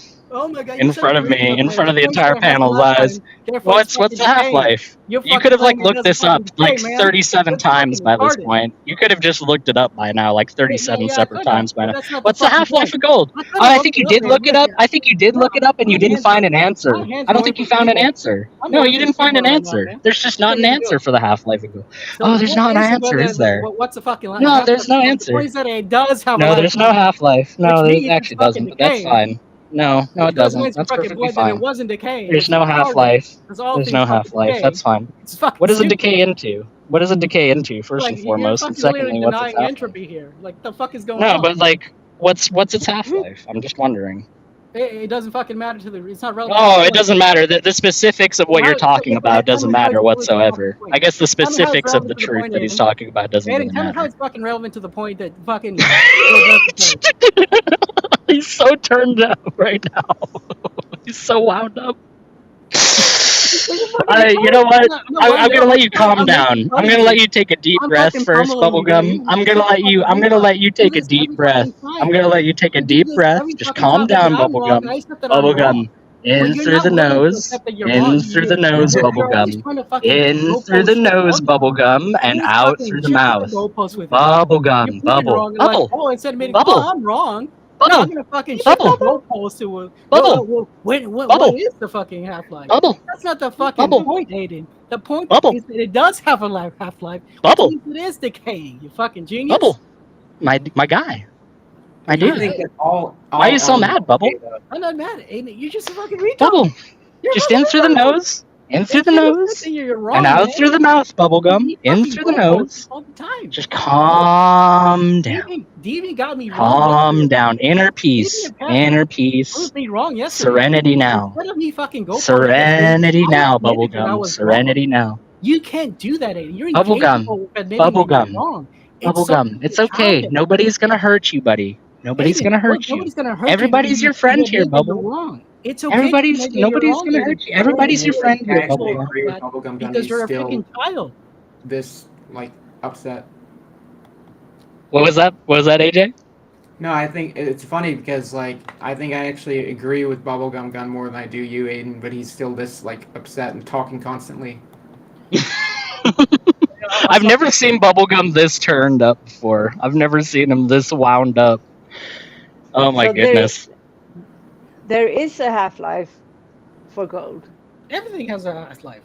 in front of me, in front of the entire panel's eyes. What's the half-life? You could have looked this up 37 times by this point. You could have just looked it up by now 37 separate times by now. What's the half-life of gold? I think you did look it up. I think you did look it up and you didn't find an answer. I don't think you found an answer. No, you didn't find an answer. There's just not an answer for the half-life of gold. Oh, there's not an answer, is there? What's the fucking line? No, there's no answer. No, there's no half-life. No, there actually doesn't, but that's fine. No, it doesn't. That's perfectly fine. It wasn't decaying. There's no half-life. There's no half-life. That's fine. What does it decay into? What does it decay into, first and foremost? And secondly, what's its half-life? Entropy here. The fuck is going on? No, but what's its half-life? I'm just wondering. It doesn't fucking matter to the. It's not relevant. Oh, it doesn't matter. The specifics of what you're talking about doesn't matter whatsoever. I guess the specifics of the truth that he's talking about doesn't really matter. Tell me how it's fucking relevant to the point that fucking. He's so turned up right now. He's so wound up. You know what? I'm gonna let you calm down. I'm gonna let you take a deep breath first, Bubblegum. I'm gonna let you take a deep breath. I'm gonna let you take a deep breath. Just calm down, Bubblegum. Bubblegum. In through the nose. In through the nose, Bubblegum. In through the nose, Bubblegum, and out through the mouth. Bubblegum. Bubble. Bubble. Oh, instead of admitting, Bubble. oh, I'm wrong. Bubble. No, I'm gonna fucking shift the goalpost to a Bubble. What is the fucking half-life? Bubble. That's not the fucking point, Aiden. The point is that it does have a half-life. Bubble. It is decaying. You fucking genius. Bubble. My guy. My dude. think that all Why are you so mad, Bubble? I'm not mad at Aiden. You're just a fucking retard. Bubble. Just in through the nose. In through the nose. And out through the mouth, Bubblegum. In through the nose. All the time. Just calm down. Deviant got me wrong. Calm down. Inner peace. Inner peace. Wrong yesterday. Serenity now. Instead of me fucking go Serenity now, Bubblegum. Serenity now. You can't do that, Aiden. You're Bubblegum. Bubblegum. Bubblegum. It's okay. Nobody's gonna hurt you, buddy. Nobody's gonna hurt you. Everybody's your friend here, Bubble. It's okay. Nobody's gonna hurt you. Everybody's your friend here, Bubble. Because you're a freaking child. This upset. What was that? What was that, AJ? No, I think it's funny because I think I actually agree with Bubblegum Gun more than I do you, Aiden. But he's still this upset and talking constantly. I've never seen Bubblegum this turned up before. I've never seen him this wound up. Oh my goodness. There is a half-life for gold. Everything has a half-life.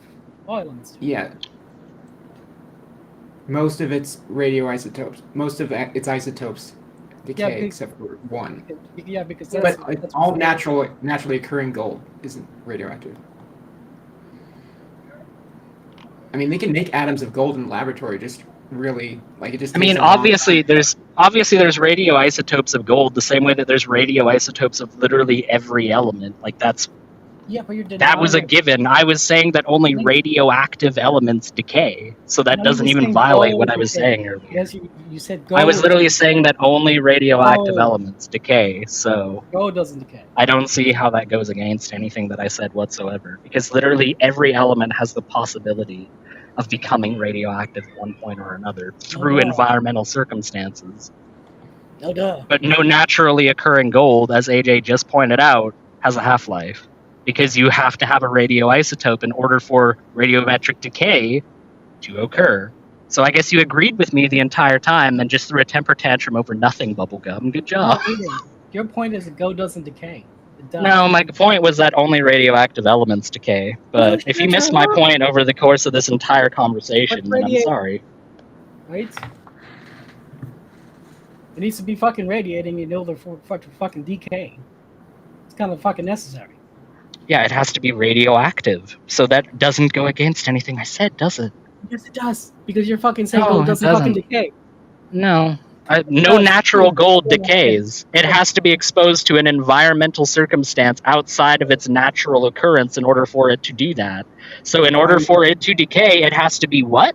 All elements. Yeah. Most of its radioisotopes. Most of its isotopes decay except for one. Yeah, because that's all naturally occurring gold isn't radioactive. I mean, they can make atoms of gold in the laboratory. Just really it just. I mean, obviously there's radioisotopes of gold the same way that there's radioisotopes of literally every element. That's. Yeah, but you're that was a given. I was saying that only radioactive elements decay, so that doesn't even violate what I was saying earlier. Yes, you said gold. I was literally saying that only radioactive elements decay, so gold doesn't decay. I don't see how that goes against anything that I said whatsoever, because literally every element has the possibility of becoming radioactive at one point or another through environmental circumstances. No duh. But no naturally occurring gold, as AJ just pointed out, has a half-life. because you have to have a radioisotope in order for radiometric decay to occur. So I guess you agreed with me the entire time and just threw a temper tantrum over nothing, Bubblegum. Good job. No, your point is that gold doesn't decay. It does. No, my point was that only radioactive elements decay. But if you missed my point over the course of this entire conversation, then I'm sorry. Right? It needs to be fucking radiating in order for fucking decay. It's kind of fucking necessary. Yeah, it has to be radioactive. So that doesn't go against anything I said, does it? Yes, it does. Because you're fucking saying No, gold it doesn't fucking decay. No. No natural gold decays. It has to be exposed to an environmental circumstance outside of its natural occurrence in order for it to do that. So in order for it to decay, it has to be what?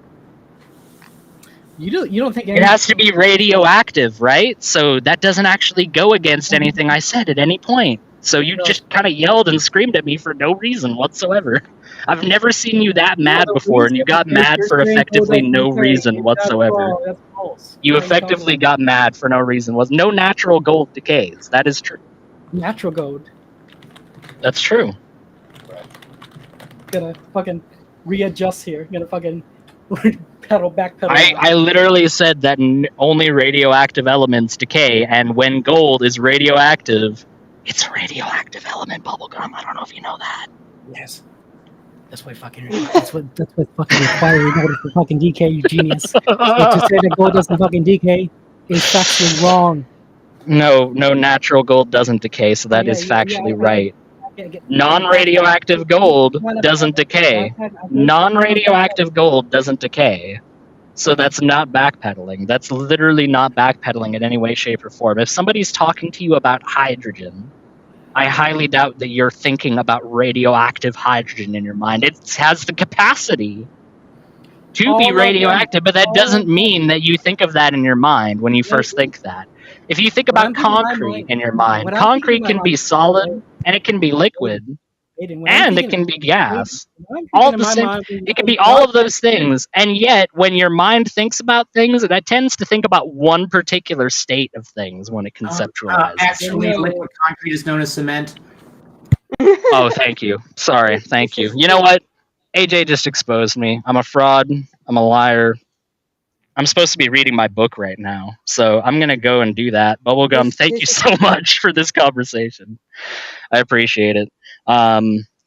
You don't think it has to be radioactive, right? So that doesn't actually go against anything I said at any point. So you just kind of yelled and screamed at me for no reason whatsoever. I've never seen you that mad before, and you got mad for effectively no reason whatsoever. That's false. You effectively got mad for no reason. No natural gold decays. That is true. Natural gold. That's true. Gonna fucking readjust here. Gonna fucking pedal. I literally said that only radioactive elements decay, and when gold is radioactive, it's a radioactive element, Bubblegum. I don't know if you know that. Yes. That's what fucking required in order for fucking decay, you genius. So to say that gold doesn't fucking decay is factually wrong. No natural gold doesn't decay, so that is factually right. Non-radioactive gold doesn't decay. Non-radioactive gold doesn't decay. So that's not backpedaling. That's literally not backpedaling in any way, shape, or form. If somebody's talking to you about hydrogen, I highly doubt that you're thinking about radioactive hydrogen in your mind. It has the capacity to be radioactive, but that doesn't mean that you think of that in your mind when you first think that. If you think about concrete in your mind, concrete can be solid and it can be liquid and it can be gas. All the same, it can be all of those things, and yet when your mind thinks about things, it tends to think about one particular state of things when it conceptualizes. Actually, liquid concrete is known as cement. Oh, thank you. Sorry, thank you. You know what? AJ just exposed me. I'm a fraud. I'm a liar. I'm supposed to be reading my book right now, so I'm going to go and do that. Bubblegum, thank you so much for this conversation. I appreciate it.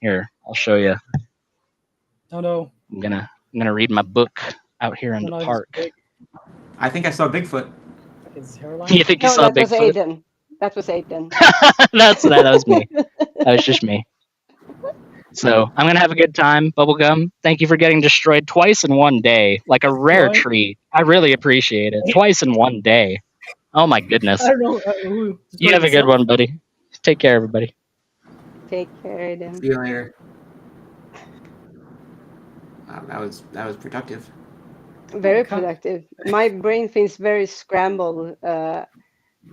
Here, I'll show you. Oh no. I'm gonna read my book out here in the park. I think I saw Bigfoot. You think you saw Bigfoot? That was Aiden. that was me. That was just me. So I'm gonna have a good time, Bubblegum. Thank you for getting destroyed twice in one day, like a rare treat. I really appreciate it. Twice in one day. Oh my goodness. I don't know. You have a good one, buddy. Take care, everybody. Take care, Aiden. See you later. Wow, that was productive. Very productive. My brain feels very scrambled. I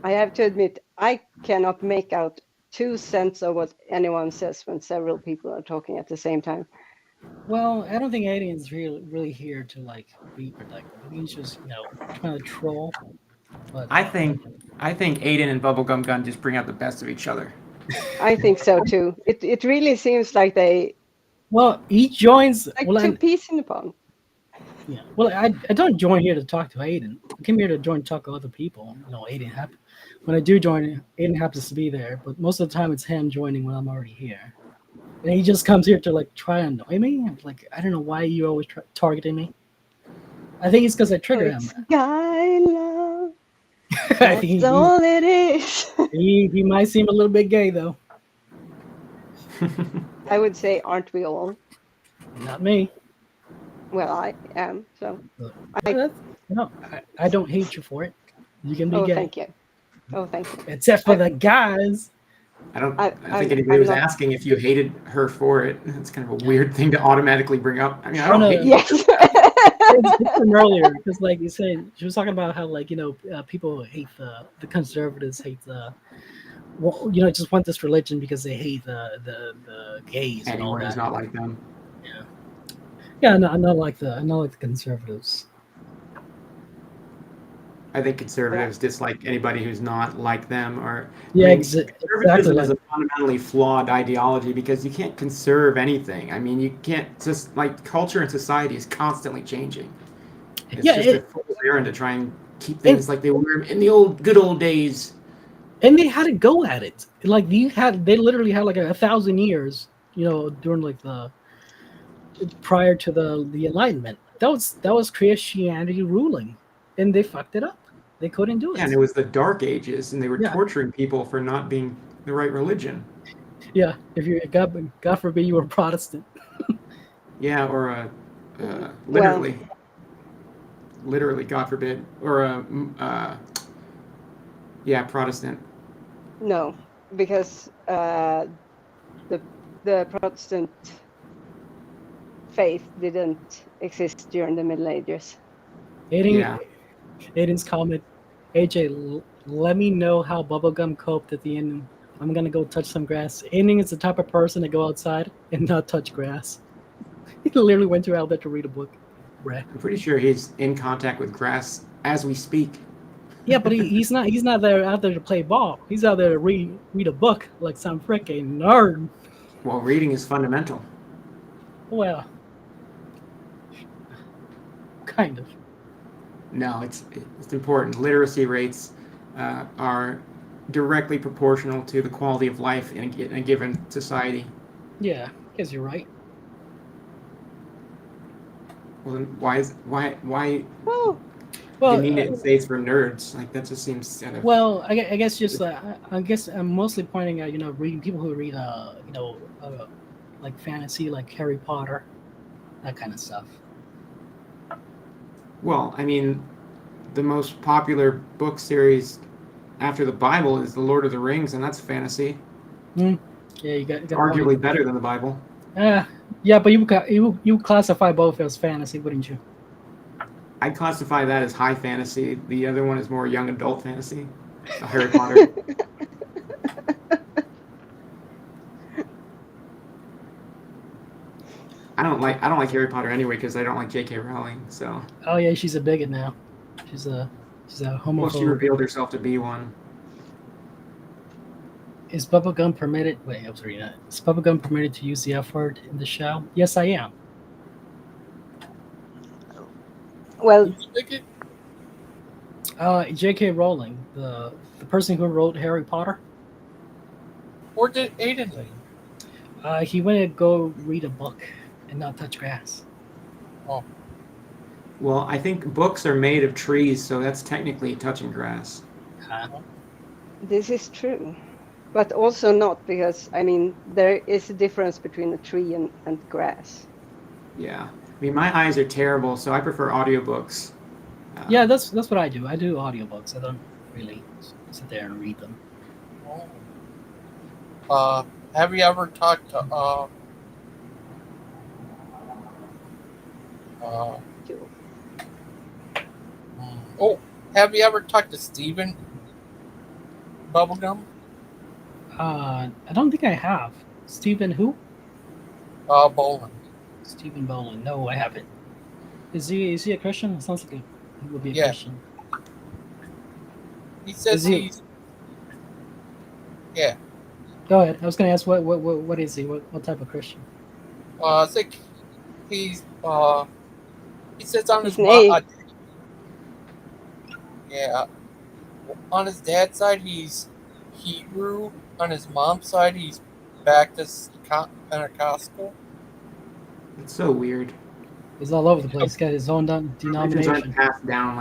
have to admit, I cannot make out 2 cents of what anyone says when several people are talking at the same time. Well, I don't think Aiden's really here to be productive. He's just trying to troll. But I think Aiden and Bubblegum Gun just bring out the best of each other. I think so too. It really seems like they. Well, each joins like 2 peas in the pond. Yeah. Well, I don't join here to talk to Aiden. I came here to talk to other people. When I do join, Aiden happens to be there, but most of the time it's him joining when I'm already here. And he just comes here to try and annoy me. I don't know why you always targeting me. I think it's because I trigger him. Guy love. That's all it is. He might seem a little bit gay though. I would say, aren't we all? Not me. Well, I am. So. I don't hate you for it. You can be gay. Thank you. Oh, thank you. Except for the guys. I think anybody was asking if you hated her for it. It's kind of a weird thing to automatically bring up. I mean, I don't hate you. Yes. It's from earlier because, you said, she was talking about how, people hate the conservatives, hate just want this religion because they hate the gays. Anyone who's not like them. Yeah, no, I'm not like the conservatives. I think conservatives dislike anybody who's not like them. Or Yeah, conservatism exactly. is a fundamentally flawed ideology because you can't conserve anything. I mean, you can't just like culture and society is constantly changing. It's just a fool's errand to try and keep things like they were in the good old days. And they had to go at it. Like they literally had like 1,000 years, during like prior to the Enlightenment. That was Christianity ruling, and they fucked it up. They couldn't do it. Yeah, and it was the Dark Ages, and they were torturing people for not being the right religion. Yeah, if you God forbid you were Protestant. Yeah, or literally, God forbid, or Protestant. No, because the Protestant faith didn't exist during the Middle Ages. Aiden's comment, AJ, let me know how Bubblegum coped at the end. I'm gonna go touch some grass. Aiden is the type of person to go outside and not touch grass. He literally went out there to read a book. I'm pretty sure he's in contact with grass as we speak. Yeah, but he's not out there to play ball. He's out there to read a book like some freaking nerd. Well, reading is fundamental. Well, kind of. No, it's important. Literacy rates are directly proportional to the quality of life in a given society. Yeah, I guess you're right. Well, then why? Well, the United States for nerds, like that just seems kind of. Well, I guess just I guess I'm mostly pointing out, reading people who read like fantasy, like Harry Potter, that kind of stuff. Well, I mean, the most popular book series after the Bible is The Lord of the Rings, and that's fantasy. Yeah, you got arguably better than the Bible. Yeah, but you classify both as fantasy, wouldn't you? I classify that as high fantasy. The other one is more young adult fantasy. Harry Potter. I don't like Harry Potter anyway because I don't like J.K. Rowling. So. Oh yeah, she's a bigot now. She's a homophobe. Well, she revealed herself to be one. Is bubblegum permitted? Wait, I was reading that. Is bubblegum permitted to use the F word in the show? Yes, I am. Well, J.K. Rowling, the person who wrote Harry Potter. Or did Aiden leave? He went to go read a book and not touch grass. Oh. Well, I think books are made of trees, so that's technically touching grass. This is true. But also not, because, I mean, there is a difference between a tree and grass. Yeah. I mean, my eyes are terrible, so I prefer audiobooks. Yeah, that's what I do. I do audiobooks. I don't really sit there and read them. Have you ever talked to have you ever talked to Steven Bubblegum? I don't think I have. Stephen who? Boland. Stephen Boland. No, I haven't. Is he a Christian? It sounds like he would be a Christian. He says he's. Yeah. Go ahead. I was going to ask what is he? What type of Christian? I think he's. He says on his yeah. On his dad's side, he's Hebrew. On his mom's side, he's Baptist Pentecostal. It's so weird. He's all over the place. He's got his own denomination. Aren't passed down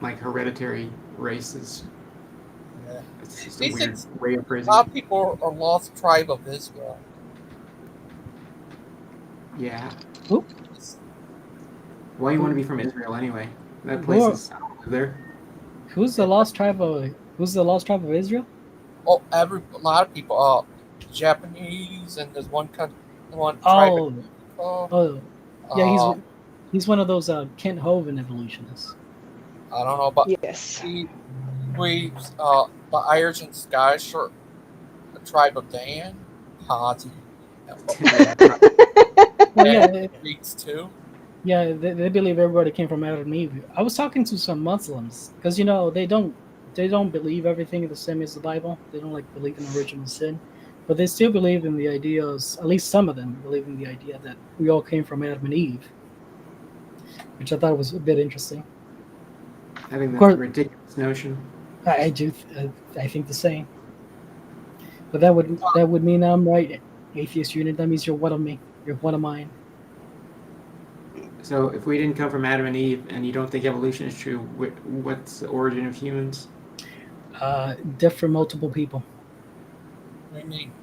like hereditary races. Yeah. It's just a weird way of phrasing. A lot of people are lost tribe of Israel. Yeah. Who? Why do you want to be from Israel anyway? That place is there. Who's the lost tribe of Israel? Oh, a lot of people. Japanese, and there's one tribe. Yeah, he's one of those Kent Hovind evolutionists. I don't know, but yes, the Irish and Scottish are a tribe of Dan. Hazi. Well, yeah, Greeks too. Yeah, they believe everybody came from Adam and Eve. I was talking to some Muslims because they don't believe everything the same as the Bible. They don't like believe in original sin, but they still believe in the idea of, at least some of them believe in the idea that we all came from Adam and Eve, which I thought was a bit interesting. I think that's a ridiculous notion. I do. I think the same. But that would mean I'm right, atheist unit. That means you're one of me. You're one of mine. So if we didn't come from Adam and Eve, and you don't think evolution is true, what's the origin of humans? Death from multiple people. What do you mean?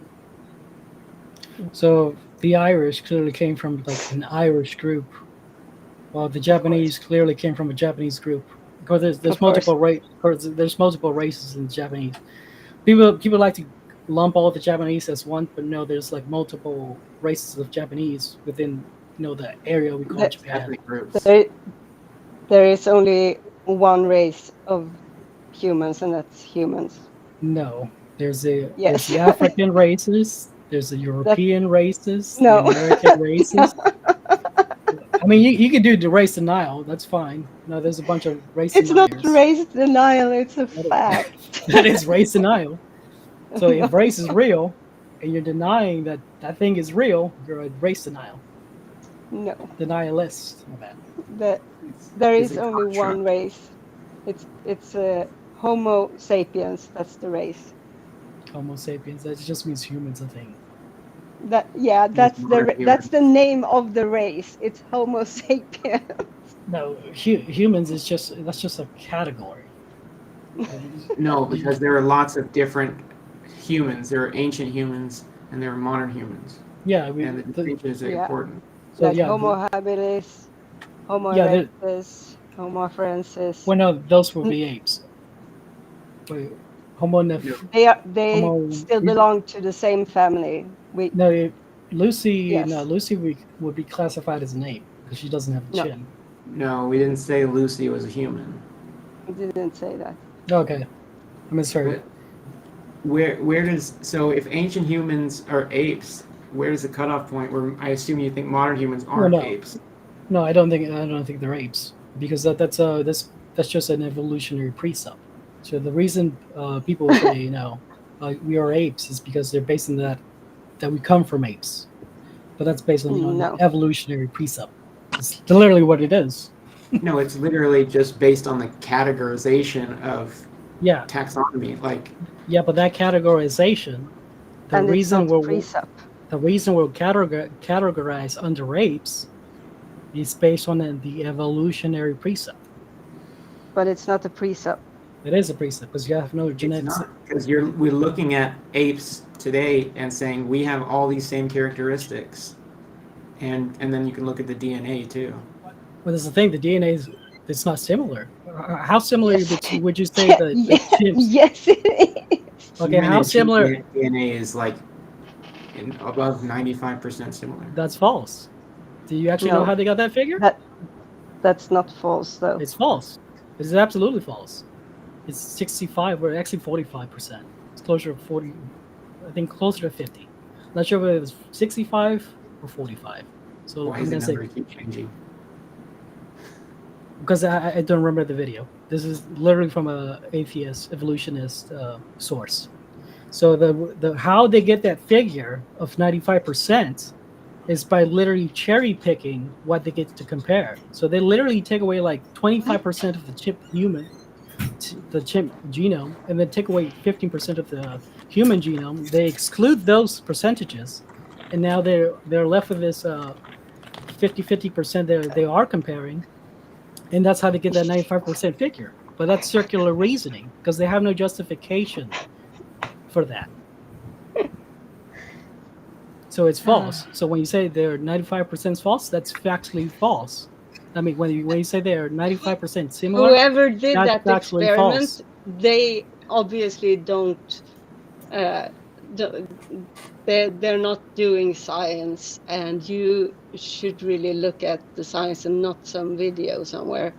So the Irish clearly came from like an Irish group, while the Japanese clearly came from a Japanese group. Because there's multiple there's multiple races in the Japanese. People like to lump all the Japanese as one, but no, there's like multiple races of Japanese within the area we call Japan. There is only one race of humans, and that's humans. No, there's the African races, there's the European races, No. the American races. I mean, you can do the race denial. That's fine. No, there's a bunch of race It's deniers. not race denial. It's a fact. That is race denial. So if race is real, and you're denying that thing is real, you're a race denial. No. Denialist. There is only one race. It's Homo sapiens. That's the race. Homo sapiens. That just means humans, I think. That's the name of the race. It's Homo sapiens. No, humans is that's just a category. No, because there are lots of different humans. There are ancient humans and there are modern humans. Yeah, and the distinction is important. So Homo habilis, Homo erectus, Homo afarensis. Well, no, those would be apes. Wait, They still belong to the same family. Lucy would be classified as an ape because she doesn't have a chin. No, we didn't say Lucy was a human. We didn't say that. Okay, I misheard. So if ancient humans are apes, where's the cutoff point where I assume you think modern humans aren't apes? No, I don't think they're apes because that's just an evolutionary precept. So the reason people say we are apes is because they're based on that we come from apes, but that's based on evolutionary precept. It's literally what it is. No, it's literally just based on the categorization of taxonomy. But that categorization, the reason we're categorized under apes is based on the evolutionary precept. But it's not a precept. It is a precept because you have no genetics. Because we're looking at apes today and saying we have all these same characteristics, and then you can look at the DNA too. Well, there's the thing. The DNA it's not similar. How similar would you say the chimps? Yes, it is. Okay, how similar? DNA is above 95% similar. That's false. Do you actually know how they got that figure? That's not false, though. It's false. It's absolutely false. It's 65 or actually 45%. It's closer to 40. I think closer to 50. Not sure whether it's 65 or 45. So why I'm gonna say keep changing? Because I don't remember the video. This is literally from a atheist evolutionist source. So the how they get that figure of 95% is by literally cherry picking what they get to compare. So they literally take away like 25% of the chimp genome, and then take away 15% of the human genome. They exclude those percentages, and now they're left with this 50% they are comparing, and that's how they get that 95% figure. But that's circular reasoning because they have no justification for that. So it's false. So when you say they're 95% false, that's factually false. I mean, when you say they're 95% similar, whoever did that experiment, false. They obviously don't. They're not doing science, and you should really look at the science and not some video somewhere.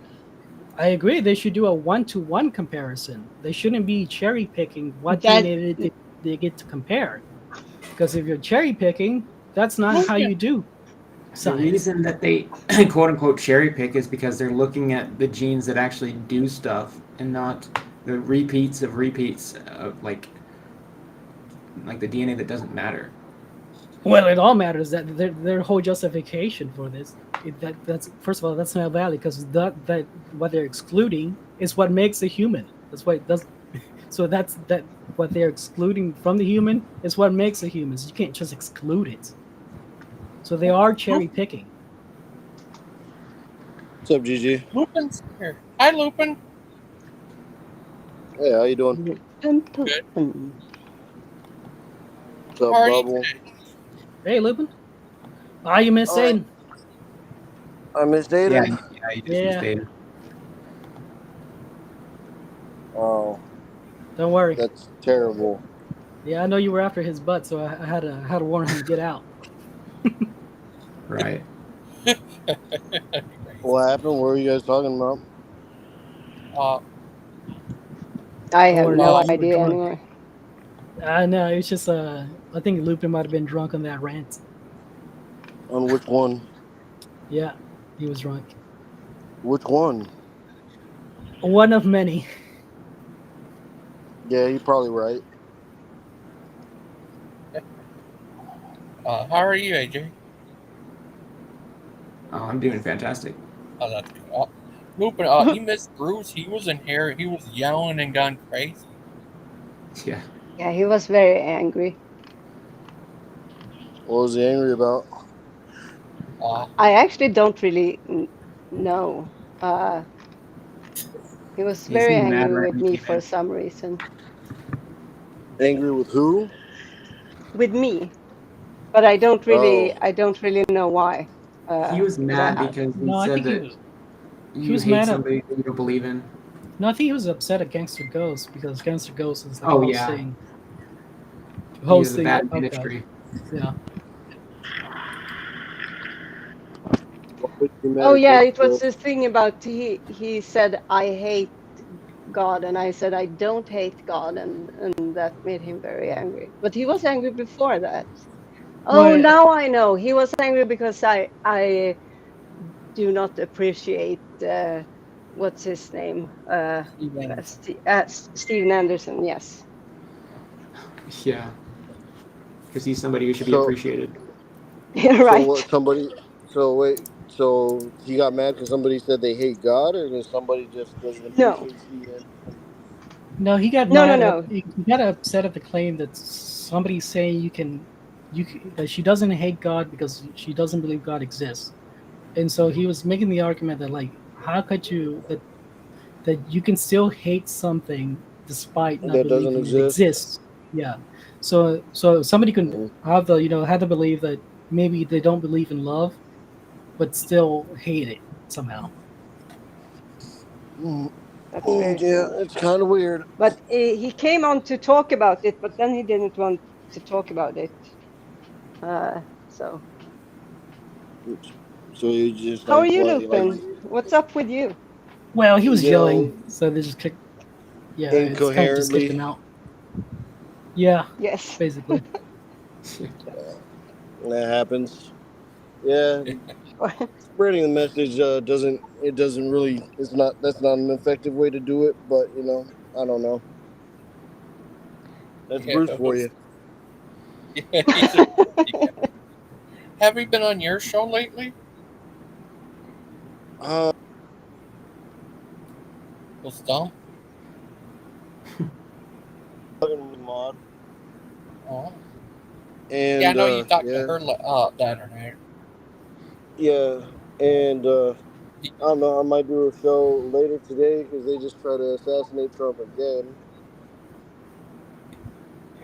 I agree. They should do a 1-to-1 comparison. They shouldn't be cherry picking what they get to compare. Because if you're cherry picking, that's not how you do. The reason that they quote unquote cherry pick is because they're looking at the genes that actually do stuff and not the repeats of like the DNA that doesn't matter. Well, it all matters that their whole justification for this. That's first of all, that's not valid because that what they're excluding is what makes a human. That's why it does. So that's what they're excluding from the human is what makes a human. So you can't just exclude it. So they are cherry picking. What's up, Gigi? Lupin's here. Hi, Lupin. Hey, how you doing? Good. What's up, How are you Bubble? Hey, Lupin. Ah, you miss Aiden. I miss Aiden. Yeah, you just missed Aiden. Oh. Don't worry. That's terrible. Yeah, I know you were after his butt, so I had to warn him to get out. Right. What happened? What were you guys talking about? I have Or no you were idea drunk. anyway. No, it's just I think Lupin might have been drunk on that rant. On which one? Yeah, he was drunk. Which one? One of many. Yeah, you're probably right. How are you, AJ? Oh, I'm doing fantastic. Oh, that's good. Lupin, you missed Bruce. He was in here. He was yelling and gone crazy. Yeah. Yeah, he was very angry. What was he angry about? I actually don't really know. He was He very seemed mad angry right with when me he came for in. some reason. Angry with who? With me, but I don't really Oh. know why. He was mad I- because No, I he said think that he you was hate mad at. somebody that you don't believe in. No, I think he was upset at Gangster Ghost because Gangster Ghost is like Oh, yeah. hosting. He has a Hosting bad the podcast. ministry. Yeah. Oh yeah, it was this thing about he said I hate God, and I said I don't hate God, and that made him very angry. But he was angry before that. Oh, Well, now I know. He was angry because I do not appreciate what's his name? Steven Anderson. Yes. Yeah. Because he's somebody who should be appreciated. Right. So what? So he got mad because somebody said they hate God, or because somebody just doesn't No. appreciate Steven? No, he got No, mad. no. He got upset at the claim that somebody's saying that she doesn't hate God because she doesn't believe God exists, and so he was making the argument that like, how could you that you can still hate something despite not That doesn't believing it exist? exists? Yeah. So somebody can have to believe that maybe they don't believe in love, but still hate it somehow. That's very Yeah, strange. it's kind of weird. But he came on to talk about it, but then he didn't want to talk about it. So. So you just How are like you, what? Lupin? What's up with you? Well, he was You yelling, so they just kicked. Yeah, it's kind of just kicked him incoherently. out. Yeah. Yes. Basically. That happens. Yeah. Spreading the message doesn't really. That's not an effective way to do it. But I don't know. That's Bruce for you. Have we been on your show lately? Was dumb. Mod. Oh. And yeah, I know you talked yeah. to her that or night. Yeah, and I don't know. I might do a show later today because they just try to assassinate Trump again.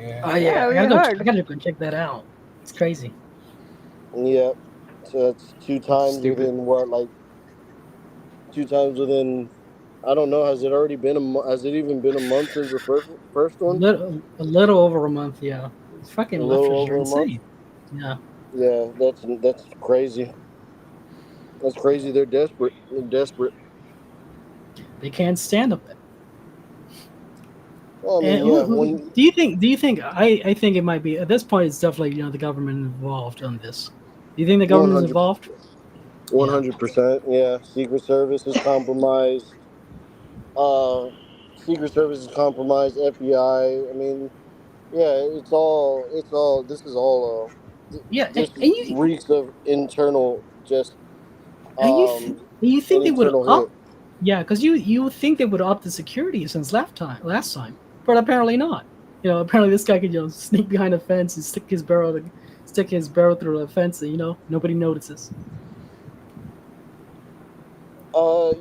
Yeah. Oh yeah, we I heard. gotta go check that out. It's crazy. Yeah, so that's two times Stupid. within what, like 2 times within. I don't know. Has it already been has it even been a month since the first one? A little over a month, yeah. It's fucking A little lefters over are a month. insane. Yeah. Yeah, that's crazy. That's crazy. They're desperate. They're desperate. They can't stand up. Well, I mean, And yeah. do you think I think it might be at this point it's definitely the government involved on this. You think the government's involved? 100%. Yeah, Secret Service is compromised. Uh, Secret Service is compromised. FBI. I mean, yeah, it's all. It's all. This is all. Yeah, This and you reeks of internal, just you an think they would internal up? hit. Yeah, because you would think they would up the security since last time, but apparently not. Apparently this guy could sneak behind a fence and stick his barrel through the fence, and nobody notices.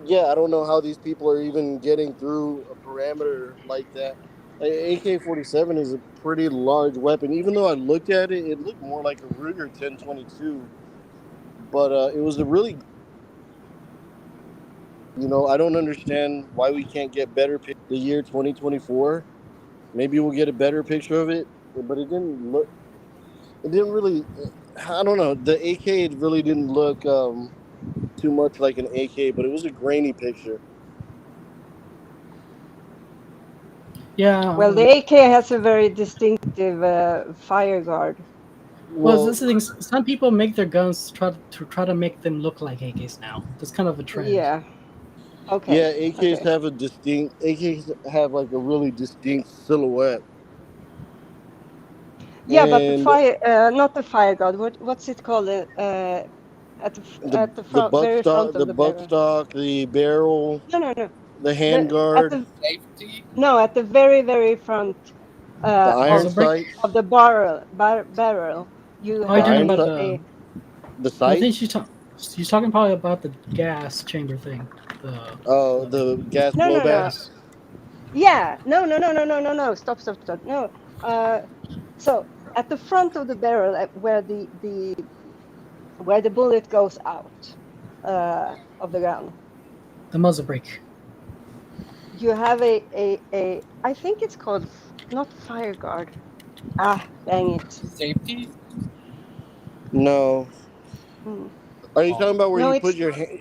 Yeah, I don't know how these people are even getting through a parameter like that. AK-47 is a pretty large weapon. Even though I looked at it, it looked more like a Ruger 1022. But it was a really, I don't understand why we can't get better the year 2024. Maybe we'll get a better picture of it, but it didn't really, I don't know. The AK really didn't look too much like an AK, but it was a grainy picture. Yeah. Well, the AK has a very distinctive fire guard. Well, this is the thing. Some people make their guns try to make them look like AKs now. That's kind of a trend. Yeah. Okay. Yeah, AKs have like a really distinct silhouette. Yeah, but the fire, not the fire guard. What's it called? At the front, very front of the barrel. buttstock, the barrel. No. The handguard. Safety. No, at the very, very front. The iron sights. Of the barrel. You have the sight. I think she's talking probably about the gas chamber thing. The gas blowbacks. No. Yeah. No. Stop. No. So at the front of the barrel, where the bullet goes out of the gun, the muzzle brake. You have a I think it's called not fire guard. Dang it. Safety. No. Are you talking about where No, you put your hand?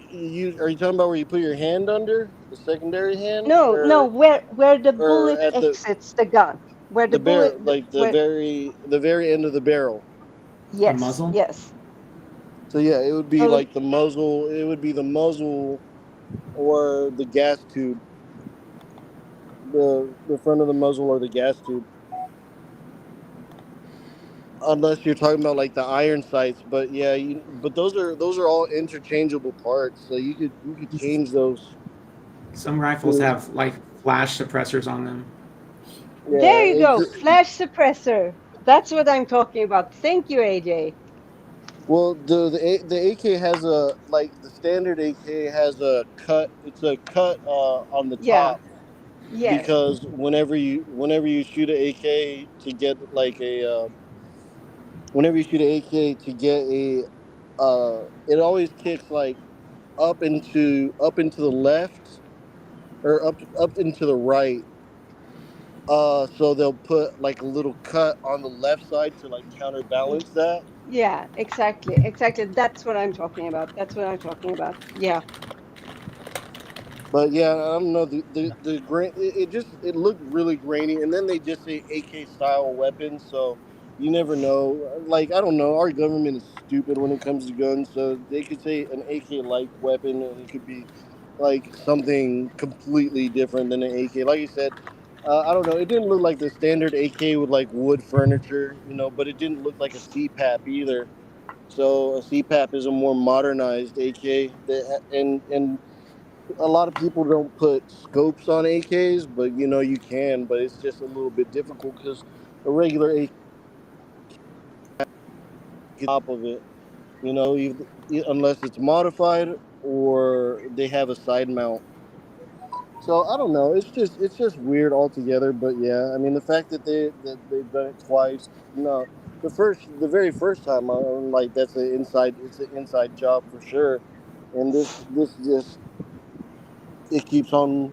Are you talking about where you put your hand under the secondary hand? No. Where the bullet exits the gun. Where the bullet, the very end of the barrel. Yes. The muzzle? Yes. So yeah, it would be like the muzzle. It would be the muzzle, or the gas tube. The front of the muzzle or the gas tube. Unless you're talking about like the iron sights, but yeah, but those are all interchangeable parts, so you could change those. Some rifles have like flash suppressors on them. Yeah, there you go, flash suppressor. That's what I'm talking about. Thank you, AJ. Well, the AK has the standard AK has a cut. It's a cut on the top. Yeah. Because whenever you shoot an AK to get it always kicks like up into the left or up into the right. So they'll put like a little cut on the left side to like counterbalance that. Yeah, exactly. That's what I'm talking about. Yeah. But yeah, I don't know, the grain. It looked really grainy, and then they just say AK style weapons, so you never know. Like, I don't know, our government is stupid when it comes to guns, so they could say an AK like weapon, and it could be like something completely different than an AK. Like you said, I don't know. It didn't look like the standard AK with like wood furniture, but it didn't look like a CPAP either. So a CPAP is a more modernized AK, and a lot of people don't put scopes on AKs, but you can, but it's just a little bit difficult because a regular AK top of it, unless it's modified or they have a side mount. So I don't know. It's just weird altogether. But yeah, I mean the fact that they've done it twice. No, the very first time, I'm like, it's an inside job for sure. And this just it keeps on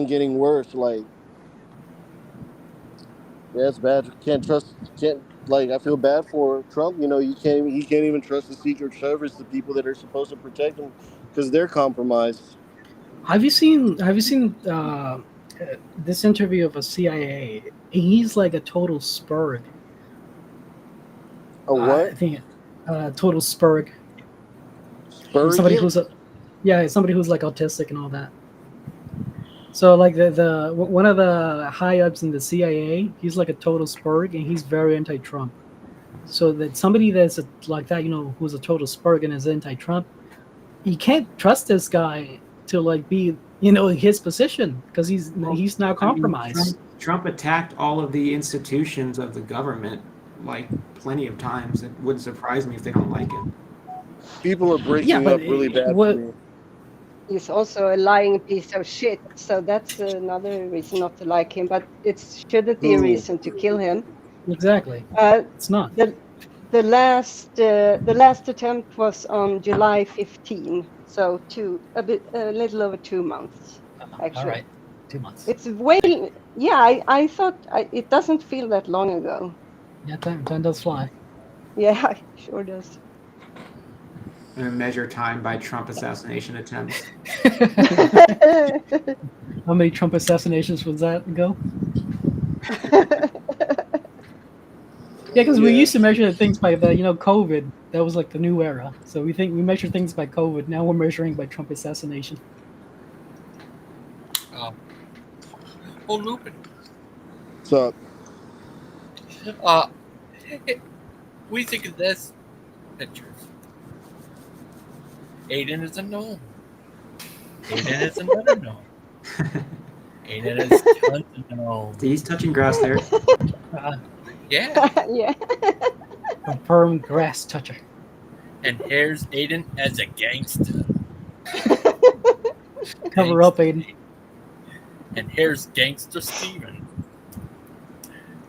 getting worse. Like, yeah, it's bad. I feel bad for Trump. He can't even trust the Secret Service, the people that are supposed to protect him, because they're compromised. Have you seen this interview of a CIA? He's like a total spurg. A what? total spurg. Somebody who's somebody who's like autistic and all that. So like the one of the high ups in the CIA, he's like a total spurg and he's very anti-Trump. So that somebody that's like that, who's a total spurg and is anti-Trump, you can't trust this guy to like be in his position because he's now compromised. Trump attacked all of the institutions of the government like plenty of times. It wouldn't surprise me if they don't like him. People are breaking up really bad for me. He's also a lying piece of shit, so that's another reason not to like him. But it shouldn't be a reason to kill him. Exactly. It's not. The last attempt was on July 15, so a little over 2 months, actually. All right, 2 months. It's way. Yeah, I thought it doesn't feel that long ago. Yeah, time does fly. Yeah, it sure does. I'm gonna measure time by Trump assassination attempts. How many Trump assassinations was that ago? Yeah, because we used to measure things by the COVID. That was like the new era. So we measure things by COVID. Now we're measuring by Trump assassination. Lupin. What's up? We think of this picture. Aiden is a gnome. Aiden is another gnome. Aiden is tons of gnomes. He's touching grass there. Yeah. Yeah. Confirmed grass toucher. And here's Aiden as a gangster. Cover up, Aiden. And here's Gangster Steven.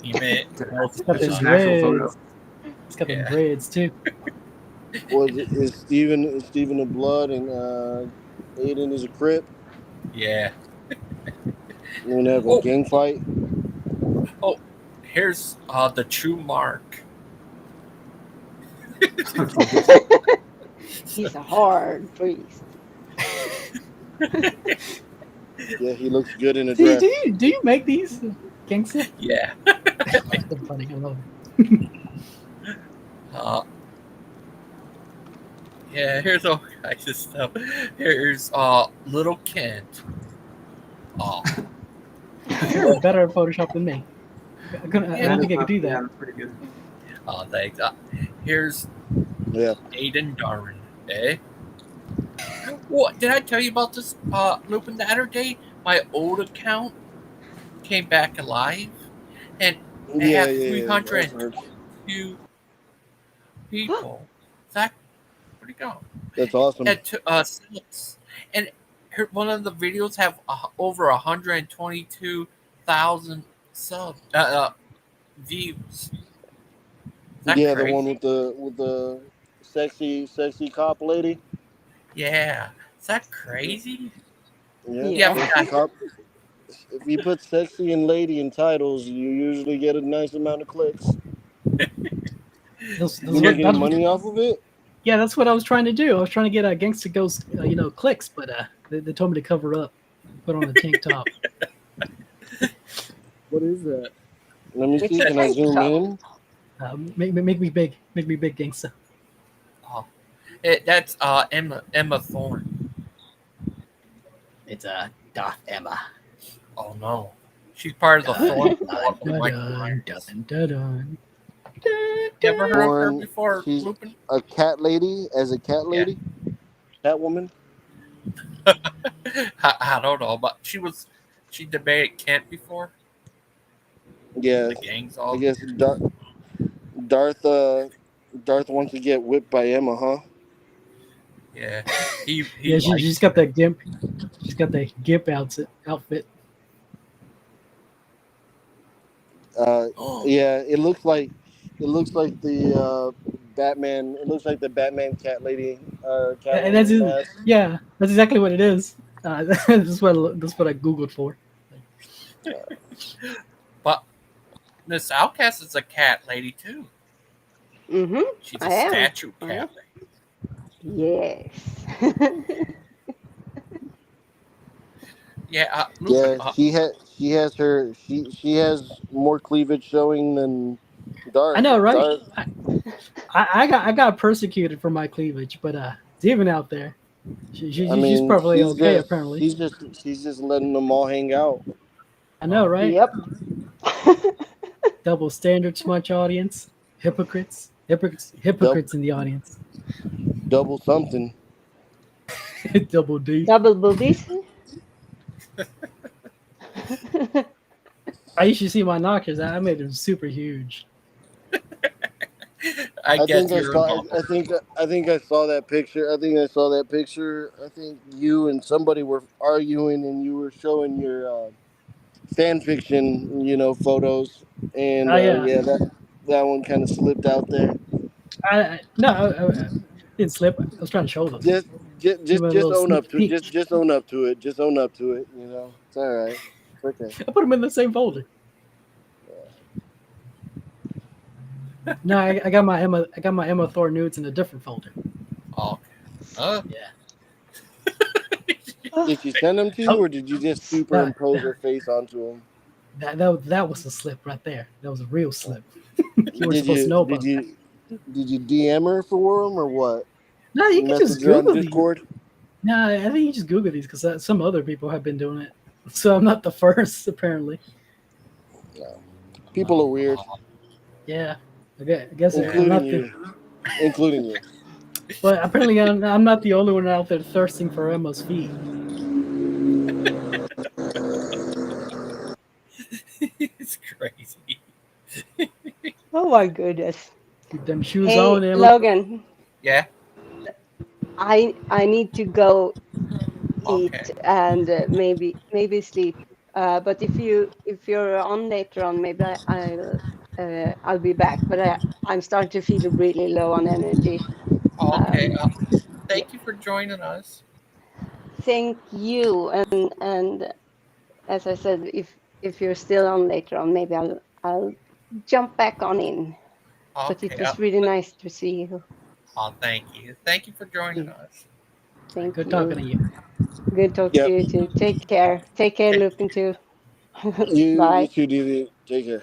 He made He's got the dreads. He's got the dreads too. Is Steven a blood and Aiden is a Crip? Yeah. We're gonna have a gang fight. Oh, here's the true Mark. He's a hard priest. Yeah, he looks good in a dress. Do you make these, Gangster? Yeah. That's funny. I love it. Yeah, here's all kinds of stuff. Here's little Kent. You're better at Photoshop than me. I don't think I could do that. Yeah, that's pretty good. Oh, thanks. Here's Aiden Darwin. What did I tell you about this Lupin the other day? My old account came back alive, and it had 302 people. Where'd it go? That's awesome. And one of the videos have over 122,000 subs views. Yeah, crazy? The one with the sexy cop lady. Yeah, is that crazy? Yeah. If you put sexy and lady in titles, you usually get a nice amount of clicks. You get money off of it? Yeah, that's what I was trying to do. I was trying to get a Gangster Ghost, clicks, but they told me to cover up, put on a tank top. What is that? Let me see. Can I zoom in? Make me big, Gangster. Oh, that's Emma Thorne. It's Darth Emma. Oh no, she's part of the Thorne. You ever heard of her before? She's a cat lady. Catwoman. I don't know, but she debated Kent before. Yeah, the gang's all. I guess Darth wants to get whipped by Emma, huh? Yeah, she's got that gimp. She's got the gimp outfit. Yeah, it looks like the Batman. It looks like the Batman cat lady. And that's exactly what it is. That's what I googled for. But Miss Outcast is a cat lady too. Mm-hmm. She's a statue cat lady. Yes. Yeah. She has more cleavage showing than Darth. I know, right? I got persecuted for my cleavage, but it's even out there. She's probably okay apparently. She's just letting them all hang out. I know, right? Yep. Double standards, much audience. Hypocrites in the audience. Double something. Double D. Double boobies. I used to see my knockers. I made them super huge. I think I saw that picture. I think you and somebody were arguing, and you were showing your fan fiction, photos, and that one kind of slipped out there. I didn't slip. I was trying to show them. Just own up to it. Just own up to it. Just own up to it. It's all right. It's okay. I put them in the same folder. No, I got my Emma Thor nudes in a different folder. Oh, yeah. Did you send them to you, or did you just superimpose her face onto them? That was a slip right there. That was a real slip. You were supposed to know about that. Did you DM her for them or what? No, you can just Google these. Discord? No, I think you just Google these because some other people have been doing it. So I'm not the first, apparently. No. People are weird. Yeah, I guess including you. But apparently I'm not the only one out there thirsting for Emma's feet. It's crazy. Oh my goodness. Keep them shoes Hey, on, Emma. Logan. Yeah. I need to go eat and maybe sleep. But if you're on later on, maybe I'll be back. But I'm starting to feel really low on energy. Okay. Thank you for joining us. Thank you. And as I said, if you're still on later on, maybe I'll jump back on in. But it was really nice to see you. Oh, thank you. Thank you for joining us. Good talking to you. Good talking to you too. Take care. Take care, Lupin too. Bye. You too, Deviant. Take care.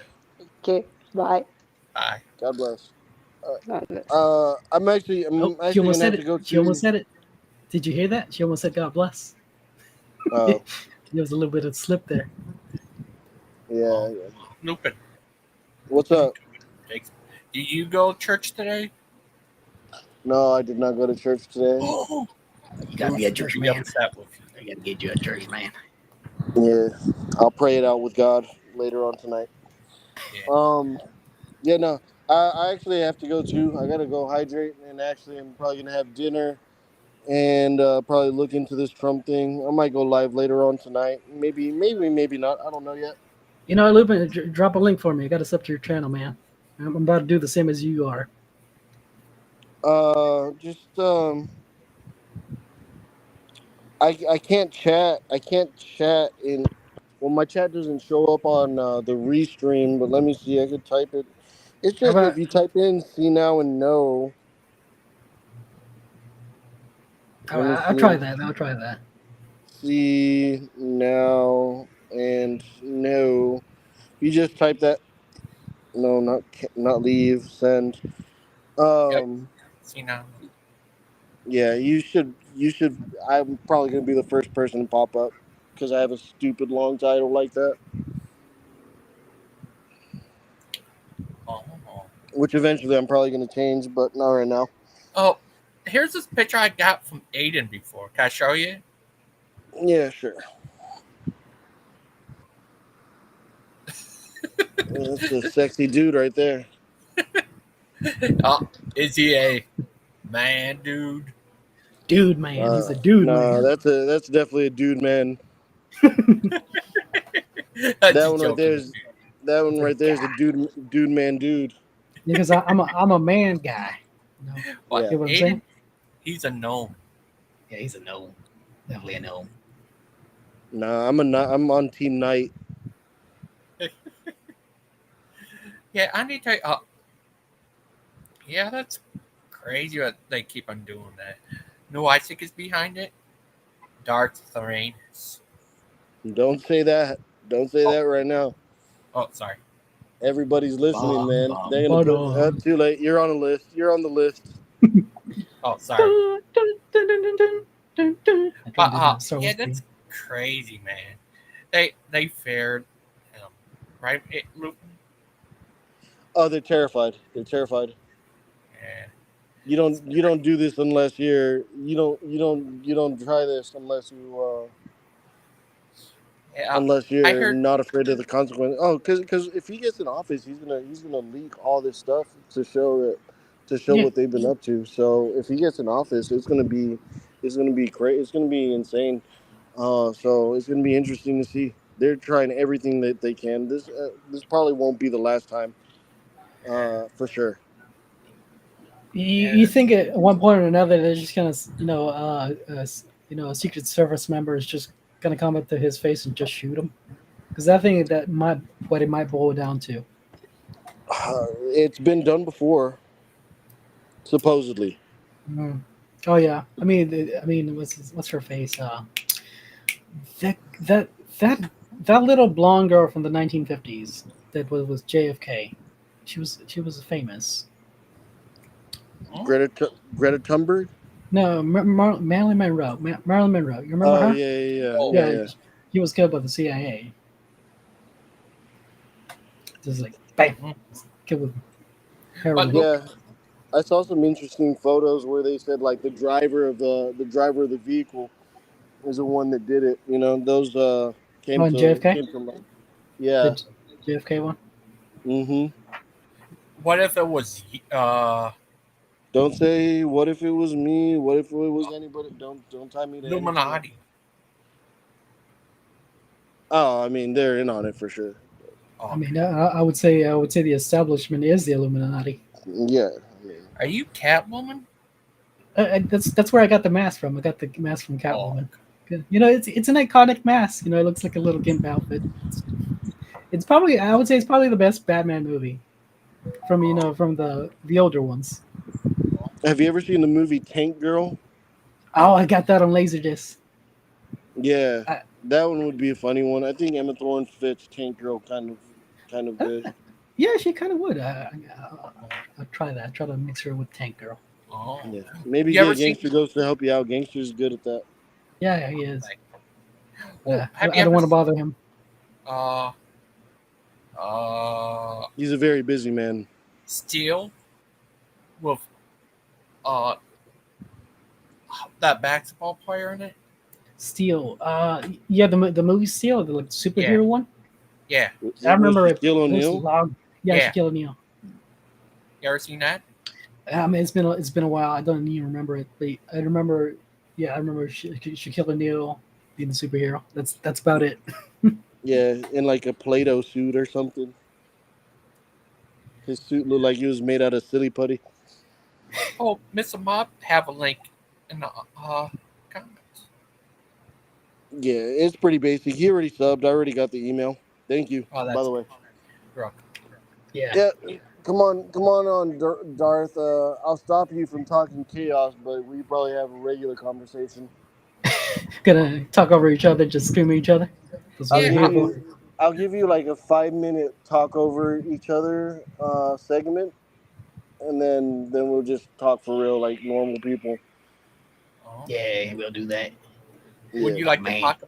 Okay. Bye. Bye. God bless. God bless. I'm actually She almost gonna said have to go. She almost said it. Did you hear that? She almost said God bless. Oh. There was a little bit of slip there. Yeah. Lupin. What's up? Did you go to church today? No, I did not go to church today. You gotta be a church man. You gotta get you a church man. Yeah, I'll pray it out with God later on tonight. No, I actually have to go too. I gotta go hydrate, and actually I'm probably gonna have dinner and probably look into this Trump thing. I might go live later on tonight. Maybe not. I don't know yet. Lupin, drop a link for me. I got to sub to your channel, man. I'm about to do the same as you are. I can't chat. My chat doesn't show up on the restream, but let me see. I could type it. It's just if you type in "see now" and "no." I'll try that. I'll try that. See now and no. You just type that. No, not leave. Send. See now. Yeah, you should. I'm probably gonna be the first person to pop up because I have a stupid long title like that. Which eventually I'm probably gonna change, but not right now. Oh, here's this picture I got from Aiden before. Can I show you? Yeah, sure. That's a sexy dude right there. Oh, is he a man, dude? Dude, man. He's a dude, man. That's definitely a dude, man. That one right there is a dude, man, dude. Because I'm a man guy. You know? What, You know what I'm saying? He's a gnome. Yeah, he's a gnome. Definitely a gnome. Nah, I'm on Team Knight. Yeah, I need to. Yeah, that's crazy what they keep on doing that. No, I think is behind it. Darth Thrainus. Don't say that. Don't say that right now. Oh, sorry. Everybody's listening, man. Bum, They're gonna put too late. You're on a list. You're on the list. Oh, sorry. Yeah, that's crazy, man. They fared him, right? Oh, they're terrified. They're terrified. Yeah. You don't do this unless you don't try this unless you unless you're not afraid of the consequence. Oh, because if he gets in office, he's gonna leak all this stuff to show what they've been up to. So if he gets in office, it's gonna be great. It's gonna be insane. So it's gonna be interesting to see. They're trying everything that they can. This probably won't be the last time, for sure. You think at one point or another they're just gonna, a Secret Service member is just gonna come up to his face and just shoot him? Because I think that might what it might boil down to. It's been done before, supposedly. Mm. Oh yeah, I mean, what's her face? That little blonde girl from the 1950s that was JFK. She was famous. Greta Thunberg? No, Marilyn Monroe. Marilyn Monroe. You remember her? Yeah. He was killed by the CIA. Just like bam, killed with heroin. Yeah, I saw some interesting photos where they said like the driver of the vehicle is the one that did it. You know, those came Oh, to JFK? came from yeah. The JFK one. Mm-hmm. What if it was Don't say what if it was me. What if it was anybody? Don't tie me to Illuminati? Oh, I mean they're in on it for sure. I mean, I would say the establishment is the Illuminati. Yeah. Are you Catwoman? That's where I got the mask from. I got the mask from Catwoman. You know, it's an iconic mask. You know, it looks like a little gimp outfit. It's probably, I would say, it's probably the best Batman movie from the older ones. Have you ever seen the movie Tank Girl? Oh, I got that on Laserdisc. Yeah, that one would be a funny one. I think Emma Thorne fits Tank Girl kind of good. Yeah, she kind of would. I'll try that. Try to mix her with Tank Girl. Oh, yeah. Maybe get Gangster Ghost to help you out. Gangster's good at that. Yeah, he is. Well, I don't want to bother him. He's a very busy man. Steel with that basketball player in it. Steel. Yeah, the movie Steel, the like superhero one. Yeah, I remember it. Shaquille O'Neal. Yeah, Shaquille O'Neal. You ever seen that? I mean, it's been a while. I don't even remember it, but I remember. Yeah, I remember Shaquille O'Neal being the superhero. That's about it. Yeah, in like a Play-Doh suit or something. His suit looked like he was made out of silly putty. Oh, Mr. Mob, have a link in the comments. Yeah, it's pretty basic. He already subbed. I already got the email. Thank you. Oh, by the way. Yeah. Come on, Darth. I'll stop you from talking chaos, but we probably have a regular conversation. Gonna talk over each other, just scream at each other. I'll give you like a 5-minute talk over each other segment, and then we'll just talk for real like normal people. Yeah, we'll do that. What would you like to talk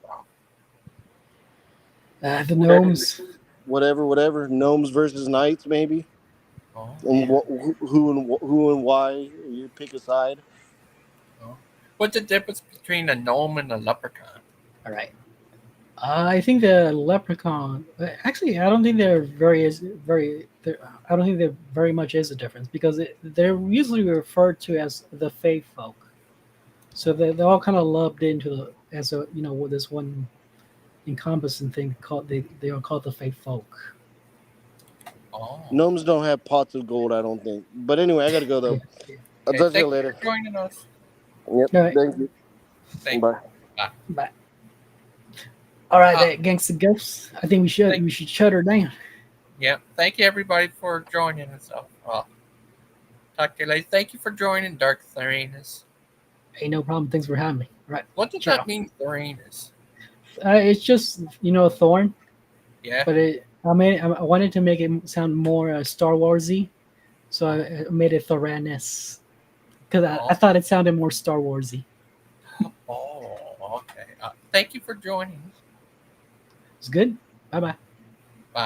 about? The gnomes. Whatever. Gnomes versus knights, maybe. And who and why? You pick a side. What's the difference between a gnome and a leprechaun? All right. I think the leprechaun. Actually, I don't think there very much is a difference because they're usually referred to as the fae folk. So they're all kind of lumped into this one encompassing thing called they are called the fae folk. Oh. Gnomes don't have pots of gold, I don't think. But anyway, I gotta go though. I'll talk to you later. Thank you for joining us. Yep. All right. Thank you. Bye. All right, Gangster Ghosts. I think we should shut her down. Yeah. Thank you everybody for joining us. Talk to you later. Thank you for joining Dark Serenus. Hey, no problem. Thanks for having me. All right. What does that mean, Serenus? It's just a thorn. Yeah. But I wanted to make it sound more Star Warsy, so I made it Thoranus because I thought it sounded more Star Warsy. Oh, okay. Thank you for joining. It's good. Bye bye.